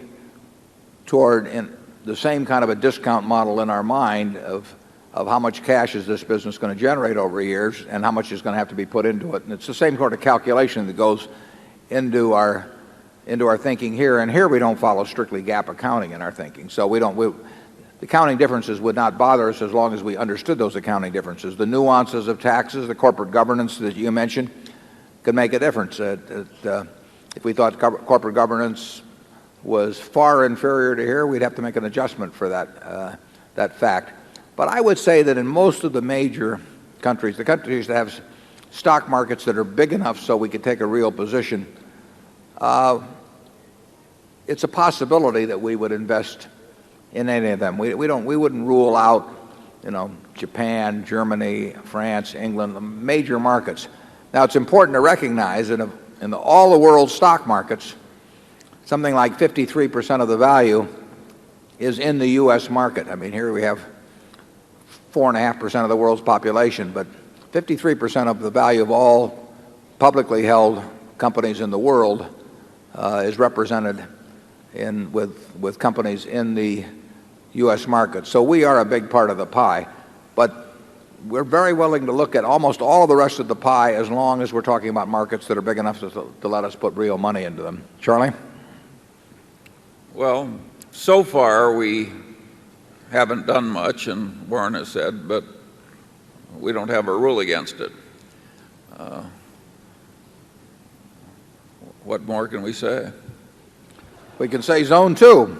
toward the same kind of a discount model in our mind of how much cash is this business going to generate over years and how much is going to have to be put into it. And it's the same sort of calculation that goes into our thinking here. And here we don't follow strictly GAAP accounting in our thinking. So the accounting differences would not bother us as long as we understood those accounting differences. The nuances of taxes, the corporate governance that you mentioned could make a difference. If we thought corporate governance was far inferior to here, we'd have to make an adjustment for that fact. But I would say that in most of the major countries, the countries that have stock markets that are big enough so we could take a real position, it's a possibility that we would invest in any of them. We wouldn't rule out, Japan, Germany, France, England, the major markets. Now, it's important to recognize that in all the world stock markets, something like 53% of the value is in the U.S. market. I mean, here we have 4.5% of the world's population, but 53% of the value of all publicly held companies in the world is represented with companies in the U.S. market. So we are a big part of the pie. But we're very willing to look at almost all of the rest of the pie as long as we're talking about markets that are big enough to let us put real money into them. Charlie? Well, so far we haven't done much, and Warren has said, but we don't have a rule against it. What more can we say? We can say zone 2.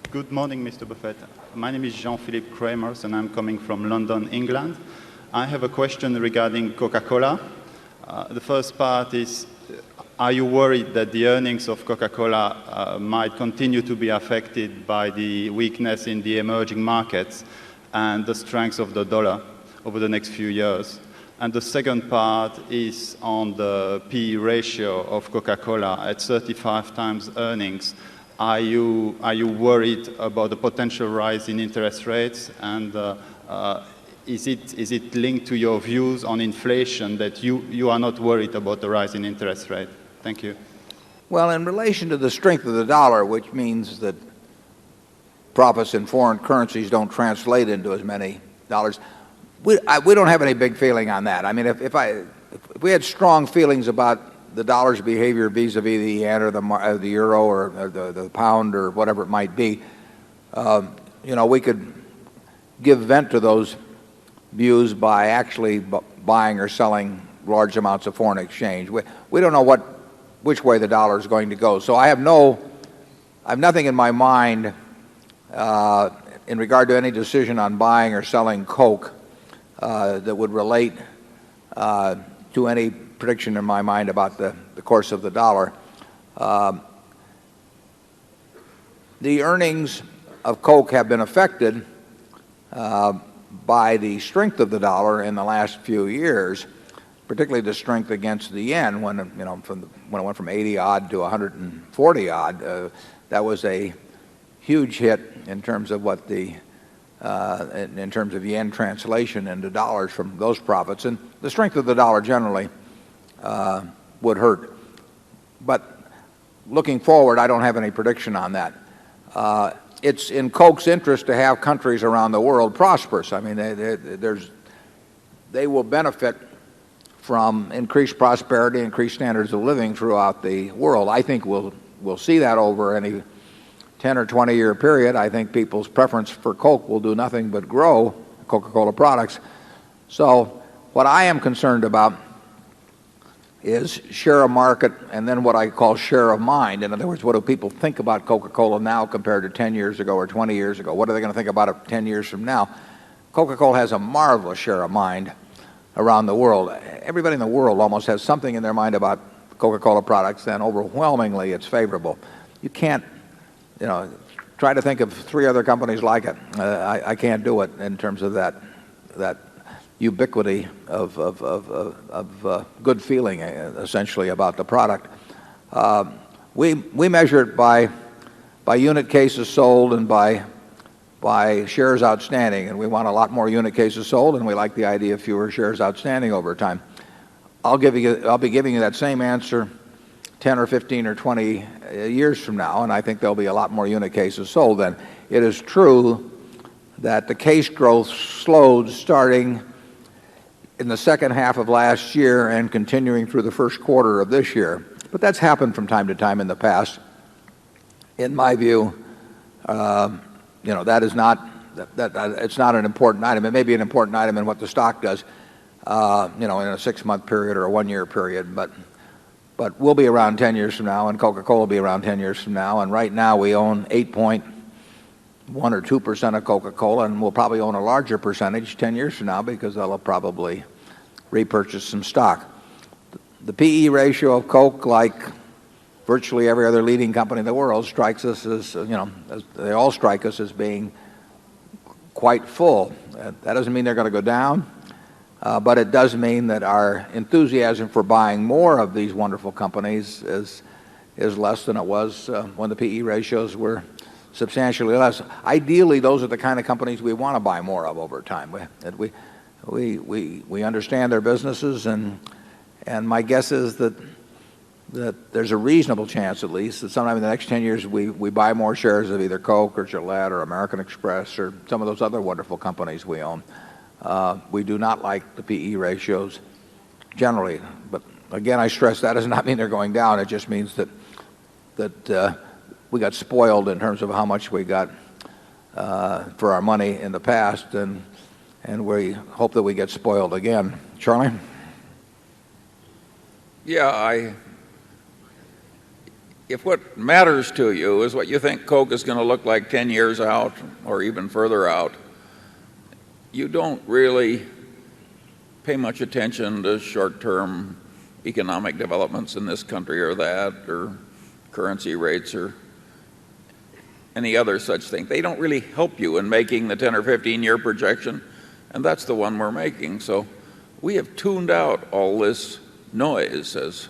Good morning, Mr. Buffett. My name is Jean-Philippe Kramers, and I'm coming from London, England. I have a question regarding Coca-Cola. The first part is, are you worried that the earnings of Coca-Cola might continue to be affected by the weakness in the emerging markets and the strength of the dollar over the next few years? And the second part is on the P/E ratio of Coca-Cola at 35 times earnings. Are you worried about the potential rise in interest rates? And is it linked to your views on inflation that you are not worried about the rise in interest rate? Thank you. Well, in relation to the strength of the dollar, which means that profits in foreign currencies don't translate into as many dollars, we don't have any big feeling on that. I mean, if we had strong feelings about the dollar's behavior vis-a-vis the yen or the euro or the pound or whatever it might be, we could give vent to those views by actually buying or selling large amounts of foreign exchange. We don't know which way the dollar is going to go. So I have nothing in my mind in regard to any decision on buying or selling Coke that would relate to any prediction in my mind about the course of the dollar. The earnings of Coke have been affected by the strength of the dollar in the last few years, particularly the strength against the yen when it went from 80 odd to 140 odd. That was a huge hit in terms of in terms of yen translation into dollars from those profits, and the strength of the dollar generally would hurt. But looking forward, I don't have any prediction on that. It's in Coke's interest to have countries around the world prosperous. I mean, they will benefit from increased prosperity, increased standards of living throughout the world. I think we'll see that over any 10 or 20-year period. I think people's preference for Coke will do nothing but grow, Coca-Cola products. So what I am concerned about is share of market and then what I call share of mind. In other words, what do people think about Coca-Cola now compared to 10 years ago or 20 years ago? What are they going to think about it 10 years from now? Coca-Cola has a marvelous share of mind around the world. Everybody in the world almost has something in their mind about Coca-Cola products, and overwhelmingly it's favorable. You can't, try to think of 3 other companies like it. I can't do it in terms of that ubiquity of good feeling, essentially, about the product. We measure it by unit cases sold and by shares outstanding, and we want a lot more unit cases sold, and we like the idea of fewer shares outstanding over time. I'll be giving you that same answer 10 or 15 or 20 years from now, and I think there'll be a lot more unit cases sold then. It is true that the case growth slowed starting in the second half of last year and continuing through the first quarter of this year. But that's happened from time to time in the past. In my view, that is not it's not an important item. It may be an important item in what the stock does, in a 6-month period or a 1-year period, but we'll be around 10 years from now, and Coca-Cola will be around 10 years from now. And right now we own 8.1 or 2% of Coca-Cola, and we'll probably own a larger percentage 10 years from now because they'll probably repurchase some stock. The P/E ratio of Coke, like virtually every other leading company in the world, strikes us as, they all strike us as being quite full. That doesn't mean they're going to go down, but it does mean that our enthusiasm for buying more of these wonderful companies is less than it was when the P/E ratios were substantially less. Ideally, those are the kind of companies we want to buy more of over time. We understand their businesses, and And my guess is that there's a reasonable chance, at least, that sometime in the next 10 years we buy more shares of either Coke or Gillette or American Express or some of those other wonderful companies we own. We do not like the PE ratios generally. But again, I stress that does not mean they're going down. It just means that we got spoiled in terms of how much we got for our money in the past, and we hope that we get spoiled again. Charlie? Yeah, if what matters to you is what you think Coke is going to look like 10 years out or even further out, you don't really pay much attention to short-term economic developments in this country or that, or currency rates or any other such thing. They don't really help you in making the 10 or 15-year projection, and that's the one we're making. So we have tuned out all this noise, as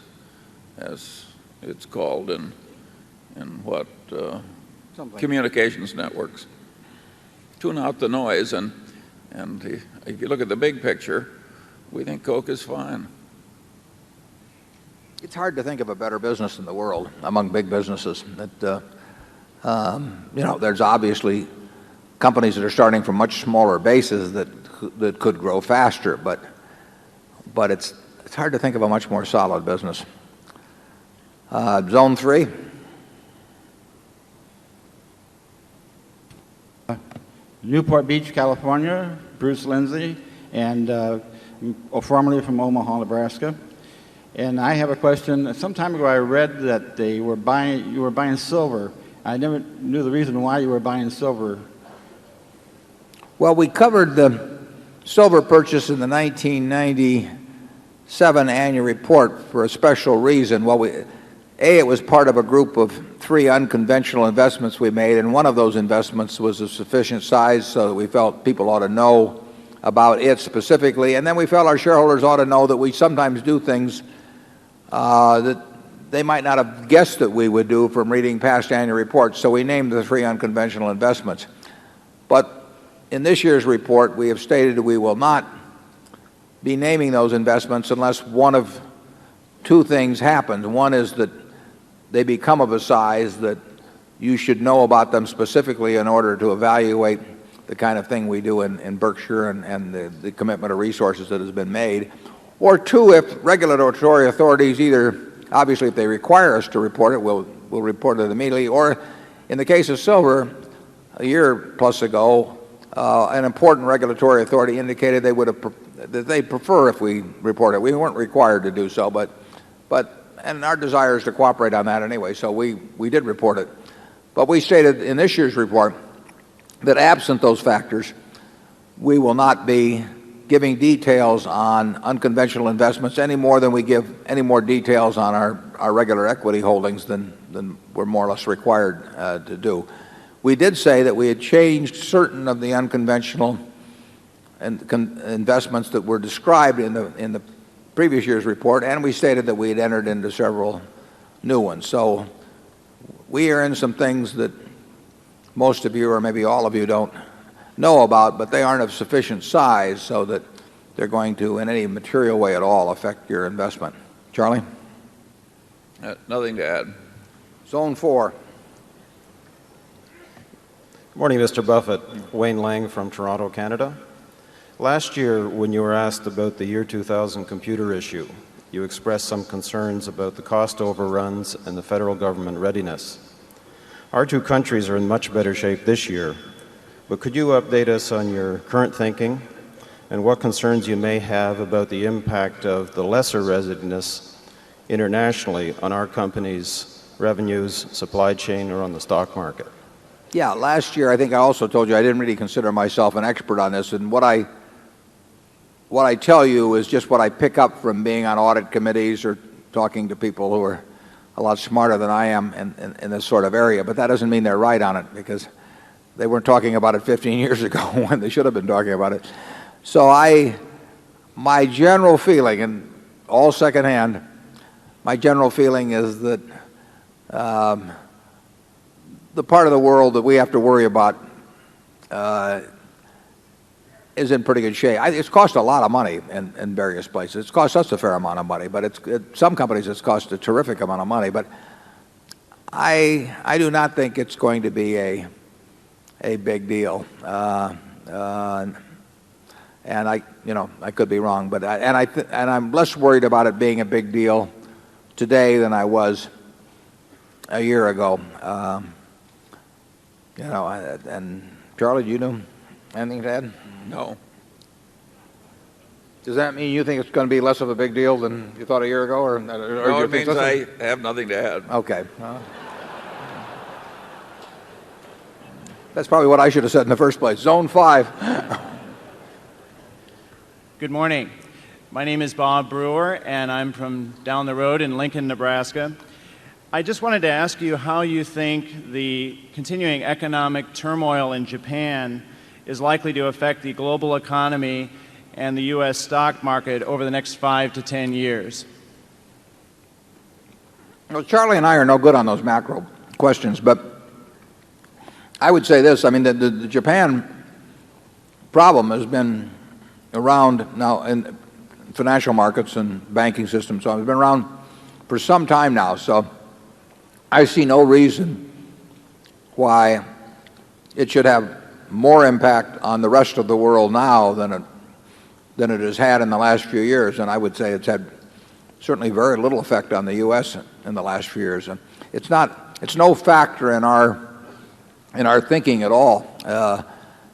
it's called in what communications networks. Tune out the noise, and if you look at the big picture, we think Coke is fine. It's hard to think of a better business in the world among big businesses. There's obviously companies that are starting from much smaller bases that could grow faster, but it's hard to think of a much more solid business. Zone 3. Newport Beach, California, Bruce Lindsay, and formerly from Omaha, Nebraska. And I have a question. Some time ago I read that you were buying silver. I never knew the reason why you were buying silver. Well, we covered the silver purchase in the 1997 annual report for a special reason. Well, it was part of a group of 3 unconventional investments we made, and one of those investments was of sufficient size so that we felt people ought to know about it specifically. And then we felt our shareholders ought to know that we sometimes do things that they might not have guessed that we would do from reading past annual reports. So we named the 3 unconventional investments. But in this year's report, we have stated that we will not be naming those investments unless one of 2 things happens. One is that they become of a size that you should know about them specifically in order to evaluate the kind of thing we do in Berkshire and the commitment of resources that has been made. Or 2, if regulatory authorities obviously if they require us to report it, we'll report it immediately. Or in the case of silver, a year plus ago, an important regulatory authority indicated that they'd prefer if we report it. We weren't required to do so, and our desire is to cooperate on that anyway, so we did report it. But we stated in this year's report that absent those factors, we will not be giving details on unconventional investments any more than we give any more details on our regular equity holdings than we're more or less required to do. We did say that we had changed certain of the unconventional investments that were described in the previous year's report, and we stated that we had entered into several new ones. So we are in some things that most of you, or maybe all of you, don't know about, but they aren't of sufficient size so that they're going to, in any material way at all, affect your investment. Charlie? Nothing to add. Zone 4. Good morning, Mr. Buffett. Wayne Lang from Toronto, Canada. Last year, when you were asked about the year 2000 computer issue, you expressed some concerns about the cost overruns and the federal government readiness. Our 2 countries are in much better shape this year, but could you update us on your current thinking and what concerns you may have about the impact of the lesser readiness internationally on our company's revenues, supply chain, or on the stock market? Yeah, last year I think I also told you I didn't really consider myself an expert on this, and what I tell you is just what I pick up from being on audit committees or talking to people who are a lot smarter than I am in this sort of area. But that doesn't mean they're right on it, because they weren't talking about it 15 years ago when they should have been talking about it. So my general feeling, and all secondhand, my general feeling is that the part of the world that we have to worry about is in pretty good shape. It's cost a lot of money in various places. It's cost us a fair amount of money, but some companies it's cost a terrific amount of money. But I do not think it's going to be a big deal. And I could be wrong, but I'm less worried about it being a big deal today than I was a year ago. And Charlie, do you know anything to add? No. Does that mean you think it's going to be less of a big deal than you thought a year ago, or No, it means I have nothing to add. Okay. That's probably what I should have said in the first place. Zone 5. Good morning. My name is Bob Brewer, and I'm from down the road in Lincoln, Nebraska. I just wanted to ask you how you think the continuing economic turmoil in Japan is likely to affect the global economy and the U.S. stock market over the next 5 to 10 years. Well, Charlie and I are no good on those macro questions, but I would say this. I mean, the Japan problem has been around now in financial markets and banking systems, so it's been around for some time now. So I see no reason why it should have more impact on the rest of the world now than it has had in the last few years. And I would say it's had certainly very little effect on the U.S. in the last few years. And it's no factor in our thinking at all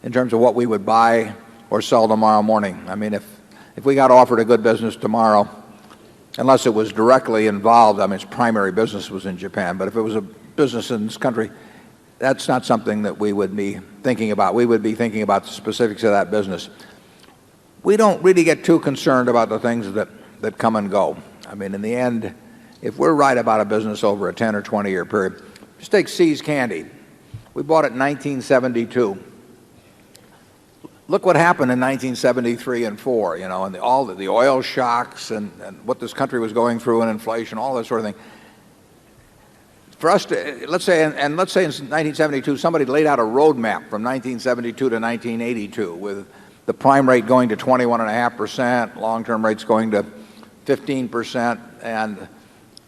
in terms of what we would buy or sell tomorrow morning. I mean, if we got offered a good business tomorrow, unless it was directly involved, I mean, its primary business was in Japan, but if it was a business in this country, that's not something that we would be thinking about. We would be thinking about the specifics of that business. We don't really get too concerned about the things that come and go. I mean, in the end, if we're right about a business over a 10 or 20-year period, just take See's Candy. We bought it in 1972. Look what happened in 1973 and 4, and all the oil shocks and what this country was going through and inflation, all that sort of thing. For us to, let's say in 1972, somebody laid out a roadmap from 1972 to 1982 with the prime rate going to 21.5%, long-term rates going to 15%, and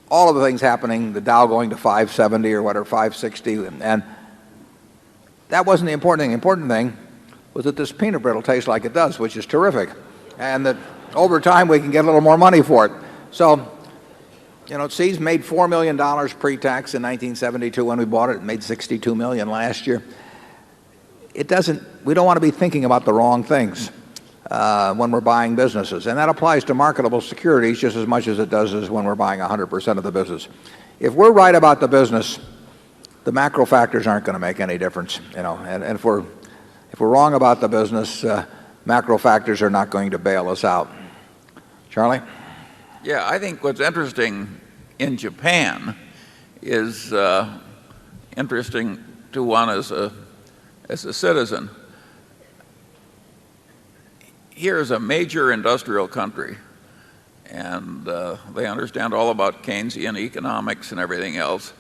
all of the things happening, the Dow going to 570 or whatever, 560, and that wasn't the important thing. The important thing was that this peanut brittle tastes like it does, which is terrific, and that over time we can get a little more money for it. So, See's made $4 million pre-tax in 1972 when we bought it. It made $62 million last year. We don't want to be thinking about the wrong things when we're buying businesses, and that applies to marketable securities just as much as it does as when we're buying 100% of the business. If we're right about the business, the macro factors aren't going to make any difference, and if we're wrong about the business, macro factors are not going to bail us out. Charlie? Yeah, I think what's interesting in Japan is interesting to one as a citizen. Here is a major industrial country, and they understand all about Keynesian economics and everything else.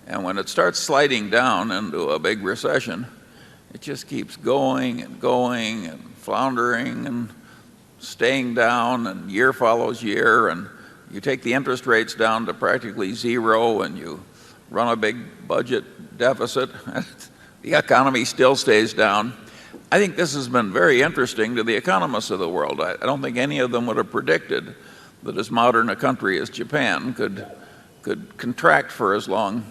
And when it starts sliding down into a big recession, it just keeps going and going and floundering and staying down, and year follows year, and you take the interest rates down to practically zero and you run a big budget deficit, the economy still stays down. I think this has been very interesting to the economists of the world. I don't think any of them would have predicted that as modern a country as Japan could contract for as long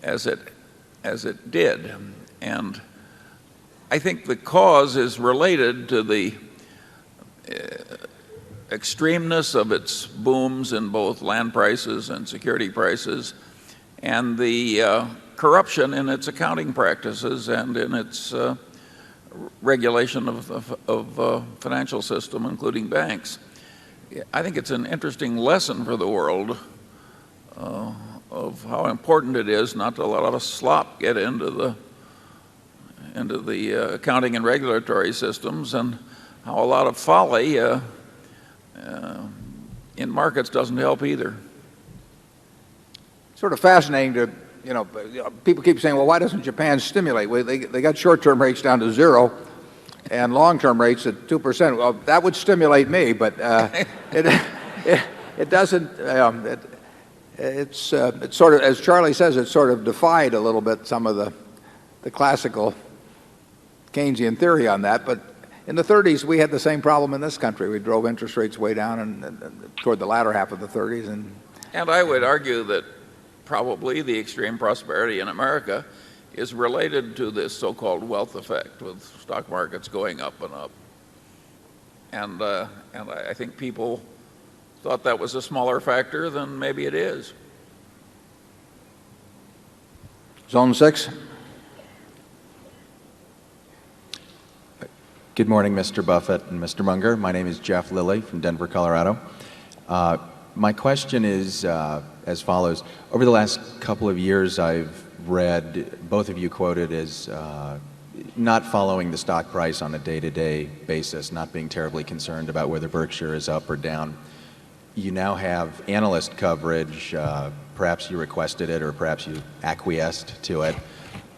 as it did. And I think the cause is related to the extremeness of its booms in both land prices and security prices, and the corruption in its accounting practices and in its regulation of the financial system, including banks. I think it's an interesting lesson for the world of how important it is not to let a lot of slop get into the accounting and regulatory systems, and how a lot of folly in markets doesn't help either. Sort of fascinating to, people keep saying, well, why doesn't Japan stimulate? Well, they got short-term rates down to zero, and long-term rates at 2%. Well, that would stimulate me, but it doesn't. It's sort of, as Charlie says, it's sort of defied a little bit some of the classical Keynesian theory on that. But in the 30s, we had the same problem in this country. We drove interest rates way down and toward the latter half of the 30s. And I would argue that probably the extreme prosperity in America is related to this so-called wealth effect, with stock markets going up and up. And I think people thought that was a smaller factor than maybe it is. Zone 6. Good morning, Mr. Buffett and Mr. Munger. My name is Jeff Lilly from Denver, Colorado. My question is as follows. Over the last couple of years, I've read both of you quoted as not following the stock price on a day-to-day basis, not being terribly concerned about whether Berkshire is up or down. You now have analyst coverage. Perhaps you requested it or perhaps you acquiesced to it.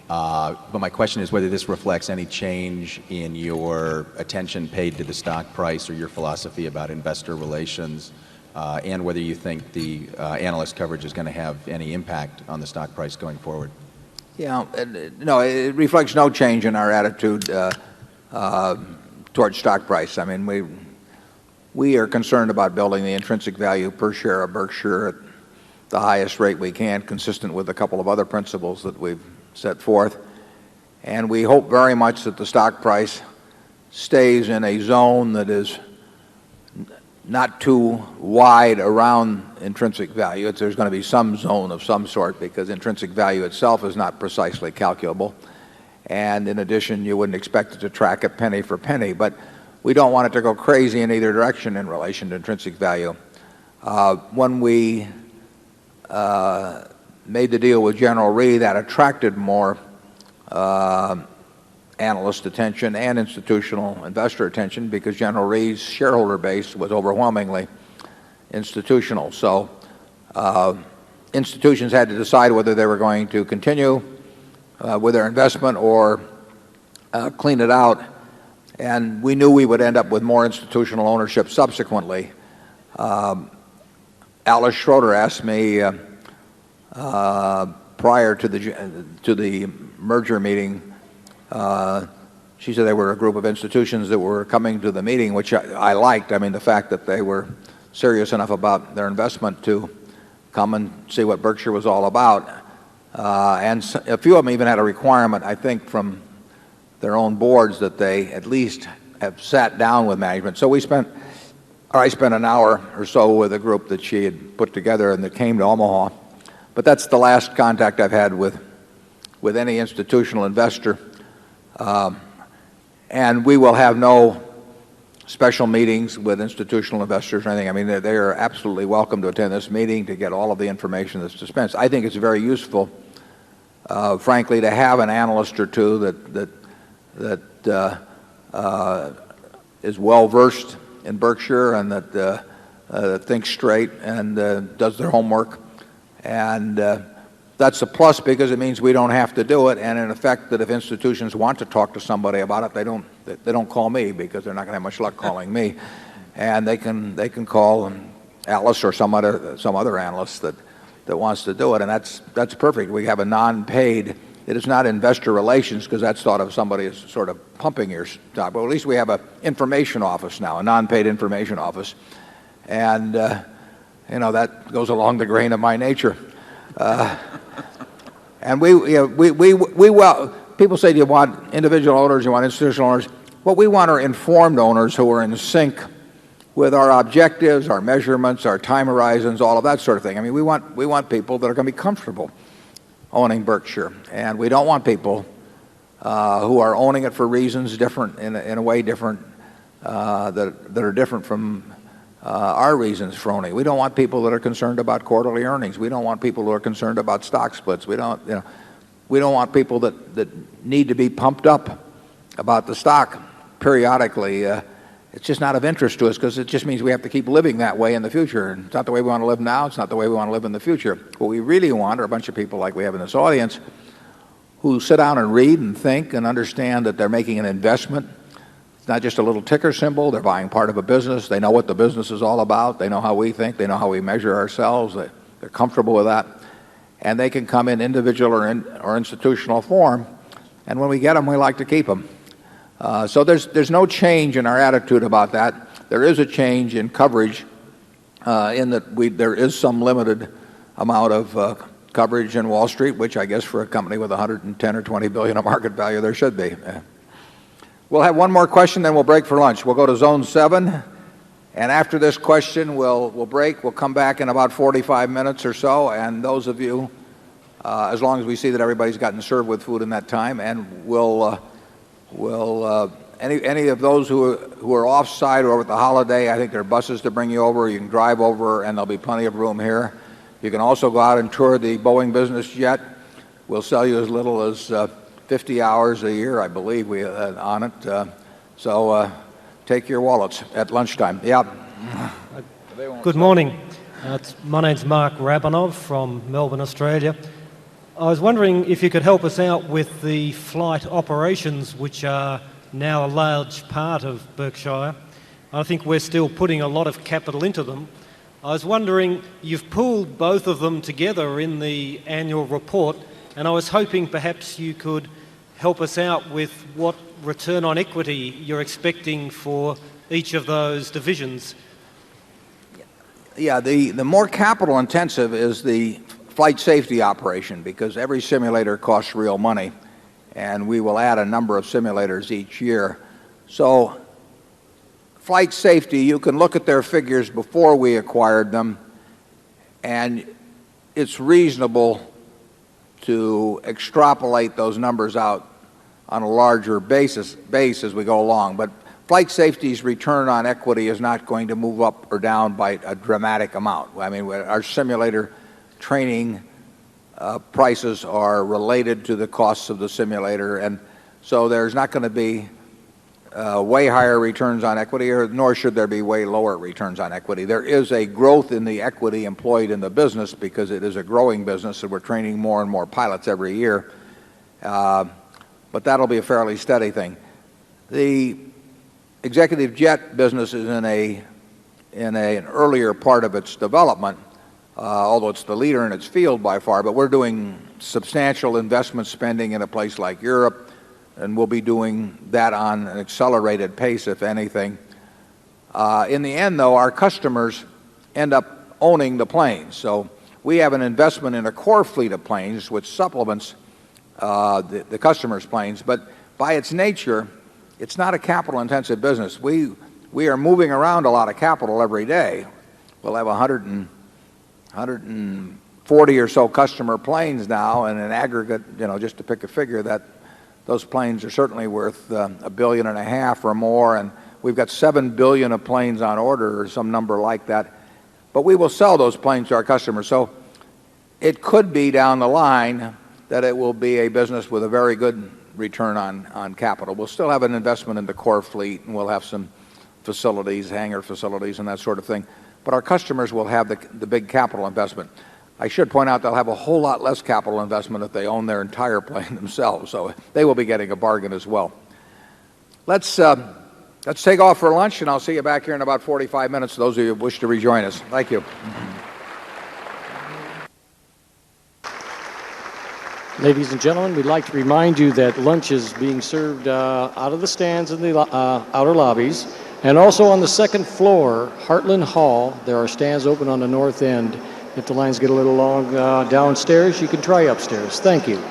But my question is whether this reflects any change in your attention paid to the stock price or your philosophy about investor relations, and whether you think the analyst coverage is going to have any impact on the stock price going forward. Yeah, no, it reflects no change in our attitude towards stock price. I mean, we are concerned about building the intrinsic value per share of Berkshire at the highest rate we can, consistent with a couple of other principles that we've set forth. And we hope very much that the stock price stays in a zone that is not too wide around intrinsic value. There's going to be some zone of some sort because intrinsic value itself is not precisely calculable. And in addition, you wouldn't expect it to track it penny for penny. But we don't want it to go crazy in either direction in relation to intrinsic value. When we made the deal with General Re, that attracted more analyst attention and institutional investor attention because General Re's shareholder base was overwhelmingly institutional. So institutions had to decide whether they were going to continue with their investment or clean it out. And we knew we would end up with more institutional ownership subsequently. Alice Schroeder asked me prior to the merger meeting. She said they were a group of institutions that were coming to the meeting, which I liked. I mean, the fact that they were serious enough about their investment to come and see what Berkshire was all about. And a few of them even had a requirement, I think, from their own boards that they at least have sat down with management. So I spent an hour or so with a group that she had put together and that came to Omaha. But that's the last contact I've had with any institutional investor. And we will have no special meetings with institutional investors or anything. I mean, they are absolutely welcome to attend this meeting to get all of the information that's dispensed. I think it's very useful, frankly, to have an analyst or two that is well versed in Berkshire and that thinks straight and does their homework. And that's a plus because it means we don't have to do it. And in effect, that if institutions want to talk to somebody about it, they don't call me because they're not going to have much luck calling me. And they can call Alice or some other analyst that wants to do it. And that's perfect. We have a non-paid. It is not investor relations because that's thought of somebody as sort of pumping your stock. But at least we have an information office now, a non-paid information office. And that goes along the grain of my nature. And people say, do you want individual owners, you want institutional owners? What we want are informed owners who are in sync with our objectives, our measurements, our time horizons, all of that sort of thing. I mean, we want people that are going to be comfortable owning Berkshire. And we don't want people who are owning it for reasons different, in a way different, that are different from our reasons for owning. We don't want people that are concerned about quarterly earnings. We don't want people who are concerned about stock splits. We don't want people that need to be pumped up about the stock periodically. It's just not of interest to us because it just means we have to keep living that way in the future. And it's not the way we want to live now. It's not the way we want to live in the future. What we really want are a bunch of people like we have in this audience who sit down and read and think and understand that they're making an investment It's not just a little ticker symbol. They're buying part of a business. They know what the business is all about. They know how we think. They know how we measure ourselves. They're comfortable with that. And they can come in individual or institutional form. And when we get them, we like to keep them. So there's no change in our attitude about that. There is a change in coverage in that there is some limited amount of coverage in Wall Street, which I guess for a company with 110 or 20 billion of market value, there should be. We'll have one more question, then we'll break for lunch. We'll go to Zone 7, and after this question, we'll break. We'll come back in about 45 minutes or so, and those of you, as long as we see that everybody's gotten served with food in that time, and any of those who are off-site or with the holiday, I think there are buses to bring you over. You can drive over, and there'll be plenty of room here. You can also go out and tour the Boeing business jet. We'll sell you as little as 50 hours a year, I believe, on it. So take your wallets at lunchtime. Yeah. Good morning. My name's Mark Rabanov from Melbourne, Australia. I was wondering if you could help us out with the flight operations, which are now a large part of Berkshire. I think we're still putting a lot of capital into them. I was wondering, you've pooled both of them together in the annual report, and I was hoping perhaps you could help us out with what return on equity you're expecting for each of those divisions. Yeah, the more capital intensive is the flight safety operation, because every simulator costs real money, and we will add a number of simulators each year. So flight safety, you can look at their figures before we acquired them, and it's reasonable to extrapolate those numbers out on a larger base as we go along. But flight safety's return on equity is not going to move up or down by a dramatic amount. I mean, our simulator training prices are related to the costs of the simulator, and so there's not going to be way higher returns on equity, nor should there be way lower returns on equity. There is a growth in the equity employed in the business because it is a growing business, and we're training more and more pilots every year. But that'll be a fairly steady thing. The executive jet business is in an earlier part of its development, although it's the leader in its field by far. But we're doing substantial investment spending in a place like Europe, and we'll be doing that on an accelerated pace, if anything. In the end, though, our customers end up owning the planes. So we have an investment in a core fleet of planes, which supplements the customer's planes. But by its nature, it's not a capital-intensive business. We are moving around a lot of capital every day. We'll have 140 or so customer planes now, and in aggregate, just to pick a figure, that those planes are certainly worth $1.5 billion or more, and we've got $7 billion of planes on order or some number like that. But we will sell those planes to our customers. So it could be down the line that it will be a business with a very good return on capital. We'll still have an investment in the core fleet, and we'll have some facilities, hangar facilities, and that sort of thing. But our customers will have the big capital investment. I should point out they'll have a whole lot less capital investment if they own their entire plane themselves, so they will be getting a bargain as well. Let's take off for lunch, and I'll see you back here in about 45 minutes, those of you who wish to rejoin us. Thank you. Ladies and gentlemen, we'd like to remind you that lunch is being served out of the stands in the outer lobbies, and also on the second floor, Heartland Hall, there are stands open on the north end. If the lines get a little long downstairs, you can try upstairs. Thank you.